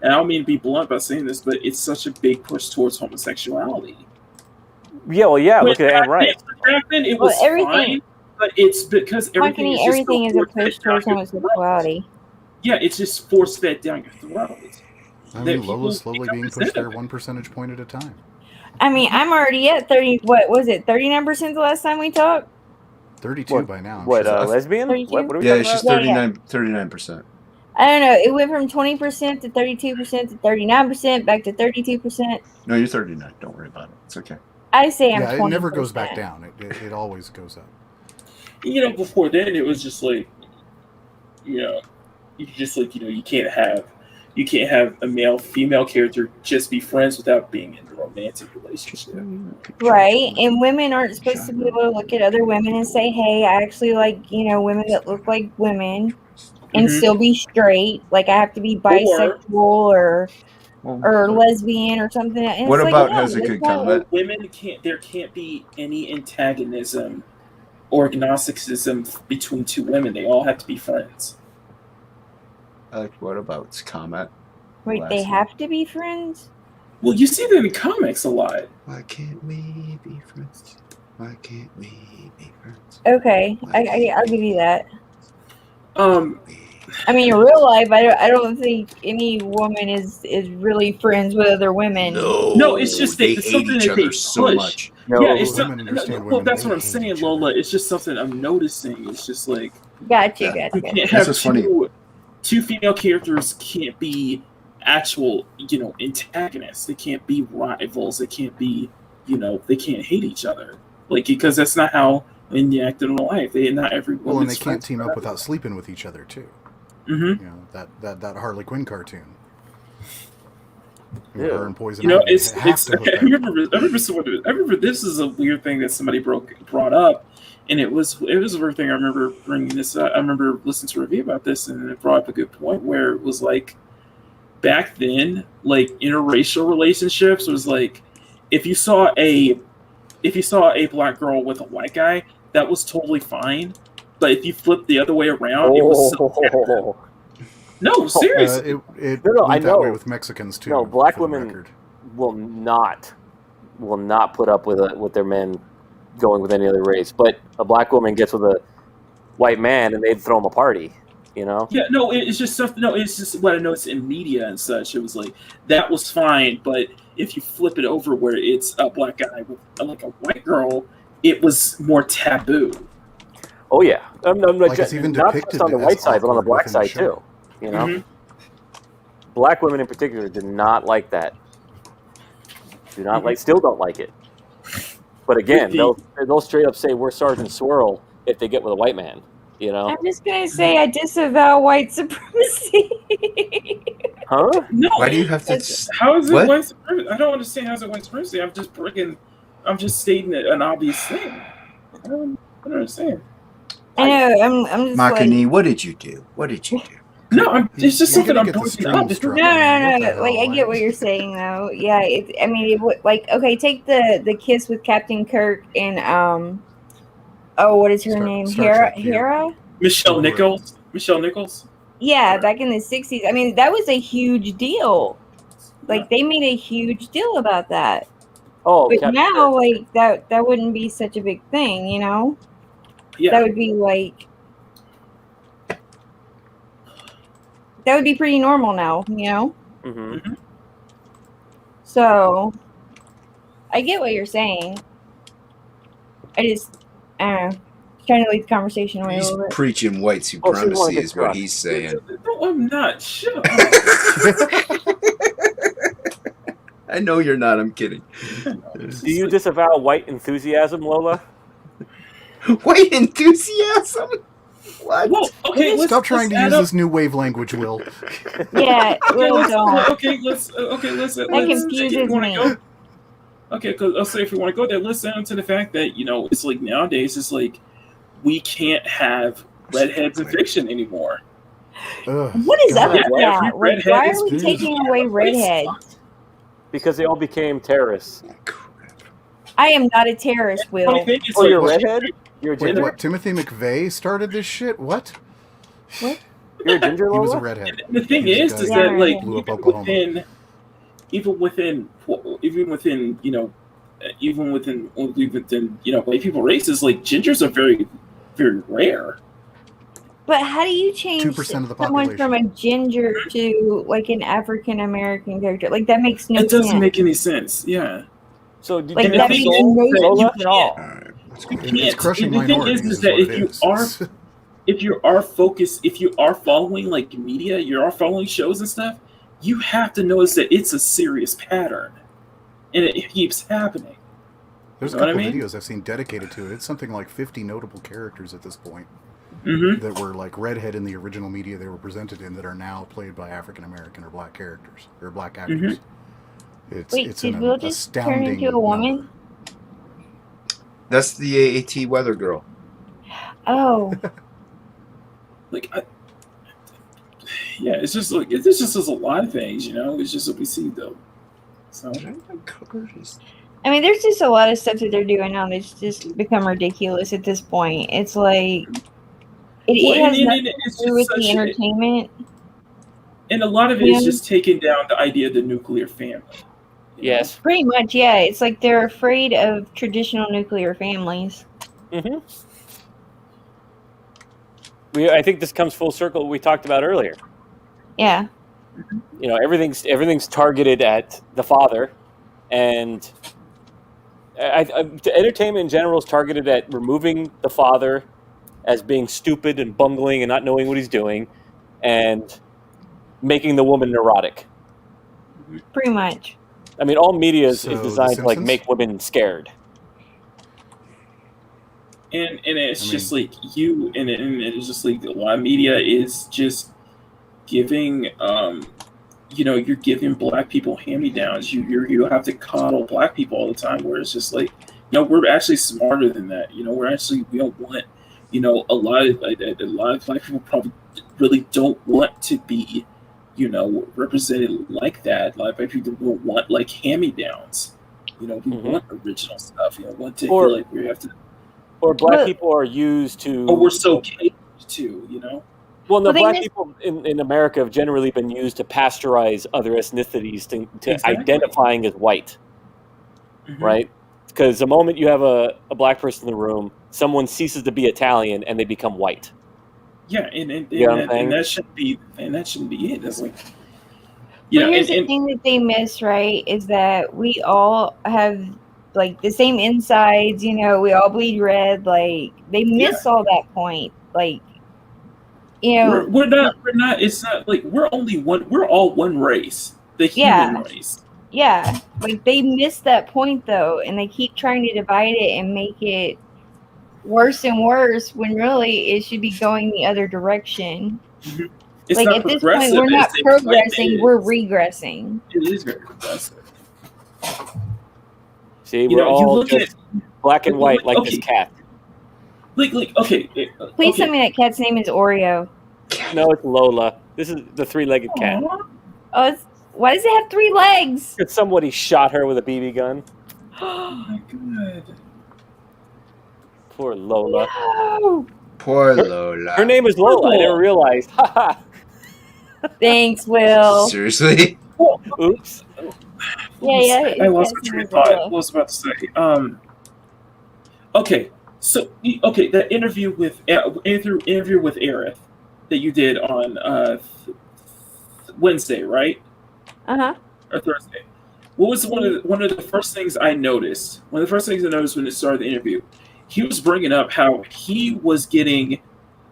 don't mean to be blunt by saying this, but it's such a big push towards homosexuality. Yeah, well, yeah, look at Anne Wright. Back then it Well, was everything- fine, but it's because everything is just everything is a forced push down towards your homosexuality. throat. Yeah, it's just force fed down your throat. I That mean, people Lola's slowly become being pushed there resentful. 1 percentage point at a time. I mean, I'm already at 30. What was it? 39% the last time we talked. 32 What- by now. What, She's up. lesbian? 32? What are we Yeah, talking she's about? Yeah. 39%. I don't know. It went from 20% to 32% to 39%, back to 32%. No, you're 39. Don't worry about it. It's okay. I say I'm Yeah, 20%. it never goes back down. It always goes up. You know, before then it was just like, you know, you just like, you know, you can't have a male female character just be friends without being in a romantic relationship. Right, and women aren't supposed to be able to look at other women and say, "Hey, I actually like women that look like women," and Mhm. still be straight. Like I have to be bisexual or lesbian or something. And What it's about like, no, has a that's good not- comment? Women there can't be any antagonism or agnosticism between two women. They all have to be friends. What about comment? Wait, they Last have to be friends? Well, you see that in comics a lot. Why can't we be friends? Why can't we be friends? Okay, I'll give you that. Um, I mean, in real life, I don't think any woman is really friends with other women. No, it's just they it's hate something each that they other so push. much. No, Yeah, it's women not, understand well, women, that's they what I'm hate saying, each Lola. other. It's just something I'm noticing. It's just like Gotcha, Yeah. gotcha. you can't That's have what's funny. two female characters can't be actual, antagonists. They can't be rivals. They can't be, they can't hate each other. Like, because that's not how they act in real life. Not every Well, and woman's they can't friends team up forever. without sleeping with each other too. Mm-hmm. You know that Harley Quinn cartoon. Yeah. Her and Poison You know, Ivy it's. have to hook I up. remember this is a weird thing that somebody brought up, and it was a weird thing. I remember bringing this up. I remember listening to a review about this, and it brought up a good point where it was like, back then, like interracial relationships was like, if you saw a black girl with a white guy, that was totally fine. But if you flipped the other way around, it was so no, seriously. It No, went I that way know. with Mexicans too. No, black for the women record. will not put up with their men going with any other race. But a black woman gets with a white man and they'd throw him a party. You know? Yeah, no, it's just stuff. No, it's just what I noticed in media and such. It was like that was fine, but if you flip it over where it's a black guy with like a white girl, it was more taboo. Oh yeah, Like, it's even not depicted just on the as white side, but on the awkward black within the side show. too. You know, Mhm. black women in particular did not like that. Do not Mhm. like, still don't like it. But again, The- they'll straight up say we're Sergeant Swirl if they get with a white man. You know, I'm just gonna say I disavow white supremacy. huh? No, Why do you have to? how is it What? white supremacy? I don't understand how is it white supremacy. I'm just stating an obvious thing. I don't understand. I know. I'm just like. Makani, what did you do? What did you do? No, it's just You're something gonna I'm get the bringing stream up. struck. No, What the no. hell? Like I get what you're saying though. Yeah, I mean, it would like okay. Take the kiss with Captain Kirk and oh, what is her name? Star Hera. Trek, yeah. Hera. Michelle Nichols. Michelle Nichols. Yeah, back in the '60s. I mean, that was a huge deal. Like they made a huge deal about that. Oh, But Captain now, Kirk. like that wouldn't be such a big thing, you know. Yeah. That would be like. That would be pretty normal now, you know. Mm-hmm. So, I get what you're saying. I just, trying to lead the conversation away a He's little bit. preaching white Oh, so you wanna supremacy, get is what struck. he's saying. No, I'm not. Shut up. I know you're not. I'm kidding. Do you disavow white enthusiasm, Lola? White enthusiasm? What? Well, okay, Stop trying to use this new wave language, Will. Yeah, Okay, Will let's. don't. Let's. That If confuses you wanna me. go, okay, because I'll say if you want to go there, let's down to the fact that it's like nowadays it's like we can't have redheads in fiction anymore. Ugh. What is up God, with yeah, that? every Like, redhead why is are we beautiful. taking away redheads? Because they all became terrorists. I am not a terrorist, Funny Will. thing is, Oh, like, you're a redhead? You're a Wait, ginger? what? Timothy McVeigh started this shit? What? You're a ginger, He was a Lola? redhead. The thing He was is a guy Yeah, that right. like blew up Oklahoma. even within white people races, like gingers are very, very rare. But how do you change 2% of the someone population. from a ginger to like an African American character? Like that makes no It doesn't sense. make any sense. Yeah. So do Like you the that have a thing makes is soul, no that Lola? sense at all. Alright, let's go. You It's can't. crushing The thing minorities. is that what if it you is. are if you are following like media, you are following shows and stuff, you have to notice that it's a serious pattern, and it keeps happening. There's a You know what couple I mean? videos I've seen dedicated to it. It's something like 50 notable characters at this point Mm-hmm. that were like redhead in the original media they were presented in that are now played by African American or black characters or black actors. It's Wait, it's did an Will just turn astounding into a woman? number. That's the AAT weather girl. Oh, Like, it's just like it's just a lot of things. It's just what we see though. So I mean, there's just a lot of stuff that they're doing now that's just become ridiculous at this point. It's like it has nothing to it's do with just the such entertainment. and a lot of it is just taking down the idea of the nuclear family. Yes. Pretty much, yeah. It's like they're afraid of traditional nuclear families. Mm-hmm. I think this comes full circle what we talked about earlier. Yeah. Everything's targeted at the father, and entertainment in general is targeted at removing the father as being stupid and bungling and not knowing what he's doing, and making the woman neurotic. Pretty much. I mean, all media is So, The designed to like Simpsons? make women scared. And it's just like and it's just like a lot of media is just giving you're giving black people hand-me-downs. You have to coddle black people all the time, where it's just like we're actually smarter than that. We don't want a lot of black people probably really don't want to be represented like that. A lot of black people don't want like hand-me-downs. We want original stuff. Want to feel like we have to. Or black people are used to. Oh, we're so catered to, Well, no, Well, black people in America have generally been used to pasteurize other ethnicities to Exactly. identifying as white, right? Because the moment you have a black person in the room, someone ceases to be Italian and they become white. Yeah, and You know what I'm saying? that shouldn't be it. That's like, But here's the thing that they miss, right? Is that we all have like the same insides. You know, we all bleed red. Like they miss all that point. Like, you know, we're not. It's not like we're only one. We're all one race, the human race. Yeah, like they miss that point though, and they keep trying to divide it and make it worse and worse when really it should be going the other direction. Mm-hmm. It's like not at this point, we're not progressing; we're regressing. It is very progressive. See, we're all just black and white like this cat. Okay. Please tell me that cat's name is Oreo. No, it's Lola. This is the three-legged cat. Oh, why does it have 3 legs? Because somebody shot her with a BB gun. Oh my god. Poor Lola. No. Poor Lola. Her name is Lola. I never realized. Thanks, Will. Seriously? Oops. Yeah. I lost my train of thought. What was I about to say? Okay. So, that interview with Aerith that you did on Wednesday, right? Or Thursday. What was one of the first things I noticed? One of the first things I noticed when it started the interview, he was bringing up how he was getting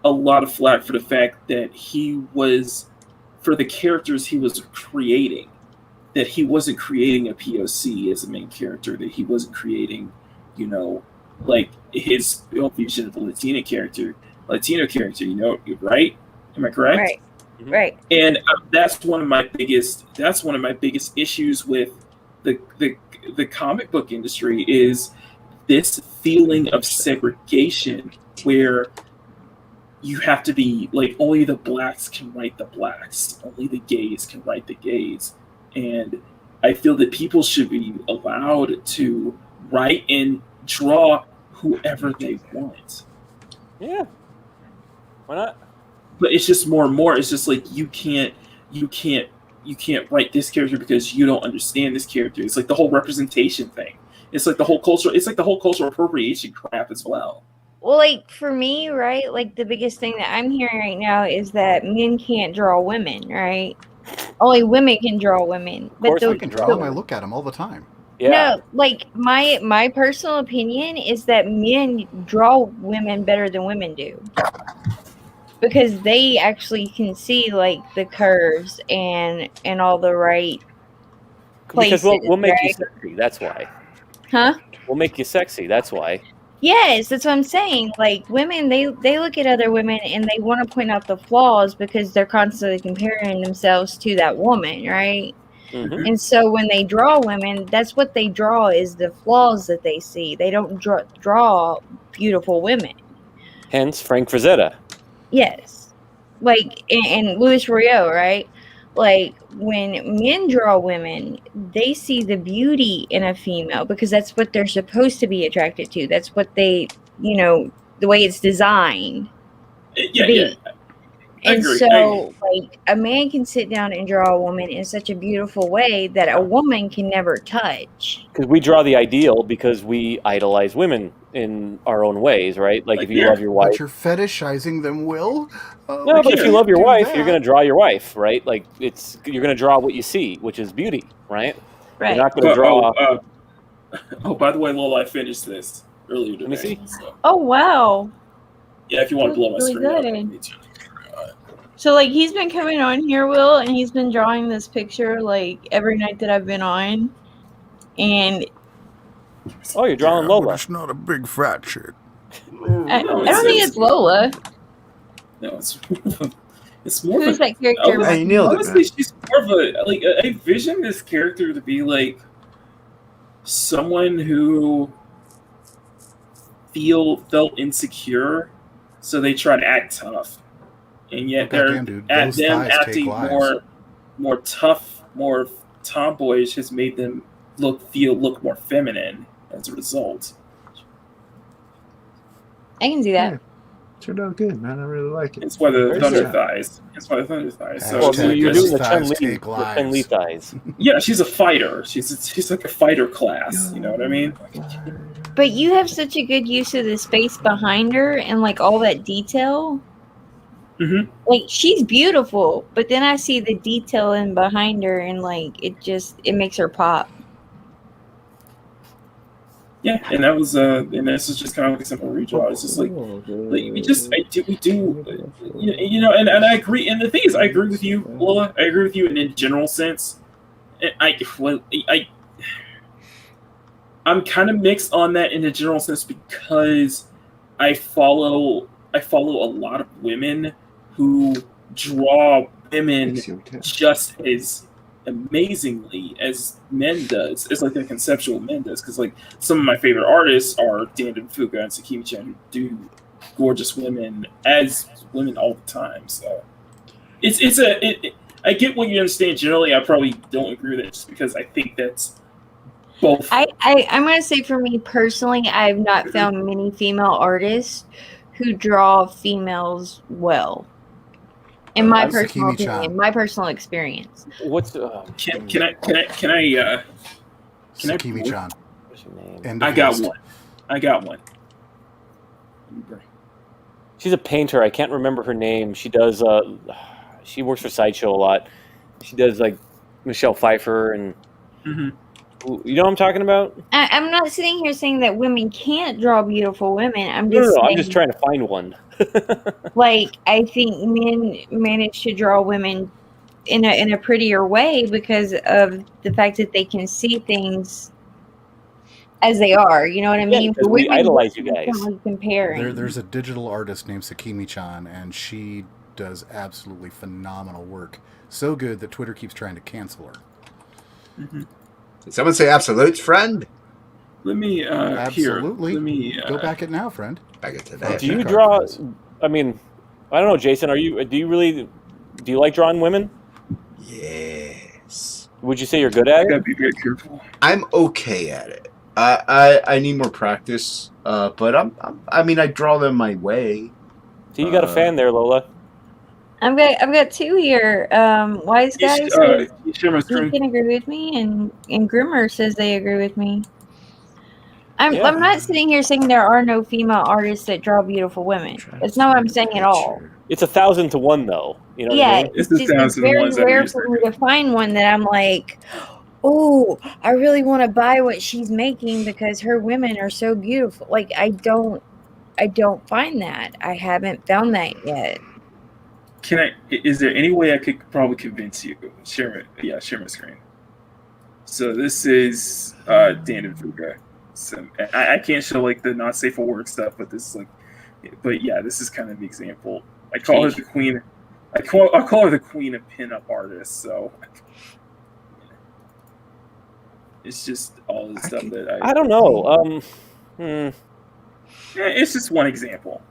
a lot of flack for the fact that he was, for the characters he was creating, that he wasn't creating a POC as a main character, that he wasn't creating, like his own vision of the Latino character, right? Am I correct? Right. And that's one of my biggest issues with the comic book industry is this feeling of segregation where you have to be like only the blacks can write the blacks, only the gays can write the gays. And I feel that people should be allowed to write and draw whoever they want. Yeah. Why not? But it's just more and more. It's just like you can't write this character because you don't understand this character. It's like the whole representation thing. It's like the whole cultural appropriation crap as well. Well, like for me, right? Like the biggest thing that I'm hearing right now is that men can't draw women, right? Only women can draw women. Of course, I can draw them. I look at them all the time. Yeah. No, like my personal opinion is that men draw women better than women do. Because they actually can see like the curves and all the right places. Because we'll make you sexy. That's why. Huh? We'll make you sexy. That's why. Yes, that's what I'm saying. Like women, they look at other women and they want to point out the flaws because they're constantly comparing themselves to that woman, right? Mm-hmm. And so when they draw women, that's what they draw is the flaws that they see. They don't draw beautiful women. Hence Frank Frazetta. Yes. Like, and Louis Royo, right? Like, when men draw women, they see the beauty in a female because that's what they're supposed to be attracted to. That's what they, the way it's designed to be. And so, like, a man can sit down and draw a woman in such a beautiful way that a woman can never touch. Because we draw the ideal because we idolize women in our own ways, right? Like if you love your wife. But you're fetishizing them, Will? No, but if you love your wife, you're going to draw your wife, right? Like you're going to draw what you see, which is beauty, right? Right. You're not going to draw... by the way, Lola, I finished this earlier today. Let me see. So. Oh, wow. Yeah, if you want to blow my really screen up. So, like, he's been coming on here, Will, and he's been drawing this picture, like, every night that I've been on. And... Oh, you're drawing Lola. But it's not a big fat chick. I don't think it's Lola. No, it's more Who's that character? You nailed it, honestly, she's more of I vision this character to be, like, someone who felt insecure, so they try to act tough. And yet acting more tough, more tomboyish has made them look more feminine as a result. I can see that. Yeah. Turned out good, man. I really like it. It's why the thunder thighs. So you're doing the Chun-Li thighs. Yeah, she's a fighter. She's like a fighter class. You know what I mean? But you have such a good use of the space behind her and like all that detail. Mm-hmm. Like, she's beautiful, but then I see the detail in behind her, and like it makes her pop. Yeah, and that was and this is just kind of like a simple redraw. It's just like we do, and I agree. And the thing is, I agree with you, Lola. I agree with you in a general sense. And I'm kind of mixed on that in a general sense because I follow a lot of women who draw women just as amazingly as men does. It's like a conceptual men does, because like some of my favorite artists are Dan Fuga and Sakimi-chan, who do gorgeous women as women all the time. So I get what you understand. Generally, I probably don't agree with it just because I think that's both. I'm gonna say, for me personally, I've not found many female artists who draw females well. In my personal opinion, my personal experience. What's Can I Sakimi-chan. what's her name? End I of got list. one. I got one. She's a painter. I can't remember her name. She does. She works for Sideshow a lot. She does like Michelle Pfeiffer and. Mm-hmm. You know what I'm talking about? I'm not sitting here saying that women can't draw beautiful women. I'm No, just saying, I'm just trying to find one. like, I think men manage to draw women in a prettier way because of the fact that they can see things as they are. You know what I mean? Because we idolize you guys. Comparing. There's a digital artist named Sakimi-chan, and she does absolutely phenomenal work. So good that Twitter keeps trying to cancel her. Mm-hmm. Did someone say absolute, friend? Let me Absolutely. Here. Let me Go back it now, friend. Back it today. Do you draw? I mean, I don't know, Jason. Do you like drawing women? Yes. Would you say you're good at I it? gotta be very careful. I'm okay at it. I need more practice. But I draw them my way. So you got a fan there, Lola. I've got two here. Wise guys You share my he screen. can agree with me, and Grimmer says they agree with me. I'm not sitting here saying there are no female artists that draw beautiful women. That's not what I'm saying at all. It's 1,000 to 1, though. You know what I mean? It's It's very rare for me to find one that I'm like, oh, I really want to buy what she's making because her women are so beautiful. Like, I don't find that. I haven't found that yet. Is there any way I could probably convince you? Share my screen. So this is Dan and Fuga. So I can't show like the not safe for work stuff, but this is this is kind of the example. I call her the queen. I call her the queen of pinup artists. So it's just all the stuff that I don't know. It's just one example.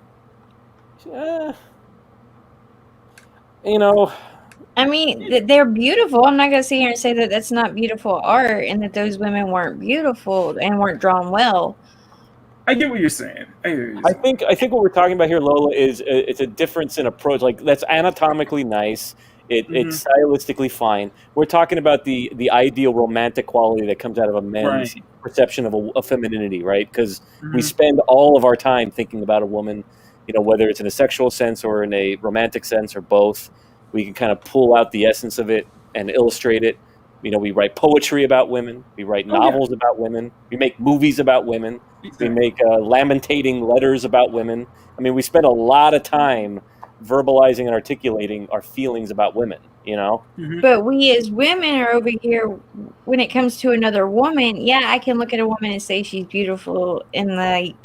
You know, I mean, they're beautiful. I'm not going to sit here and say that that's not beautiful art and that those women weren't beautiful and weren't drawn well. I get what you're saying. I think what we're talking about here, Lola, is it's a difference in approach. Like, that's anatomically nice. It's stylistically fine. We're talking about the ideal romantic quality that comes out of a man's perception of femininity, right? Because we spend all of our time thinking about a woman, whether it's in a sexual sense or in a romantic sense or both. We can kind of pull out the essence of it and illustrate it. We write poetry about women. We write novels about women. We make movies about women. We make lamentating letters about women. I mean, we spend a lot of time verbalizing and articulating our feelings about women, But we as women are over here, when it comes to another woman, I can look at a woman and say she's beautiful and like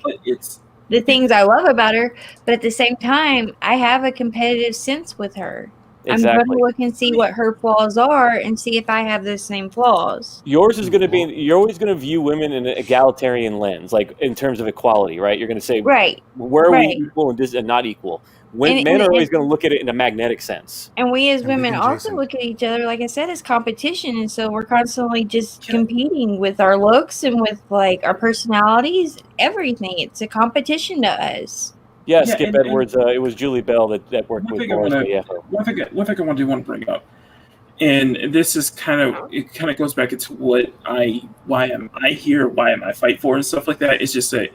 the things I love about her, but at the same time, I have a competitive sense with her. Exactly. I'm going to look and see what her flaws are and see if I have those same flaws. Yours is going to be, you're always going to view women in an egalitarian lens, like in terms of equality, right? You're going to say, where are we equal and not equal? Men are always going to look at it in a magnetic sense. And we as women also look at each other, like I said, as competition. And so we're constantly just competing with our looks and with like our personalities, everything. It's a competition to us. Yeah, Skip Edwards. It was Julie Bell that worked with Morris. One thing I want to bring up, and this is kind of goes back into why am I here, why am I fight for, and stuff like that. It's just that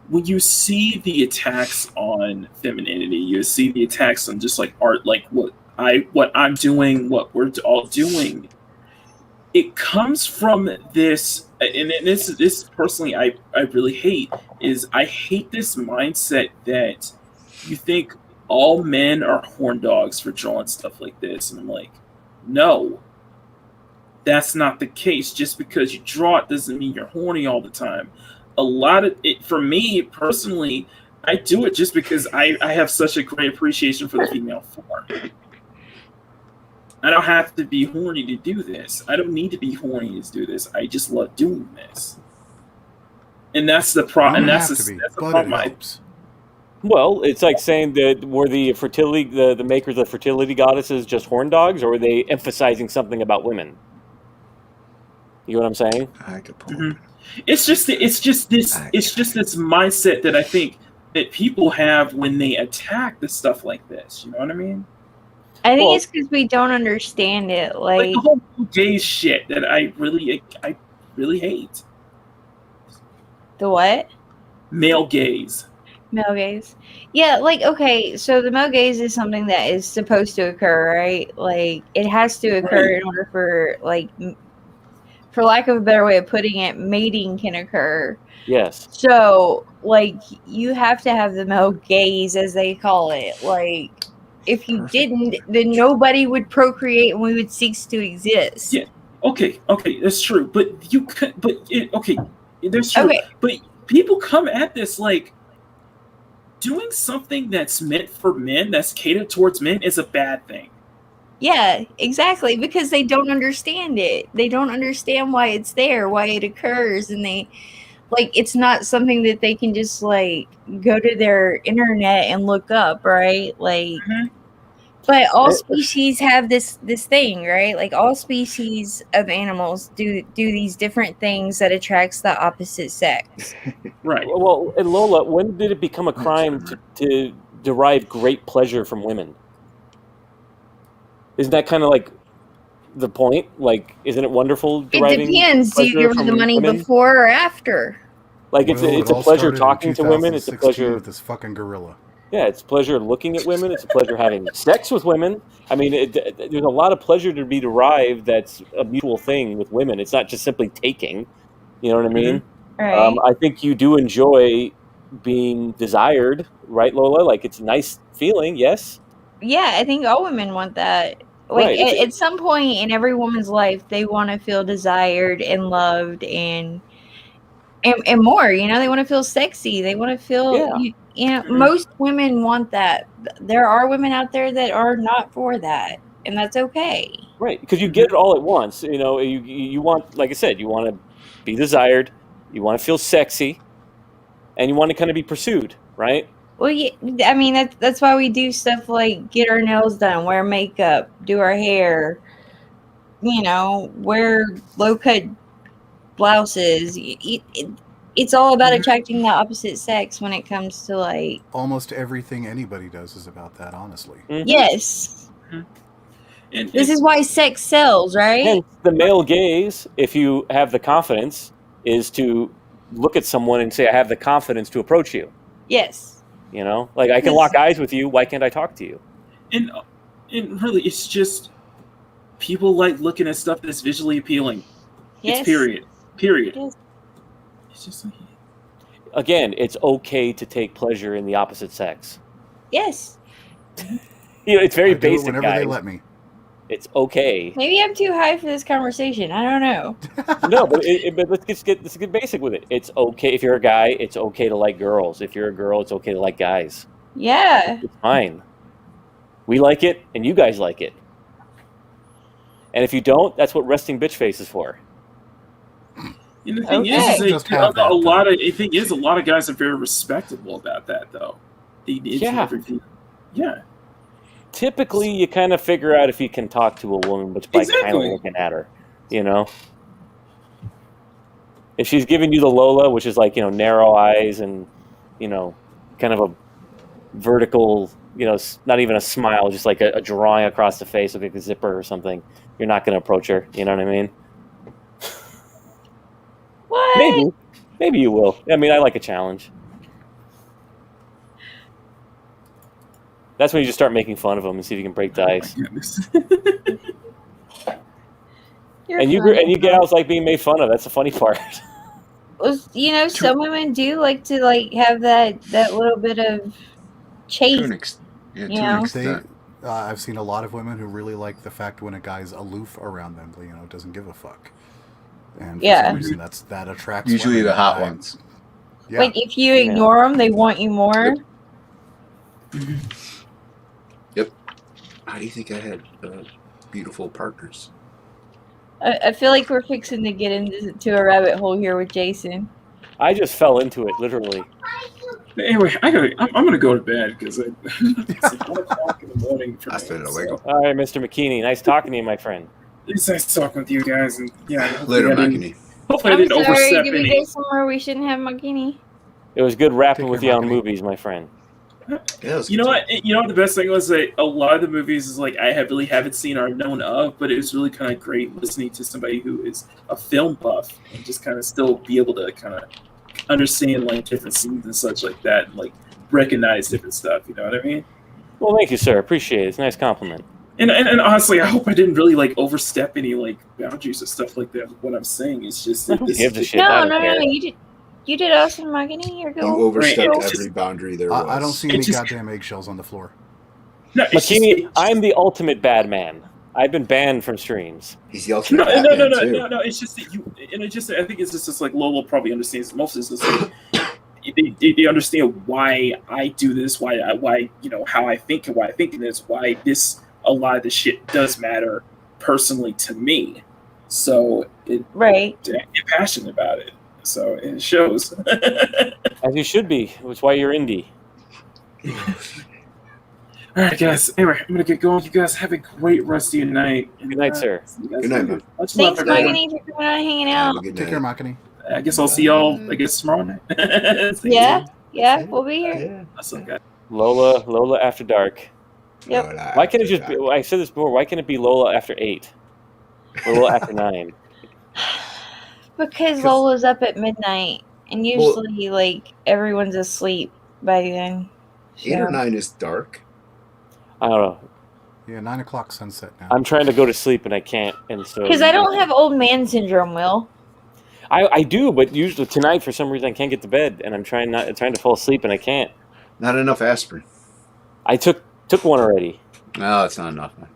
when you see the attacks on femininity, you see the attacks on just like art, like what I'm doing, what we're all doing. It comes from this, and this personally, I really hate is I hate this mindset that you think all men are horn dogs for drawing stuff like this, and I'm like, no, that's not the case. Just because you draw it doesn't mean you're horny all the time. A lot of it, for me personally, I do it just because I have such a great appreciation for the female form. I don't have to be horny to do this. I don't need to be horny to do this. I just love doing this, and that's the problem. And that's the problem. Well, it's like saying that were the fertility, the makers of fertility goddesses just horn dogs, or were they emphasizing something about women? You know what I'm saying? Mm-hmm. It's just this mindset that I think that people have when they attack the stuff like this. You know what I mean? I think it's because we don't understand it. Like the whole gay shit that I really hate. The what? Male gaze. Male gaze. Yeah, like, okay, so the male gaze is something that is supposed to occur, right? Like, it has to occur in order for, like, for lack of a better way of putting it, mating can occur. Yes. So, like, you have to have the male gaze, as they call it. Like, if you didn't, then nobody would procreate and we would cease to exist. Yeah. Okay, that's true. But you could, that's true. Okay. But people come at this like doing something that's meant for men, that's catered towards men, is a bad thing. Yeah, exactly. Because they don't understand it. They don't understand why it's there, why it occurs, and they like it's not something that they can just like go to their internet and look up, right? Like but all species have this thing, right? Like all species of animals do these different things that attracts the opposite sex. Right. Well, and Lola, when did it become a crime to derive great pleasure from women? Isn't that kind of like the point? Like, isn't it wonderful deriving It depends. Do you pleasure give her the from money women? before or after? Like, it's a pleasure talking to women. It's a pleasure with this fucking gorilla. Yeah, it's a pleasure looking at women. It's a pleasure having sex with women. I mean, there's a lot of pleasure to be derived that's a mutual thing with women. It's not just simply taking. You know what I mean? Right. I think you do enjoy being desired, right, Lola? Like, it's a nice feeling, yes? Yeah, I think all women want that. Like, Right. at some point in every woman's life, they want to feel desired and loved and more. You know, they want to feel sexy. They want to feel, you know, most women want that. There are women out there that are not for that, and that's okay. Right, because you get it all at once. You know, you want, like I said, you want to be desired, you want to feel sexy, and you want to kind of be pursued, right? Well, yeah, I mean, that's why we do stuff like get our nails done, wear makeup, do our hair, you know, wear low-cut blouses. It's all about attracting the opposite sex when it comes to, like... Almost everything anybody does is about that, honestly. Yes. This is why sex sells, right? Hence, the male gaze, if you have the confidence, is to look at someone and say, I have the confidence to approach you. Yes. You know? Like, I can lock eyes with you, why can't I talk to you? And really, it's just people like looking at stuff that's visually appealing. Yes. It's period. Yes. It's just like... Again, it's okay to take pleasure in the opposite sex. Yes. You know, it's very I do it basic, whenever guys. they let me. It's okay. Maybe I'm too high for this conversation. I don't know. No, but let's get basic with it. It's okay if you're a guy. It's okay to like girls. If you're a girl, it's okay to like guys. Yeah. It's fine. We like it, and you guys like it. And if you don't, that's what resting bitch face is for. And the thing is a lot of guys are very respectable about that, though. Yeah. Typically, you kind of figure out if you can talk to a woman, but by kind of looking at her, you know. If she's giving you the Lola, which is like, you know, narrow eyes and, you know, kind of a vertical, you know, not even a smile, just like a drawing across the face with like a zipper or something, you're not going to approach her. You know what I mean? What? Maybe you will. I mean, I like a challenge. That's when you just start making fun of them and see if you can break the ice. Goodness. And you gals like being made fun of. That's the funny part. Well, you know, some women do like to have that little bit of chase. To an You know? extent. I've seen a lot of women who really like the fact when a guy's aloof around them, doesn't give a fuck. And for some reason, that attracts Usually women. the hot ones. Yeah. Like if you ignore them, they want you more. Yep. How do you think I had beautiful partners? I feel like we're fixing to get into a rabbit hole here with Jason. I just fell into it, literally. Anyway, I'm gonna go to bed because it's 1 o'clock in the morning for me. So. All right, Mr. McKinney. Nice talking to you, my friend. It's nice talking with you guys, and Later, McKinney. Hopefully, I didn't I'm sorry, overstep did we any. go somewhere we shouldn't have Makini? It was good rapping with you on McKinney. movies, my friend. Yeah, You know what? The best thing was that a lot of the movies is like I really haven't seen or known of, but it was really kind of great listening to somebody who is a film buff and just kind of still be able to kind of understand like different scenes and such like that, and like recognize different stuff. You know what I mean? Well, thank you, sir. Appreciate it. It's a nice compliment. And honestly, I hope I didn't really like overstep any like boundaries or stuff like that. What I'm saying is just Who gives a shit? No, I don't care. you did awesome, Makini. You're good. You overstepped Right. every boundary there was. I don't see any It's just- goddamn eggshells on the floor. No, it's McKinney, just- I'm the ultimate bad man. I've been banned from streams. He's the ultimate No, Batman, too. no. It's just that you, and I think it's just like Lola probably understands most of this. Like, they understand why I do this, why how I think and why I think it is, why a lot of this shit does matter personally to me. So I'm passionate about it. So it shows. As you should be. That's why you're indie. All right, guys. Anyway, I'm gonna get going. You guys have a great rest of your night. Good night, sir. Good night, man. Much love, Thanks, everyone. Makini, for coming out and hanging Have out. a good Take night. care, Makini. I guess I'll see y'all. Tomorrow night. Yeah, we'll be here. Awesome, guys. Lola after dark. Yep. Why can't it just be, I said this before, why can't it be Lola after 8? Lola after 9. Because Lola's up at midnight, and usually, everyone's asleep by then. 8 or 9 is dark. I don't know. Yeah, 9 o'clock sunset now. I'm trying to go to sleep and I can't, and so Because I don't have old man syndrome, Will. I do, but usually tonight for some reason I can't get to bed, and I'm trying to fall asleep and I can't. Not enough aspirin. I took one already. No, it's not enough, man.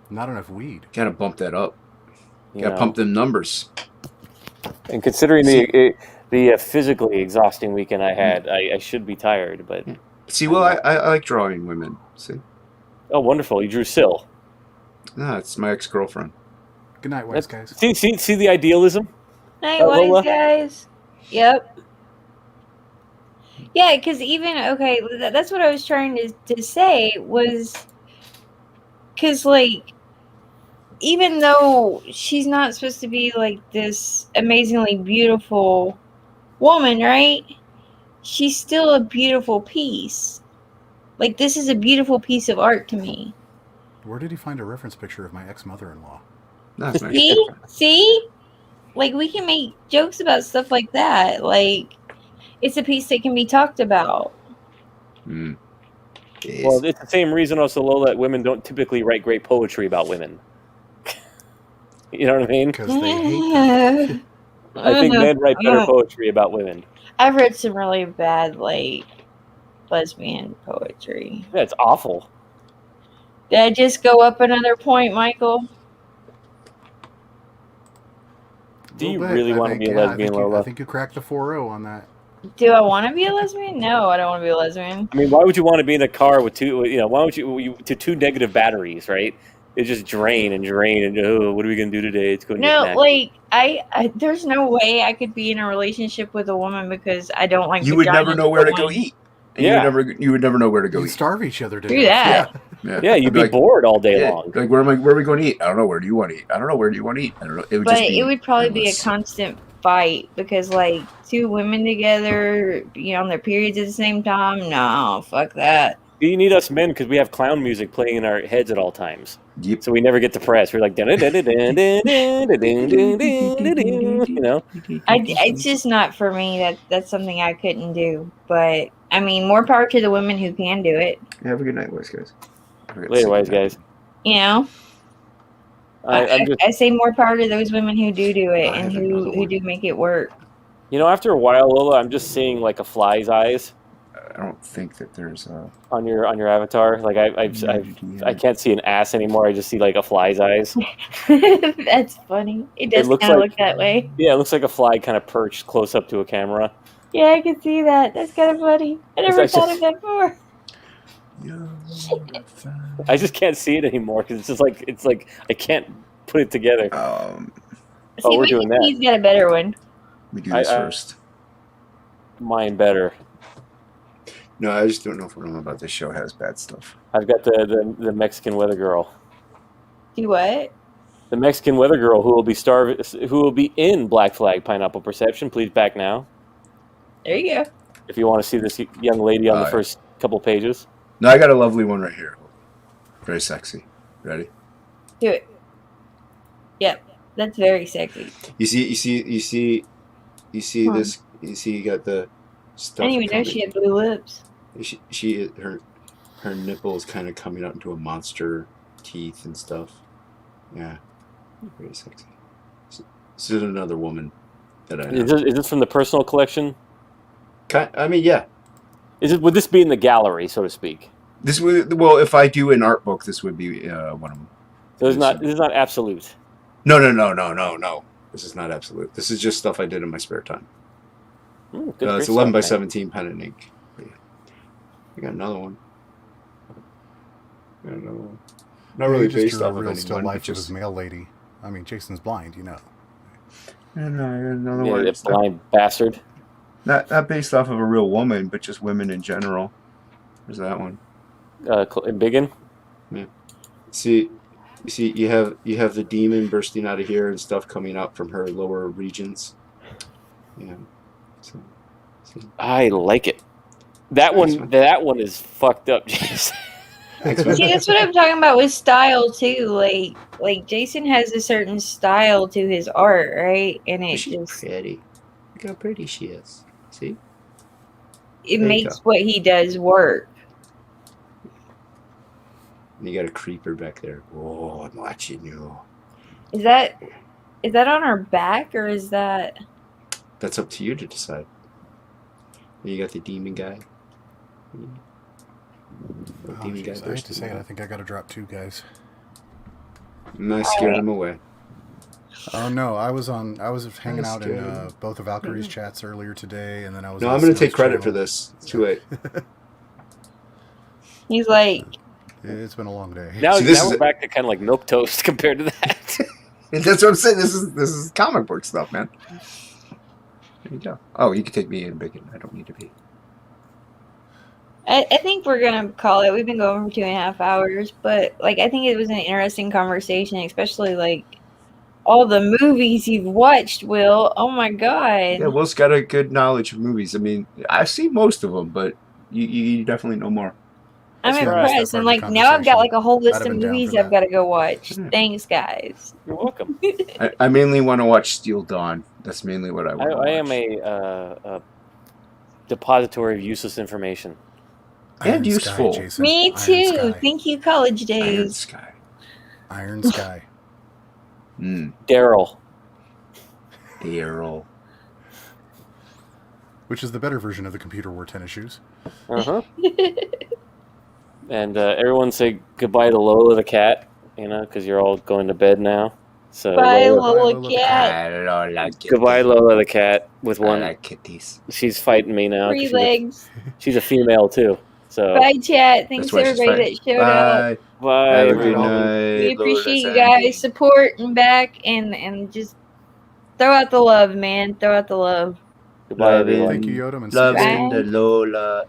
Not enough weed. Gotta bump that up. You Gotta know. pump them numbers. And considering the physically exhausting weekend I had, I should be tired. But See, well, I like drawing women. See? oh, wonderful! You drew Syl. No, it's my ex-girlfriend. Good night, wise guys. See the idealism. Night, Lola? wise guys. Yep. Yeah, because that's what I was trying to say was, because even though she's not supposed to be this amazingly beautiful woman, right? She's still a beautiful piece. This is a beautiful piece of art to me. Where did he find a reference picture of my ex-mother-in-law? No, it's nice. See? We can make jokes about stuff like that. It's a piece that can be talked about. Mm. Well, it's the same reason also, Lola, that women don't typically write great poetry about women. You know what I mean? Because they hate them. I think men write better poetry about women. I've read some really bad, lesbian poetry. Yeah, it's awful. Did I just go up another point, Michael? Do you Little bit. really I want to think- be a yeah, lesbian, I Lola? think you cracked the 4-0 on that. Do I want to be a lesbian? No, I don't want to be a lesbian. I mean, why would you want to be in a car with why would you to 2 negative batteries, right? It just drain, and oh, what are we gonna do today? It's going to No, I there's no way I could be in a relationship with a woman because I don't like. You would never vaginas know where to for go one. eat. And Yeah. you would never know where to go You'd eat. starve each other to Do death. that. Yeah, you'd be bored all day long. Like, where are we going to eat? I don't know. Where do you want to eat? I don't know. Where do you want to eat? I don't know. It would But just be it would probably be a endless. constant fight because 2 women together, on their periods at the same time. No, fuck that. You need us men because we have clown music playing in our heads at all times. Yep. So we never get depressed. We're like, you know. It's just not for me. That's something I couldn't do. But I mean, more power to the women who can do it. Have a good night, wise guys. Later, wise guys. You know, I'm just, I say more power to those women who do it I and have another who one. do make it work. after a while, Lola, I'm just seeing like a fly's eyes I don't think that there's a. on your avatar. Like I can't see an ass anymore. I just see like a fly's eyes. That's funny. It does looks kind of like- look that way. Yeah, it looks like a fly kind of perched close up to a camera. Yeah, I can see that. That's kind of funny. I never It's thought actually- of that before. I just can't see it anymore because it's just like I can't put it together. See, we're doing that. He's got a better one. We do this I- first. Mine better. No, I just don't know if what I'm about this show has bad stuff. I've got the Mexican weather girl. Do what? The Mexican weather girl who will be in Black Flag Pineapple Perception. Please back now There you go. if you want to see this young lady on the Yeah. first couple pages. No, I got a lovely one right here. Very sexy. Ready? Do it. Yep, that's very sexy. You see Huh. this. You see, you got the I stuff. didn't even know coming- she had blue lips. Her nipple is kind of coming out into a monster teeth and stuff. Yeah, very sexy. This is another woman that I know. Is this from the personal collection? I mean, yeah. Would this be in the gallery, so to speak? This would, well, if I do an art book, this would be one of them. So this is not absolute. No. This is not absolute. This is just stuff I did in my spare time. Good It's grief, 11 by okay. 17 pen and ink. Yeah. I got another one. Not really just based drew a off of real still anyone, but life of just his mail lady. I mean, Jason's blind, you know. another Yeah, one. that blind bastard. Not based off of a real woman, but just women in general. There's that one. Biggin. See, you have the demon bursting out of here and stuff coming out from her lower regions. Yeah. So, see. I like it. That Nice one. one. That one is fucked up, Jason. Thanks, man. See, that's what I'm talking about with style too. Like Jason has a certain style to his art, right? And it She's just pretty. Look how pretty she is. See? it There you makes go. what he does work. And you got a creeper back there. Oh, I'm watching you. Is that on her back or is that? That's up to you to decide. And you got the demon guy. Oh, Demon guy jeez, I hate to bursting say it. out. I think I got to drop 2 guys. And I scared him away. Oh no, I was hanging That's out in good. both of Valkyrie's chats earlier today, and then I was. No, on I'm going to Steel's take credit for channel. this. It's too late. He's like, It's been a long day. Now, See, this now is we're it. back to kind of like milk toast compared to that. That's what I'm saying. This is comic book stuff, man. There you go. Oh, you can take me in bacon. I don't need to be. I think we're gonna call it. We've been going for 2.5 hours, but like I think it was an interesting conversation, especially like all the movies you've watched. Will, oh my god, Yeah, Will's got a good knowledge of movies. I mean, I've seen most of them, but you definitely know more. I'm That's right. impressed. That And part of like the now I've got like a whole list I'd have of been down movies for I've got to go watch. Hmm. Thanks, guys. You're welcome. I mainly want to watch Steel Dawn. That's mainly what I want to watch. I am a depository of useless information. And useful. Jason. Me Iron too. Sky. Thank you, college Iron days. Sky. Iron Sky. Daryl. Daryl. Which is the better version of the computer wore tennis shoes. Uh-huh. And everyone say goodbye to Lola the cat, because you're all going to bed now. So Bye, Lola, Lola cat. I don't like it. goodbye, Lola the cat. With I one, like kitties. she's fighting me now. 'cause 3 she's a- legs. she's a female too. So Bye, chat. Thanks That's why she's everybody fighting. that showed up. Bye. bye, Have a everyone. good night. We Lola appreciate you Sandy. guys' support and back and just throw out the love, man. Throw out the love. Goodbye, Love everyone. Thank you, Yodam, and Love Bye. in the Lola.